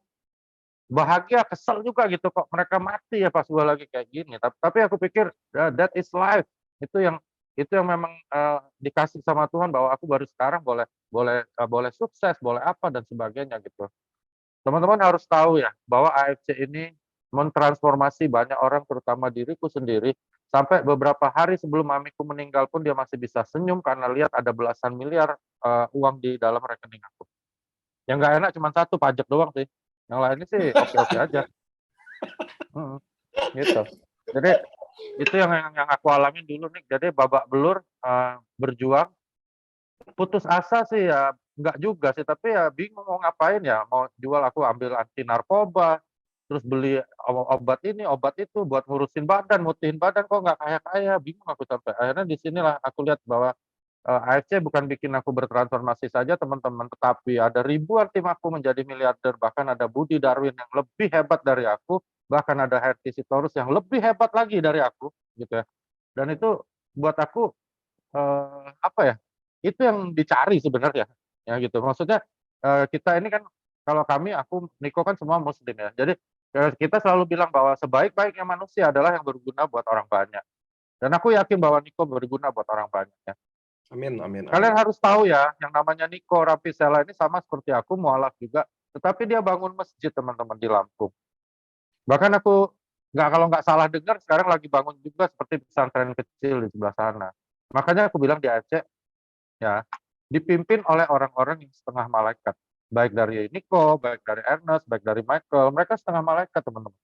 [SPEAKER 4] bahagia, kesel juga gitu kok mereka mati ya pas gue lagi kayak gini. Tapi aku pikir that is life. Itu yang memang dikasih sama Tuhan bahwa aku baru sekarang boleh sukses, boleh apa dan sebagainya gitu. Teman-teman harus tahu ya bahwa AFC ini mentransformasi banyak orang, terutama diriku sendiri. Sampai beberapa hari sebelum mamiku meninggal pun dia masih bisa senyum karena lihat ada belasan miliar uang di dalam rekening aku. Yang nggak enak cuma satu, pajak doang sih. Yang lainnya sih oke-oke aja. Gitu. Jadi itu yang aku alamin dulu nih. Jadi babak belur berjuang. Putus asa sih ya nggak juga sih, tapi ya bingung mau ngapain ya. Mau jual aku ambil anti narkoba, terus beli obat ini, obat itu buat ngurusin badan, mutihin badan kok nggak kaya-kaya. Bingung aku sampai. Akhirnya di sinilah aku lihat bahwa AFC bukan bikin aku bertransformasi saja teman-teman, tetapi ada ribuan tim aku menjadi miliarder, bahkan ada Budi Darwin yang lebih hebat dari aku, bahkan ada Herti Sitorus yang lebih hebat lagi dari aku, gitu ya. Dan itu buat aku apa ya? Itu yang dicari sebenarnya, ya gitu. Maksudnya kita ini kan kalau aku Niko kan semua Muslim ya. Jadi kita selalu bilang bahwa sebaik-baiknya manusia adalah yang berguna buat orang banyak. Dan aku yakin bahwa Niko berguna buat orang banyak ya.
[SPEAKER 1] Amin, amin,
[SPEAKER 4] Kalian
[SPEAKER 1] amin.
[SPEAKER 4] harus tahu ya, yang namanya Niko Rapisela ini sama seperti aku, mualaf juga, tetapi dia bangun masjid teman-teman di Lampung. Bahkan aku kalau nggak salah dengar sekarang lagi bangun juga seperti pesantren kecil di sebelah sana. Makanya aku bilang di Aceh ya dipimpin oleh orang-orang yang setengah malaikat, baik dari Niko, baik dari Ernest, baik dari Michael, mereka setengah malaikat teman-teman.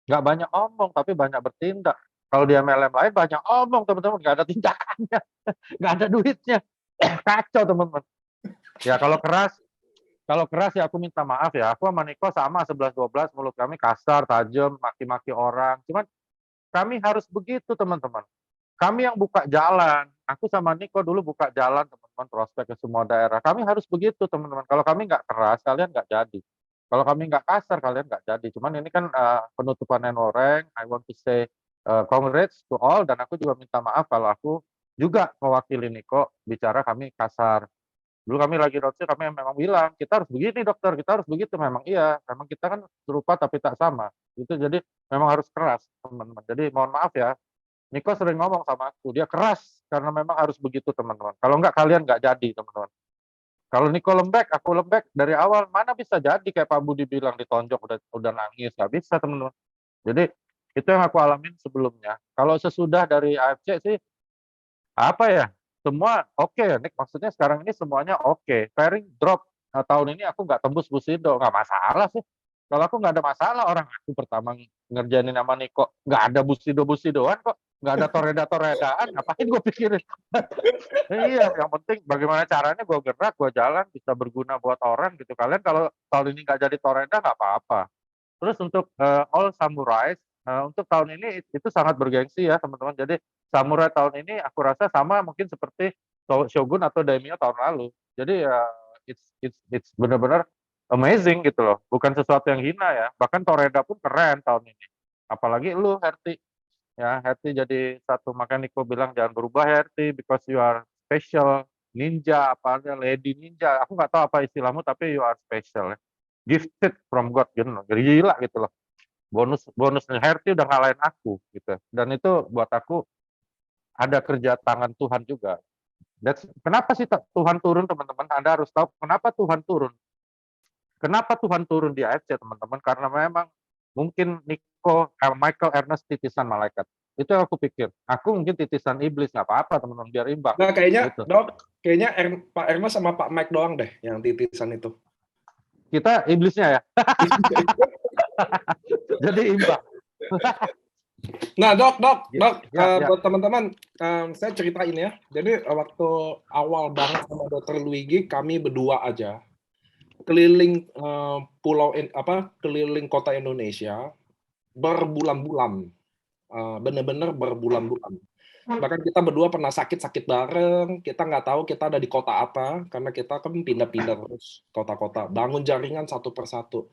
[SPEAKER 4] Nggak banyak omong tapi banyak bertindak. Kalau di MLM lain banyak omong teman-teman, nggak ada tindakannya, nggak ada duitnya. Kacau teman-teman. Ya kalau keras ya aku minta maaf ya. Aku sama Niko sama 11-12, mulut kami kasar, tajam, maki-maki orang. Cuman kami harus begitu teman-teman. Kami yang buka jalan. Aku sama Niko dulu buka jalan teman-teman, prospek ke semua daerah. Kami harus begitu teman-teman. Kalau kami nggak keras, kalian nggak jadi. Kalau kami nggak kasar, kalian nggak jadi. Cuman ini kan penutupan Enoreng. I want to say congrats to all. Dan aku juga minta maaf kalau aku juga mewakili Niko bicara kami kasar. Dulu kami lagi roadshow, kami memang bilang, kita harus begini dokter, kita harus begitu. Memang iya, memang kita kan serupa tapi tak sama. Itu jadi memang harus keras, teman-teman. Jadi mohon maaf ya, Niko sering ngomong sama aku, dia keras karena memang harus begitu teman-teman. Kalau enggak kalian nggak jadi teman-teman. Kalau Niko lembek, aku lembek dari awal, mana bisa jadi kayak Pak Budi bilang ditonjok udah nangis, nggak bisa teman-teman. Jadi itu yang aku alamin sebelumnya. Kalau sesudah dari AFC sih apa ya? Semua oke ya, Nick. Maksudnya sekarang ini semuanya oke. Pairing drop. Nah, tahun ini aku nggak tembus Bushido, nggak masalah sih. Kalau aku nggak ada masalah, orang aku pertama ngerjainin sama Niko, nggak ada Bushidoan kok, nggak ada Toredaan, ngapain gue pikirin? Iya, yang penting bagaimana caranya gue gerak, gue jalan, bisa berguna buat orang gitu. Kalian kalau tahun ini nggak jadi Toreda nggak apa-apa. Terus untuk All Samurais, untuk tahun ini itu sangat bergengsi ya teman-teman. Jadi Samurai tahun ini aku rasa sama mungkin seperti Shogun atau Daimyo tahun lalu. Jadi ya it's benar-benar amazing gitu loh. Bukan sesuatu yang hina ya. Bahkan Toreda pun keren tahun ini. Apalagi lu Herti. Ya, Herti jadi satu, makanya Niko bilang jangan berubah Herti because you are special ninja apa ada lady ninja. Aku nggak tahu apa istilahmu tapi you are special ya. Gifted from God gitu loh. Gila gitu loh. Bonusnya Herti udah ngalahin aku gitu. Dan itu buat aku ada kerja tangan Tuhan juga. Kenapa sih Tuhan turun teman-teman? Anda harus tahu kenapa Tuhan turun. Kenapa Tuhan turun di AFC teman-teman? Karena memang mungkin Michael Ernest titisan malaikat. Itu yang aku pikir. Aku mungkin titisan iblis, nggak apa-apa teman-teman, biar imbang.
[SPEAKER 1] Nah, kayaknya
[SPEAKER 4] Gitu.
[SPEAKER 1] Dok, kayaknya Pak Ernest sama Pak Mike doang deh yang titisan itu.
[SPEAKER 4] Kita iblisnya ya. Jadi imbang.
[SPEAKER 1] Nah, Dok,
[SPEAKER 4] Ya.
[SPEAKER 1] buat teman-teman, saya ceritain ya. Jadi waktu awal banget sama Dr. Luigi, kami berdua aja keliling keliling kota Indonesia berbulan-bulan, bener-bener berbulan-bulan. Bahkan kita berdua pernah sakit bareng, kita nggak tahu kita ada di kota apa, karena kita kan pindah-pindah terus kota-kota, bangun jaringan satu persatu.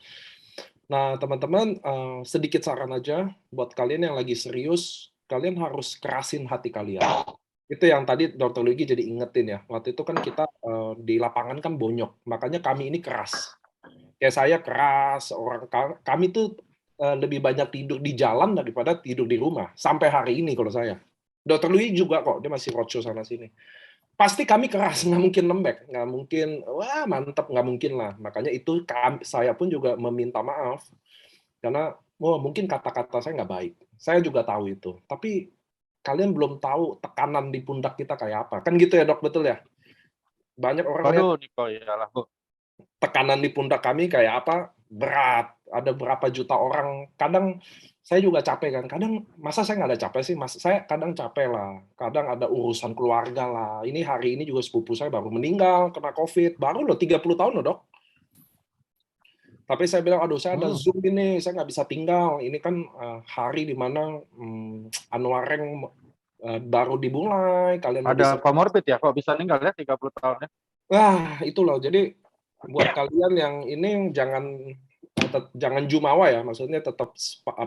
[SPEAKER 1] Nah, teman-teman, sedikit saran aja buat kalian yang lagi serius, kalian harus kerasin hati kalian. Itu yang tadi Dr. Luigi jadi ingetin ya. Waktu itu kan kita di lapangan kan bonyok, makanya kami ini keras. Kayak saya keras, kami tuh lebih banyak tidur di jalan daripada tidur di rumah. Sampai hari ini kalau saya. Dr. Luigi juga kok, dia masih roadshow sana sini. Pasti kami keras, nggak mungkin lembek, nggak mungkin, wah mantep, nggak mungkin lah. Makanya itu saya pun juga meminta maaf, karena mungkin kata-kata saya nggak baik. Saya juga tahu itu. Tapi kalian belum tahu tekanan di pundak kita kayak apa. Kan gitu ya dok, betul ya? Banyak orang lihat
[SPEAKER 4] Waduh, Niko, iyalah, Bu.
[SPEAKER 1] tekanan di pundak kami kayak apa, berat. Ada berapa juta orang. Kadang saya juga capek kan. Kadang masa saya nggak ada capek sih? Saya kadang capek lah. Kadang ada urusan keluarga lah. Ini hari ini juga sepupu saya baru meninggal kena COVID. Baru loh 30 tahun loh dok. Tapi saya bilang, aduh saya ada Zoom ini, saya nggak bisa tinggal. Ini kan hari di mana Anwareng baru dimulai. Kalian
[SPEAKER 4] ada comorbid ya, kok bisa meninggal ya 30 tahun ya?
[SPEAKER 1] Wah, itu loh. Jadi buat kalian yang ini jangan jumawa ya, maksudnya tetap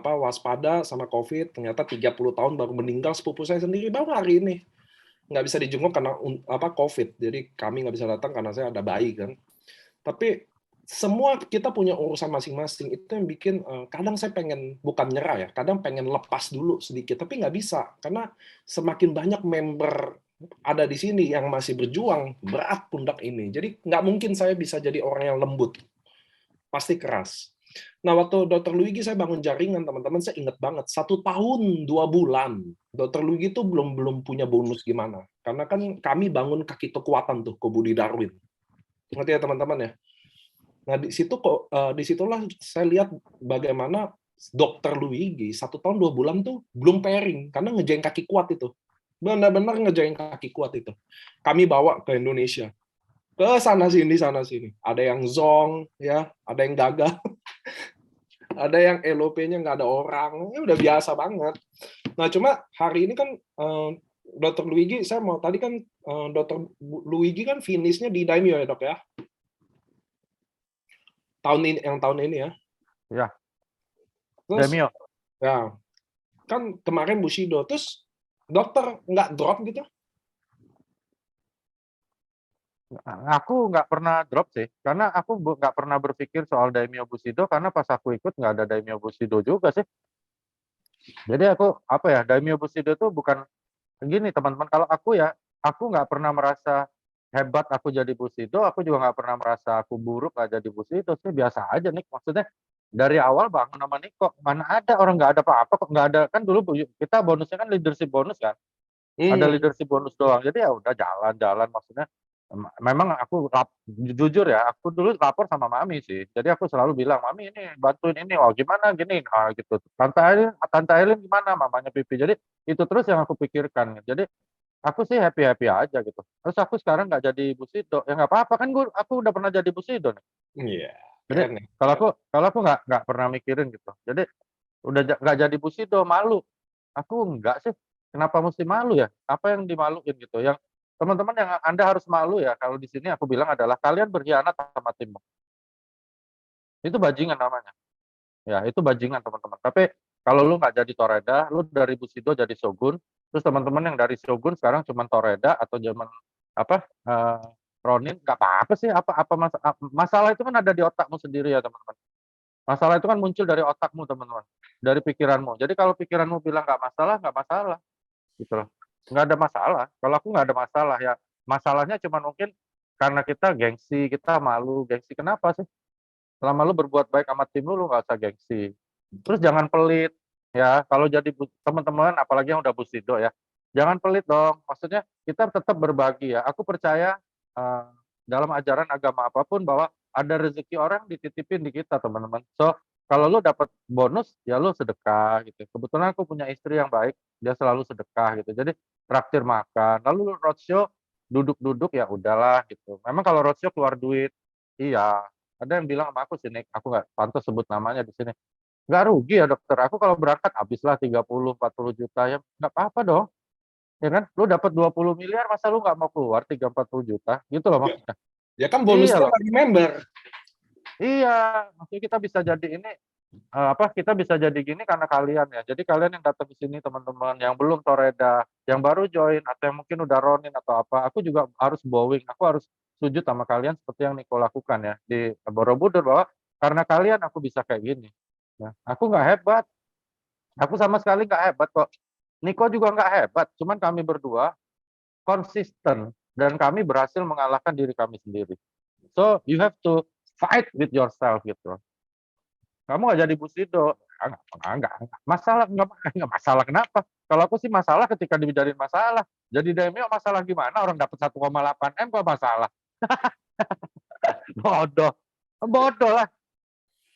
[SPEAKER 1] waspada sama COVID. Ternyata 30 tahun baru meninggal sepupu saya sendiri baru hari ini. Nggak bisa dijenguk karena COVID. Jadi kami nggak bisa datang karena saya ada bayi kan. Tapi semua kita punya urusan masing-masing. Itu yang bikin kadang saya pengen bukan nyerah ya, kadang pengen lepas dulu sedikit, tapi nggak bisa karena semakin banyak member ada di sini yang masih berjuang, berat pundak ini. Jadi nggak mungkin saya bisa jadi orang yang lembut, pasti keras. Nah, waktu Dr. Luigi saya bangun jaringan, teman-teman, saya ingat banget 1 tahun 2 bulan. Dr. Luigi itu belum punya bonus gimana, karena kan kami bangun kaki kekuatan tuh ke Budi Darwin. Ngerti ya teman-teman ya. Nah, disitulah saya lihat bagaimana Dr. Luigi 1 tahun 2 bulan tuh belum pairing karena ngejain kaki kuat itu. Benar-benar ngejain kaki kuat itu. Kami bawa ke Indonesia. Ke sana sini. Ada yang zong ya, ada yang gagal. Ada yang LOP-nya nggak ada orang. Ya udah biasa banget. Nah, cuma hari ini kan Dr. Luigi tadi kan Dr. Luigi kan finishnya di Daimyo ya, Dok ya. Tahun ini ya.
[SPEAKER 4] Ya.
[SPEAKER 1] Terus,
[SPEAKER 4] Daimyo.
[SPEAKER 1] ya, kan kemarin Bushido, terus dokter nggak drop gitu?
[SPEAKER 4] Aku nggak pernah drop sih, karena aku nggak pernah berpikir soal Daimyo Bushido, karena pas aku ikut nggak ada Daimyo Bushido juga sih. Jadi aku, Daimyo Bushido itu bukan, gini teman-teman, kalau aku nggak pernah merasa hebat aku jadi Bushido, aku juga nggak pernah merasa aku buruk nggak jadi Bushido sih, biasa aja nih. Maksudnya dari awal bangun sama Niko, mana ada orang nggak ada apa-apa kok, nggak ada kan dulu kita bonusnya kan leadership bonus kan, ada leadership bonus doang. Jadi ya udah jalan-jalan maksudnya. Memang aku jujur ya, aku dulu lapor sama Mami sih. Jadi aku selalu bilang, Mami ini bantuin ini, oh gimana gini, nah gitu. Tante Aileen gimana, mamanya Pipi. Jadi itu terus yang aku pikirkan. Jadi aku sih happy aja gitu. Terus aku sekarang nggak jadi Busido, ya nggak apa-apa kan, aku udah pernah jadi Busido nih.
[SPEAKER 1] Iya,
[SPEAKER 4] Jadi
[SPEAKER 1] keren nih.
[SPEAKER 4] kalau aku nggak pernah mikirin gitu. Jadi udah nggak jadi Busido malu. Aku enggak sih. Kenapa mesti malu ya? Apa yang dimaluin gitu? Yang teman-teman yang Anda harus malu ya, kalau di sini aku bilang adalah kalian berkhianat sama timmu. Itu bajingan namanya. Ya, itu bajingan teman-teman. Tapi kalau lu nggak jadi Toreda, lu dari Bushido jadi Shogun, terus teman-teman yang dari Shogun sekarang cuma Toreda atau zaman apa Ronin, nggak apa-apa sih. Masalah itu kan ada di otakmu sendiri ya teman-teman. Masalah itu kan muncul dari otakmu teman-teman, dari pikiranmu. Jadi kalau pikiranmu bilang nggak masalah, gitu loh. Nggak ada masalah. Kalau aku nggak ada masalah ya. Masalahnya cuma mungkin karena kita gengsi, kita malu. Gengsi kenapa sih? Selama lu berbuat baik sama tim lu nggak usah gengsi. Terus jangan pelit ya. Kalau jadi teman-teman, apalagi yang udah Busido ya, jangan pelit dong. Maksudnya kita tetap berbagi ya. Aku percaya dalam ajaran agama apapun bahwa ada rezeki orang dititipin di kita teman-teman. So kalau lu dapat bonus ya lu sedekah gitu. Kebetulan aku punya istri yang baik, dia selalu sedekah gitu. Jadi traktir makan. Lalu roadshow duduk-duduk ya udahlah gitu. Memang kalau roadshow keluar duit, iya. Ada yang bilang sama aku sih, Nick, aku nggak pantas sebut namanya di sini. Nggak rugi ya dokter, aku kalau berangkat habislah 30-40 juta ya nggak apa-apa dong. Ya kan, lu dapat 20 miliar, masa lu nggak mau keluar 30-40 juta? Gitu loh maksudnya.
[SPEAKER 1] Ya kan
[SPEAKER 4] Iya
[SPEAKER 1] bonusnya
[SPEAKER 4] loh.
[SPEAKER 1] lagi member.
[SPEAKER 4] Iya, maksudnya kita bisa jadi ini kita bisa jadi gini karena kalian ya. Jadi kalian yang datang ke sini teman-teman yang belum Toreda, yang baru join atau yang mungkin udah Ronin atau apa, aku juga harus bowing, aku harus sujud sama kalian seperti yang Niko lakukan ya di Borobudur bahwa karena kalian aku bisa kayak gini. Ya, aku nggak hebat, aku sama sekali nggak hebat kok. Niko juga nggak hebat, cuman kami berdua konsisten dan kami berhasil mengalahkan diri kami sendiri. So you have to fight with yourself gitu. Kamu nggak jadi Busido, enggak masalah, nggak masalah kenapa? Kalau aku sih masalah ketika dijadiin masalah. Jadi daimyo masalah gimana? Orang dapat 1,8 M kok masalah? Bodoh, bodoh lah.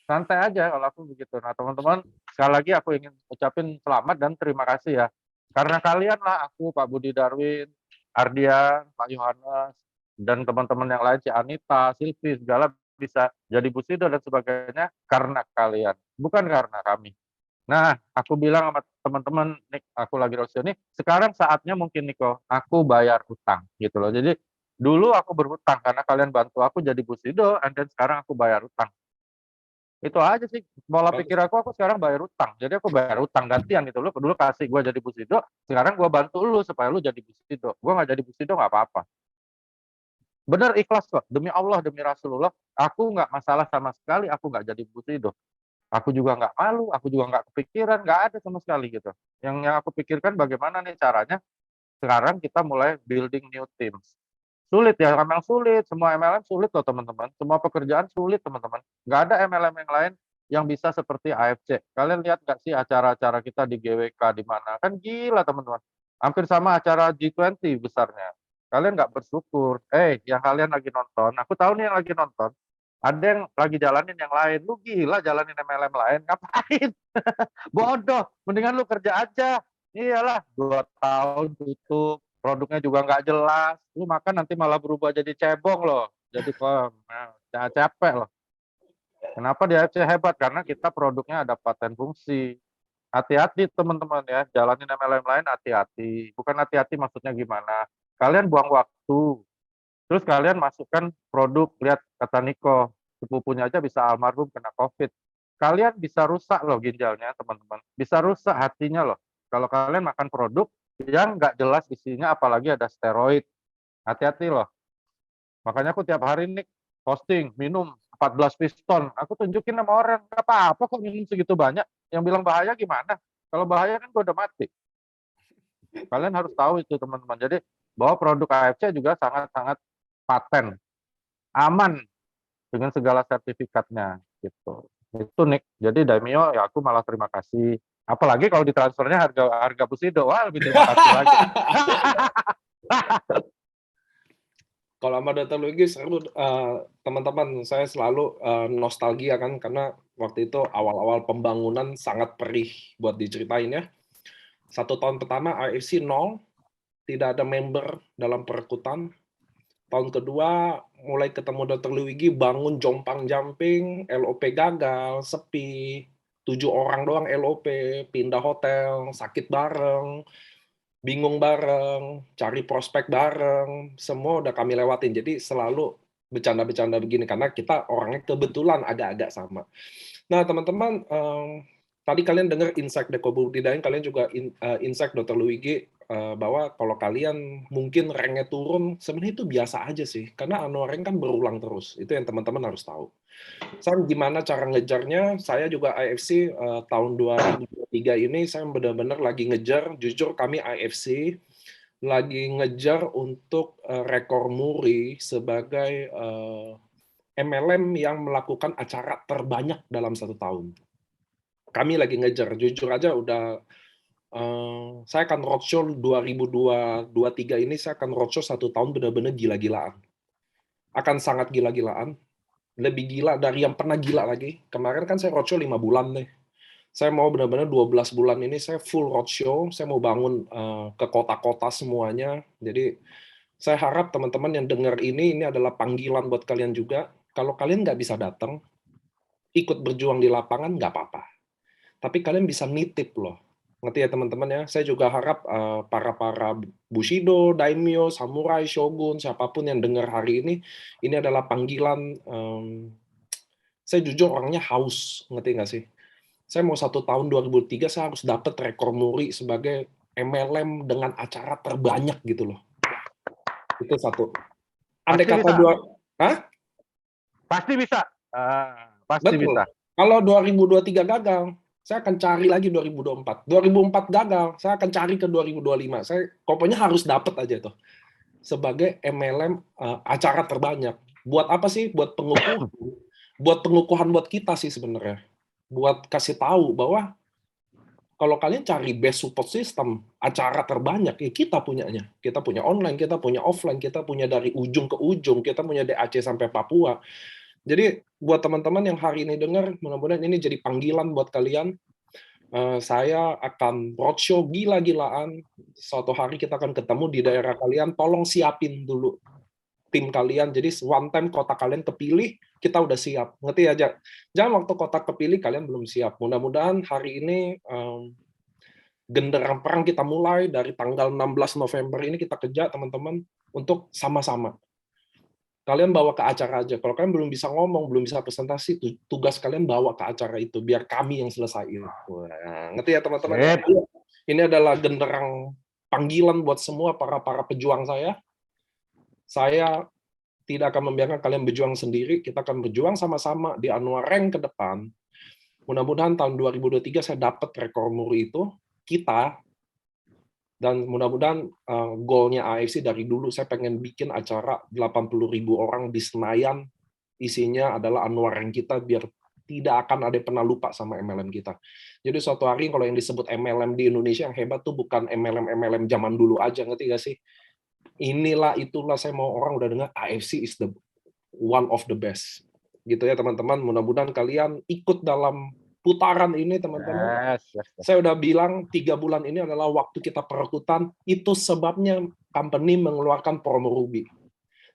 [SPEAKER 4] Santai aja kalau aku begitu. Nah teman-teman, sekali lagi aku ingin ucapin selamat dan terima kasih ya. Karena kalian lah aku, Pak Budi Darwin, Ardian, Pak Yohanes, dan teman-teman yang lain, si Anita, Silvi, segala bisa jadi Busido dan sebagainya karena kalian, bukan karena kami. Nah, aku bilang sama teman-teman, Nik, aku lagi roadshow nih, sekarang saatnya mungkin Niko, aku bayar hutang gitu loh. Jadi dulu aku berhutang karena kalian bantu aku jadi Busido, and then sekarang aku bayar hutang. Itu aja sih pola pikir aku sekarang bayar hutang. Jadi aku bayar hutang gantian gitu loh. Dulu kasih gue jadi Busido, sekarang gue bantu lu supaya lu jadi Busido. Gue nggak jadi Busido nggak apa-apa. Bener ikhlas kok, demi Allah, demi Rasulullah, aku nggak masalah sama sekali, aku nggak jadi Busido. Aku juga nggak malu, aku juga nggak kepikiran, nggak ada sama sekali gitu. Yang aku pikirkan bagaimana nih caranya, sekarang kita mulai building new teams. Sulit ya, memang sulit, semua MLM sulit loh teman-teman, semua pekerjaan sulit teman-teman. Nggak ada MLM yang lain yang bisa seperti AFC. Kalian lihat nggak sih acara-acara kita di GWK di mana? Kan gila teman-teman, hampir sama acara G20 besarnya. Kalian nggak bersyukur. Yang kalian lagi nonton, aku tahu nih yang lagi nonton, ada yang lagi jalanin yang lain. Lu gila jalanin MLM lain, ngapain? Bodoh, mendingan lu kerja aja. Iyalah, 2 tahun tutup, produknya juga nggak jelas. Lu makan nanti malah berubah jadi cebong loh. Jadi kok capek loh. Kenapa dia hebat? Karena kita produknya ada paten fungsi. Hati-hati teman-teman ya, jalanin MLM lain hati-hati. Bukan hati-hati maksudnya gimana. Kalian buang waktu, terus kalian masukkan produk, lihat kata Niko, sepupunya aja bisa almarhum kena COVID. Kalian bisa rusak loh ginjalnya teman-teman, bisa rusak hatinya loh. Kalau kalian makan produk yang nggak jelas isinya, apalagi ada steroid, hati-hati loh. Makanya aku tiap hari nih posting, minum 14 piston, aku tunjukin sama orang, nggak apa-apa kok minum segitu banyak, yang bilang bahaya gimana? Kalau bahaya kan gue udah mati. Kalian harus tahu itu teman-teman. Jadi bahwa produk AFC juga sangat-sangat paten, aman dengan segala sertifikatnya gitu. Itu Nick. Jadi Daimyo ya aku malah terima kasih. Apalagi kalau ditransfernya harga Bushido, wah lebih terima kasih lagi.
[SPEAKER 1] Kalau sama Dr. Luigi seru, teman-teman, saya selalu nostalgia kan, karena waktu itu awal-awal pembangunan sangat perih buat diceritain ya. 1 tahun pertama AFC 0, tidak ada member dalam perekrutan. Tahun kedua mulai ketemu Dr. Luigi, bangun jompang-jamping, LOP gagal, sepi, 7 orang doang LOP, pindah hotel, sakit bareng, bingung bareng, cari prospek bareng, semua udah kami lewatin. Jadi selalu bercanda-bercanda begini, karena kita orangnya kebetulan agak-agak sama. Nah, teman-teman, tadi kalian dengar insight Deko Budidain, kalian juga insight Dr. Luigi, bahwa kalau kalian mungkin ranknya turun, sebenarnya itu biasa aja sih, karena rank kan berulang terus. Itu yang teman-teman harus tahu. Gimana cara ngejarnya? Saya juga IFC tahun 2023 ini, saya benar-benar lagi ngejar, jujur kami IFC, lagi ngejar untuk rekor muri sebagai MLM yang melakukan acara terbanyak dalam 1 tahun. Kami lagi ngejar, jujur aja udah, saya akan roadshow 2023 ini, saya akan roadshow 1 tahun benar-benar gila-gilaan. Akan sangat gila-gilaan, lebih gila dari yang pernah gila lagi. Kemarin kan saya roadshow 5 bulan nih. Saya mau benar-benar 12 bulan ini saya full roadshow, saya mau bangun ke kota-kota semuanya. Jadi saya harap teman-teman yang dengar ini adalah panggilan buat kalian juga. Kalau kalian nggak bisa datang, ikut berjuang di lapangan nggak apa-apa. Tapi kalian bisa nitip loh. Ngerti ya teman-teman ya? Saya juga harap para Bushido, Daimyo, Samurai, Shogun, siapapun yang dengar hari ini adalah panggilan. Saya jujur orangnya haus, ngerti nggak sih? Saya mau 1 tahun 2003, saya harus dapat rekor muri sebagai MLM dengan acara terbanyak gitu loh. Itu satu. Andai
[SPEAKER 4] Pasti
[SPEAKER 1] kata
[SPEAKER 4] bisa.
[SPEAKER 1] Hah?
[SPEAKER 4] Pasti bisa. Pasti
[SPEAKER 1] Betul.
[SPEAKER 4] bisa.
[SPEAKER 1] Kalau 2023 gagal, saya akan cari lagi 2024. 2004 gagal, saya akan cari ke 2025. Saya pokoknya harus dapat aja tuh. Sebagai MLM acara terbanyak. Buat apa sih? Buat pengukuhan. Buat pengukuhan buat kita sih sebenarnya. Buat kasih tahu bahwa kalau kalian cari best support system, acara terbanyak, ya kita punyanya. Kita punya online, kita punya offline, kita punya dari ujung ke ujung, kita punya dari Aceh sampai Papua. Jadi buat teman-teman yang hari ini dengar, mudah-mudahan ini jadi panggilan buat kalian. Saya akan roadshow gila-gilaan. Suatu hari kita akan ketemu di daerah kalian. Tolong siapin dulu tim kalian. Jadi one time kota kalian kepilih, kita udah siap. Ngerti aja. Jangan waktu kota kepilih kalian belum siap. Mudah-mudahan hari ini genderang perang kita mulai dari tanggal 16 November ini kita kejar teman-teman untuk sama-sama. Kalian bawa ke acara aja. Kalau kalian belum bisa ngomong, belum bisa presentasi, tugas kalian bawa ke acara itu biar kami yang selesaiin. Wah, ngerti ya teman-teman? Ini adalah genderang panggilan buat semua para pejuang saya. Saya tidak akan membiarkan kalian berjuang sendiri, kita akan berjuang sama-sama di Annual Rank ke depan. Mudah-mudahan tahun 2023 saya dapat rekor muri itu, kita, dan mudah-mudahan goalnya AFC dari dulu, saya pengen bikin acara 80.000 orang di Senayan, isinya adalah Annual Rank kita, biar tidak akan ada yang pernah lupa sama MLM kita. Jadi suatu hari kalau yang disebut MLM di Indonesia yang hebat tuh bukan MLM zaman dulu aja, ngerti gak sih? Itulah saya mau orang udah dengar AFC is the one of the best. Gitu ya teman-teman, mudah-mudahan kalian ikut dalam putaran ini teman-teman.
[SPEAKER 4] Yes.
[SPEAKER 1] Saya udah bilang 3 bulan ini adalah waktu kita perekrutan, itu sebabnya company mengeluarkan promo Ruby.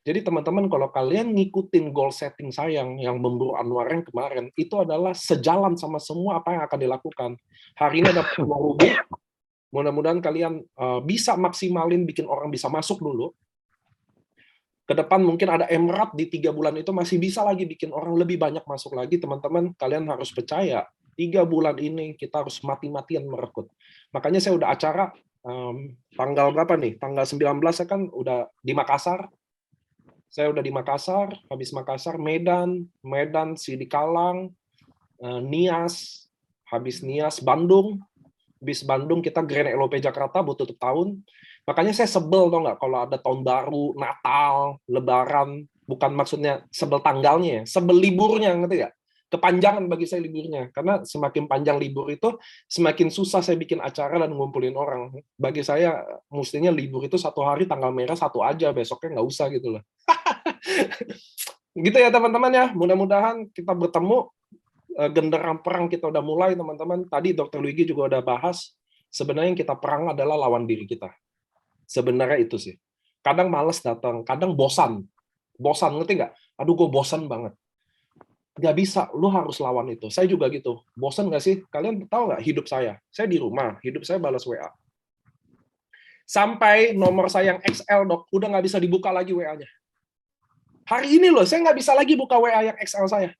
[SPEAKER 1] Jadi teman-teman kalau kalian ngikutin goal setting saya yang memburu Annual Rank kemarin, itu adalah sejalan sama semua apa yang akan dilakukan. Hari ini ada promo Ruby, mudah-mudahan kalian bisa maksimalin bikin orang bisa masuk dulu. Ke depan mungkin ada Emerald di 3 bulan itu masih bisa lagi bikin orang lebih banyak masuk lagi. Teman-teman, kalian harus percaya 3 bulan ini kita harus mati-matian merekrut. Makanya saya udah acara tanggal berapa nih? Tanggal 19 saya kan udah di Makassar. Saya udah di Makassar, habis Makassar Medan Sidikalang, Nias, habis Nias Bandung. Bis Bandung kita Grand LOP Jakarta buat tutup tahun. Makanya saya sebel tau nggak kalau ada tahun baru, Natal, Lebaran, bukan maksudnya sebel tanggalnya, sebel liburnya, ngerti nggak? kepanjangan bagi saya liburnya, karena semakin panjang libur itu semakin susah saya bikin acara dan ngumpulin orang. Bagi saya mestinya libur itu 1 hari tanggal merah 1 aja, besoknya nggak usah gitu loh. Gitu ya teman-teman ya, mudah-mudahan kita bertemu, genderang perang kita udah mulai teman-teman. Tadi Dr. Luigi juga udah bahas, sebenarnya yang kita perang adalah lawan diri kita. Sebenarnya itu sih. Kadang males datang, kadang bosan. Bosan, ngerti nggak? Aduh, gue bosan banget. Nggak bisa, lu harus lawan itu. Saya juga gitu. Bosan nggak sih? Kalian tahu nggak hidup saya? Saya di rumah, hidup saya balas WA. Sampai nomor saya yang XL, Dok, udah nggak bisa dibuka lagi WA-nya. Hari ini loh, saya nggak bisa lagi buka WA yang XL saya.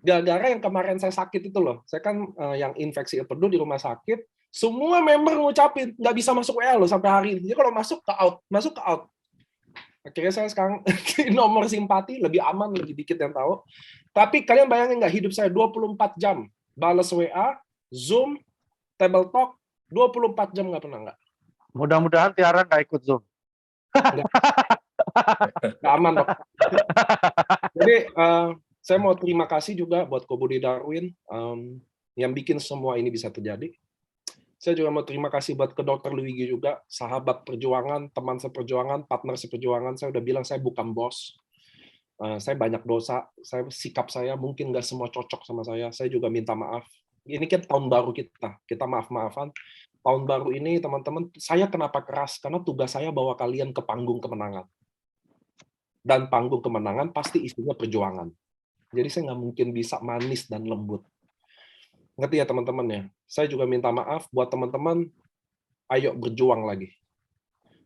[SPEAKER 1] Gara-gara yang kemarin saya sakit itu loh. Saya kan yang infeksi empedu di rumah sakit, semua member ngucapin, nggak bisa masuk WA loh sampai hari ini. Jadi kalau masuk ke out, masuk ke out. Akhirnya saya sekarang nomor simpati, lebih aman, lebih dikit yang tahu. Tapi kalian bayangin nggak, hidup saya 24 jam. Balas WA, Zoom, Table Talk, 24 jam nggak pernah nggak.
[SPEAKER 4] Mudah-mudahan Tiara nggak ikut Zoom.
[SPEAKER 1] Nggak aman, Dok. Jadi, saya mau terima kasih juga buat Kobudi Darwin yang bikin semua ini bisa terjadi. Saya juga mau terima kasih buat ke Dr. Luigi juga, sahabat perjuangan, teman seperjuangan, partner seperjuangan. Saya udah bilang saya bukan bos. Saya banyak dosa, sikap saya mungkin nggak semua cocok sama saya. Saya juga minta maaf. Ini kan tahun baru kita maaf-maafan. Tahun baru ini teman-teman, saya kenapa keras? Karena tugas saya bawa kalian ke panggung kemenangan. Dan panggung kemenangan pasti isinya perjuangan. Jadi saya nggak mungkin bisa manis dan lembut. Ngerti ya teman-teman ya? Saya juga minta maaf buat teman-teman, ayo berjuang lagi.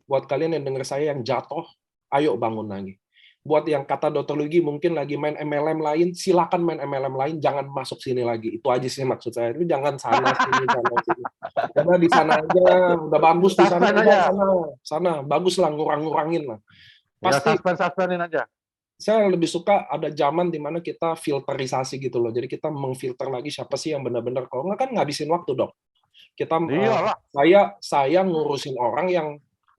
[SPEAKER 1] Buat kalian yang dengar saya yang jatuh, ayo bangun lagi. Buat yang kata Dr. Luigi mungkin lagi main MLM lain, silakan main MLM lain, jangan masuk sini lagi. Itu aja sih maksud saya. Itu jangan sana sini sana sini. Karena di sana aja udah bagus di sana, sana bagus lah, ngurang-ngurangin lah. Pasti
[SPEAKER 4] suspensenin aja.
[SPEAKER 1] saya lebih suka ada zaman di mana kita filterisasi gitu loh. Jadi kita mengfilter lagi siapa sih yang benar-benar, kalau nggak kan ngabisin waktu, Dok. Kita saya ngurusin orang yang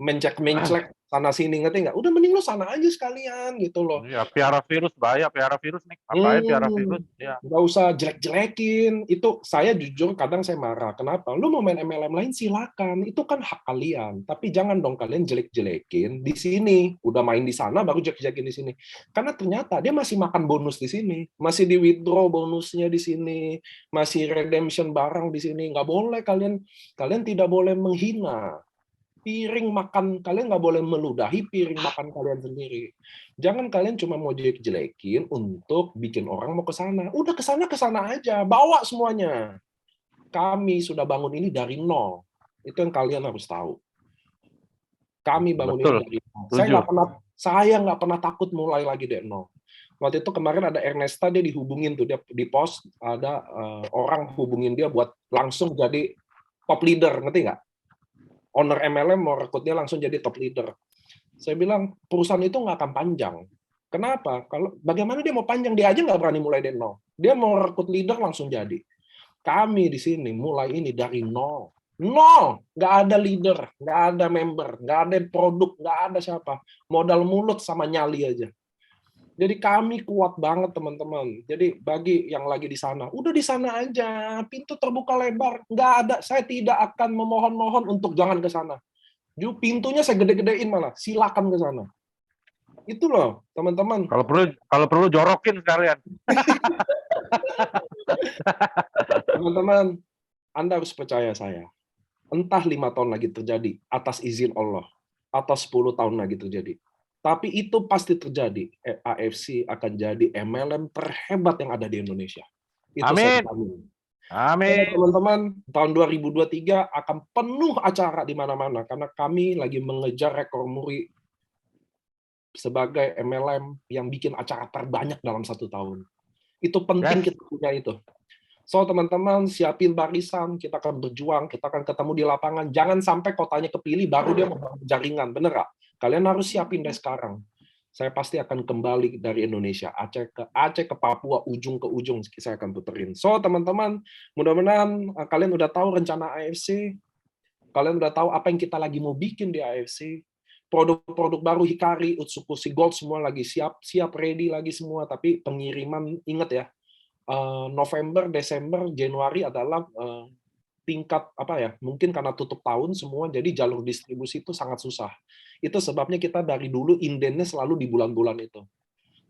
[SPEAKER 1] mencek-mencek sana sini, ngerti nggak? Udah mending lu sana aja sekalian gitu loh.
[SPEAKER 4] Iya, piara virus bahaya, piara virus nih. Ngapain piara virus? Ya.
[SPEAKER 1] Nggak usah jelek-jelekin. Itu saya jujur kadang saya marah. Kenapa? Lu mau main MLM lain silakan. Itu kan hak kalian. Tapi jangan dong kalian jelek-jelekin di sini. Udah main di sana baru jelek-jelekin di sini. Karena ternyata dia masih makan bonus di sini. Masih di withdraw bonusnya di sini. Masih redemption barang di sini. Nggak boleh kalian tidak boleh menghina. Piring makan kalian nggak boleh meludahi piring makan kalian sendiri. Jangan kalian cuma mau jelek-jelekin untuk bikin orang mau ke sana. Udah ke sana aja, bawa semuanya. Kami sudah bangun ini dari nol. Itu yang kalian harus tahu. Kami bangun ini dari nol. Saya nggak pernah takut mulai lagi dari nol. Waktu itu kemarin ada Ernesta, dia dihubungin tuh, dia di post ada orang hubungin dia buat langsung jadi top leader, ngerti nggak? Owner MLM mau rekrut dia langsung jadi top leader. Saya bilang, perusahaan itu nggak akan panjang. Kenapa? Bagaimana dia mau panjang? Dia aja nggak berani mulai dari nol. Dia mau rekrut leader langsung jadi. Kami di sini mulai ini dari nol. Nol! Nggak ada leader, nggak ada member, nggak ada produk, nggak ada siapa. Modal mulut sama nyali aja. Jadi kami kuat banget teman-teman. Jadi bagi yang lagi di sana, udah di sana aja, pintu terbuka lebar, nggak ada. Saya tidak akan memohon-mohon untuk jangan ke sana. Pintunya saya gede-gedein malah, silakan ke sana. Itu loh teman-teman.
[SPEAKER 4] Kalau perlu jorokin sekalian.
[SPEAKER 1] Teman-teman, Anda harus percaya saya. Entah 5 tahun lagi terjadi atas izin Allah, atas 10 tahun lagi terjadi. Tapi itu pasti terjadi. AFC akan jadi MLM terhebat yang ada di Indonesia. Itu
[SPEAKER 4] Amin.
[SPEAKER 1] Amin. Teman-teman, tahun 2023 akan penuh acara di mana-mana karena kami lagi mengejar rekor muri sebagai MLM yang bikin acara terbanyak dalam 1 tahun. Itu penting kita punya itu. So teman-teman, siapin barisan, kita akan berjuang, kita akan ketemu di lapangan. Jangan sampai kotanya kepilih baru dia membangun jaringan, bener nggak? Kalian harus siapin dari sekarang. Saya pasti akan kembali dari Indonesia, Aceh ke Papua, ujung ke ujung saya akan puterin. So teman-teman, mudah-mudahan kalian udah tahu rencana AFC, kalian udah tahu apa yang kita lagi mau bikin di AFC. Produk-produk baru Hikari, Utsukushi Gold semua lagi siap ready lagi semua. Tapi pengiriman, ingat ya, November, Desember, Januari adalah tingkat apa ya? Mungkin karena tutup tahun semua, jadi jalur distribusi itu sangat susah. Itu sebabnya kita dari dulu indennya selalu di bulan-bulan itu.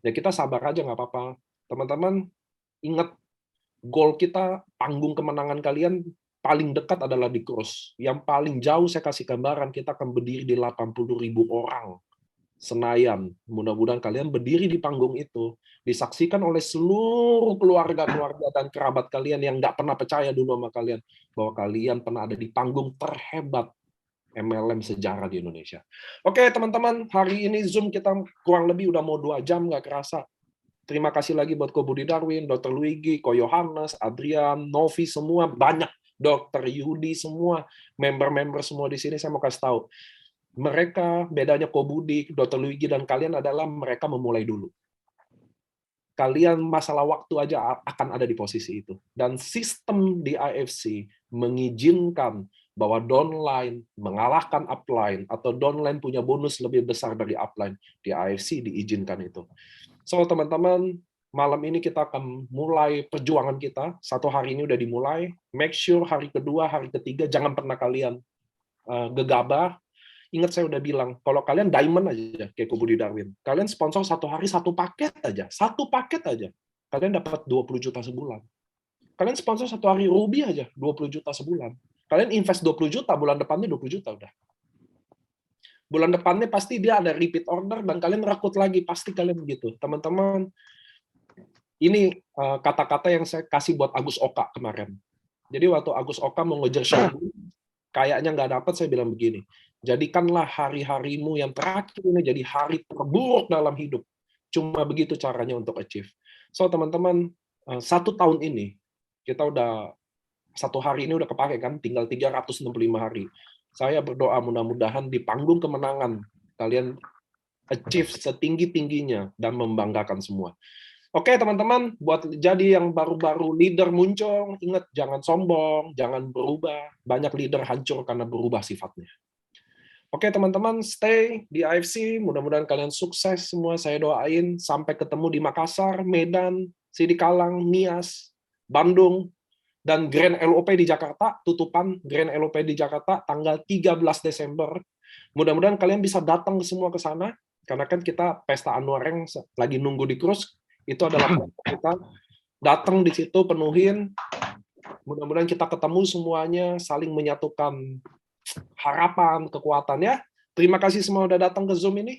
[SPEAKER 1] Ya kita sabar aja nggak apa-apa. Teman-teman ingat goal kita, panggung kemenangan kalian paling dekat adalah di Krus. Yang paling jauh saya kasih gambaran, kita akan berdiri di 80.000 orang. Senayan. Mudah-mudahan kalian berdiri di panggung itu, disaksikan oleh seluruh keluarga-keluarga dan kerabat kalian yang nggak pernah percaya dulu sama kalian, bahwa kalian pernah ada di panggung terhebat MLM sejarah di Indonesia. Oke, teman-teman, hari ini Zoom kita kurang lebih udah mau 2 jam, nggak kerasa. Terima kasih lagi buat Ko Budi Darwin, Dr. Luigi, Ko Yohanes, Adrian, Novi, semua banyak, Dr. Yudi, semua member-member semua di sini. Saya mau kasih tahu, mereka bedanya Ko Budi, Dr. Luigi dan kalian adalah mereka memulai dulu. Kalian masalah waktu aja akan ada di posisi itu. Dan sistem di IFC mengizinkan bahwa downline mengalahkan upline atau downline punya bonus lebih besar dari upline. Di IFC diizinkan itu. So teman-teman, malam ini kita akan mulai perjuangan kita. 1 hari ini udah dimulai. Make sure hari kedua, hari ketiga jangan pernah kalian gegabah. Ingat saya udah bilang, kalau kalian diamond aja, kayak Ko Budi Darwin, kalian sponsor 1 hari 1 paket aja, 1 paket aja, kalian dapat 20 juta sebulan. Kalian sponsor 1 hari ruby aja, 20 juta sebulan. Kalian invest 20 juta, bulan depannya 20 juta udah. Bulan depannya pasti dia ada repeat order, dan kalian rekrut lagi, pasti kalian begitu. Teman-teman, ini kata-kata yang saya kasih buat Agus Oka kemarin. Jadi waktu Agus Oka mau ngejar Shogun, kayaknya nggak dapat, saya bilang begini, jadikanlah hari-harimu yang terakhir ini jadi hari terburuk dalam hidup. Cuma begitu caranya untuk achieve. So teman-teman, 1 tahun ini, kita udah 1 hari ini udah kepake kan, tinggal 365 hari. Saya berdoa mudah-mudahan di panggung kemenangan, kalian achieve setinggi-tingginya dan membanggakan semua. Oke teman-teman, buat jadi yang baru-baru leader muncul, ingat jangan sombong, jangan berubah. Banyak leader hancur karena berubah sifatnya. Oke teman-teman, stay di IFC, mudah-mudahan kalian sukses semua, saya doain. Sampai ketemu di Makassar, Medan, Sidikalang, Nias, Bandung, dan Grand LOP di Jakarta, tutupan Grand LOP di Jakarta, tanggal 13 Desember. Mudah-mudahan kalian bisa datang semua ke sana, karena kan kita Pesta Anwareng lagi nunggu di Krus, itu adalah kita datang di situ, penuhin. Mudah-mudahan kita ketemu semuanya, saling menyatukan harapan, kekuatan ya. Terima kasih semua udah datang ke Zoom ini.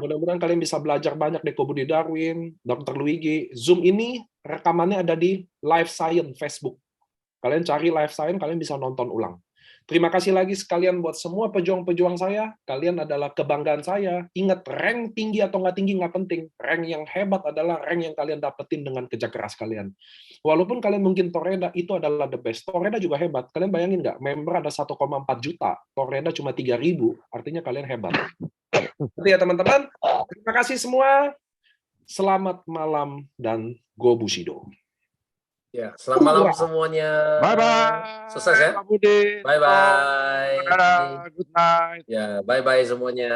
[SPEAKER 1] Mudah-mudahan kalian bisa belajar banyak dari Ko Budi Darwin, Dr. Luigi. Zoom ini rekamannya ada di Live Science Facebook. Kalian cari Live Science, kalian bisa nonton ulang. Terima kasih lagi sekalian buat semua pejuang-pejuang saya. Kalian adalah kebanggaan saya. Ingat, rank tinggi atau nggak tinggi nggak penting. Rank yang hebat adalah rank yang kalian dapetin dengan kerja keras kalian. Walaupun kalian mungkin Torreda itu adalah the best. Torreda juga hebat. Kalian bayangin nggak? Member ada 1,4 juta. Torreda cuma 3.000. Artinya kalian hebat. Itu ya teman-teman. Terima kasih semua. Selamat malam dan go Bushido.
[SPEAKER 3] Ya, selamat malam semuanya.
[SPEAKER 4] Bye-bye.
[SPEAKER 3] Sukses ya.
[SPEAKER 4] Pak Budi.
[SPEAKER 3] Bye-bye.
[SPEAKER 4] Dadah. Good night.
[SPEAKER 3] Ya, bye-bye semuanya.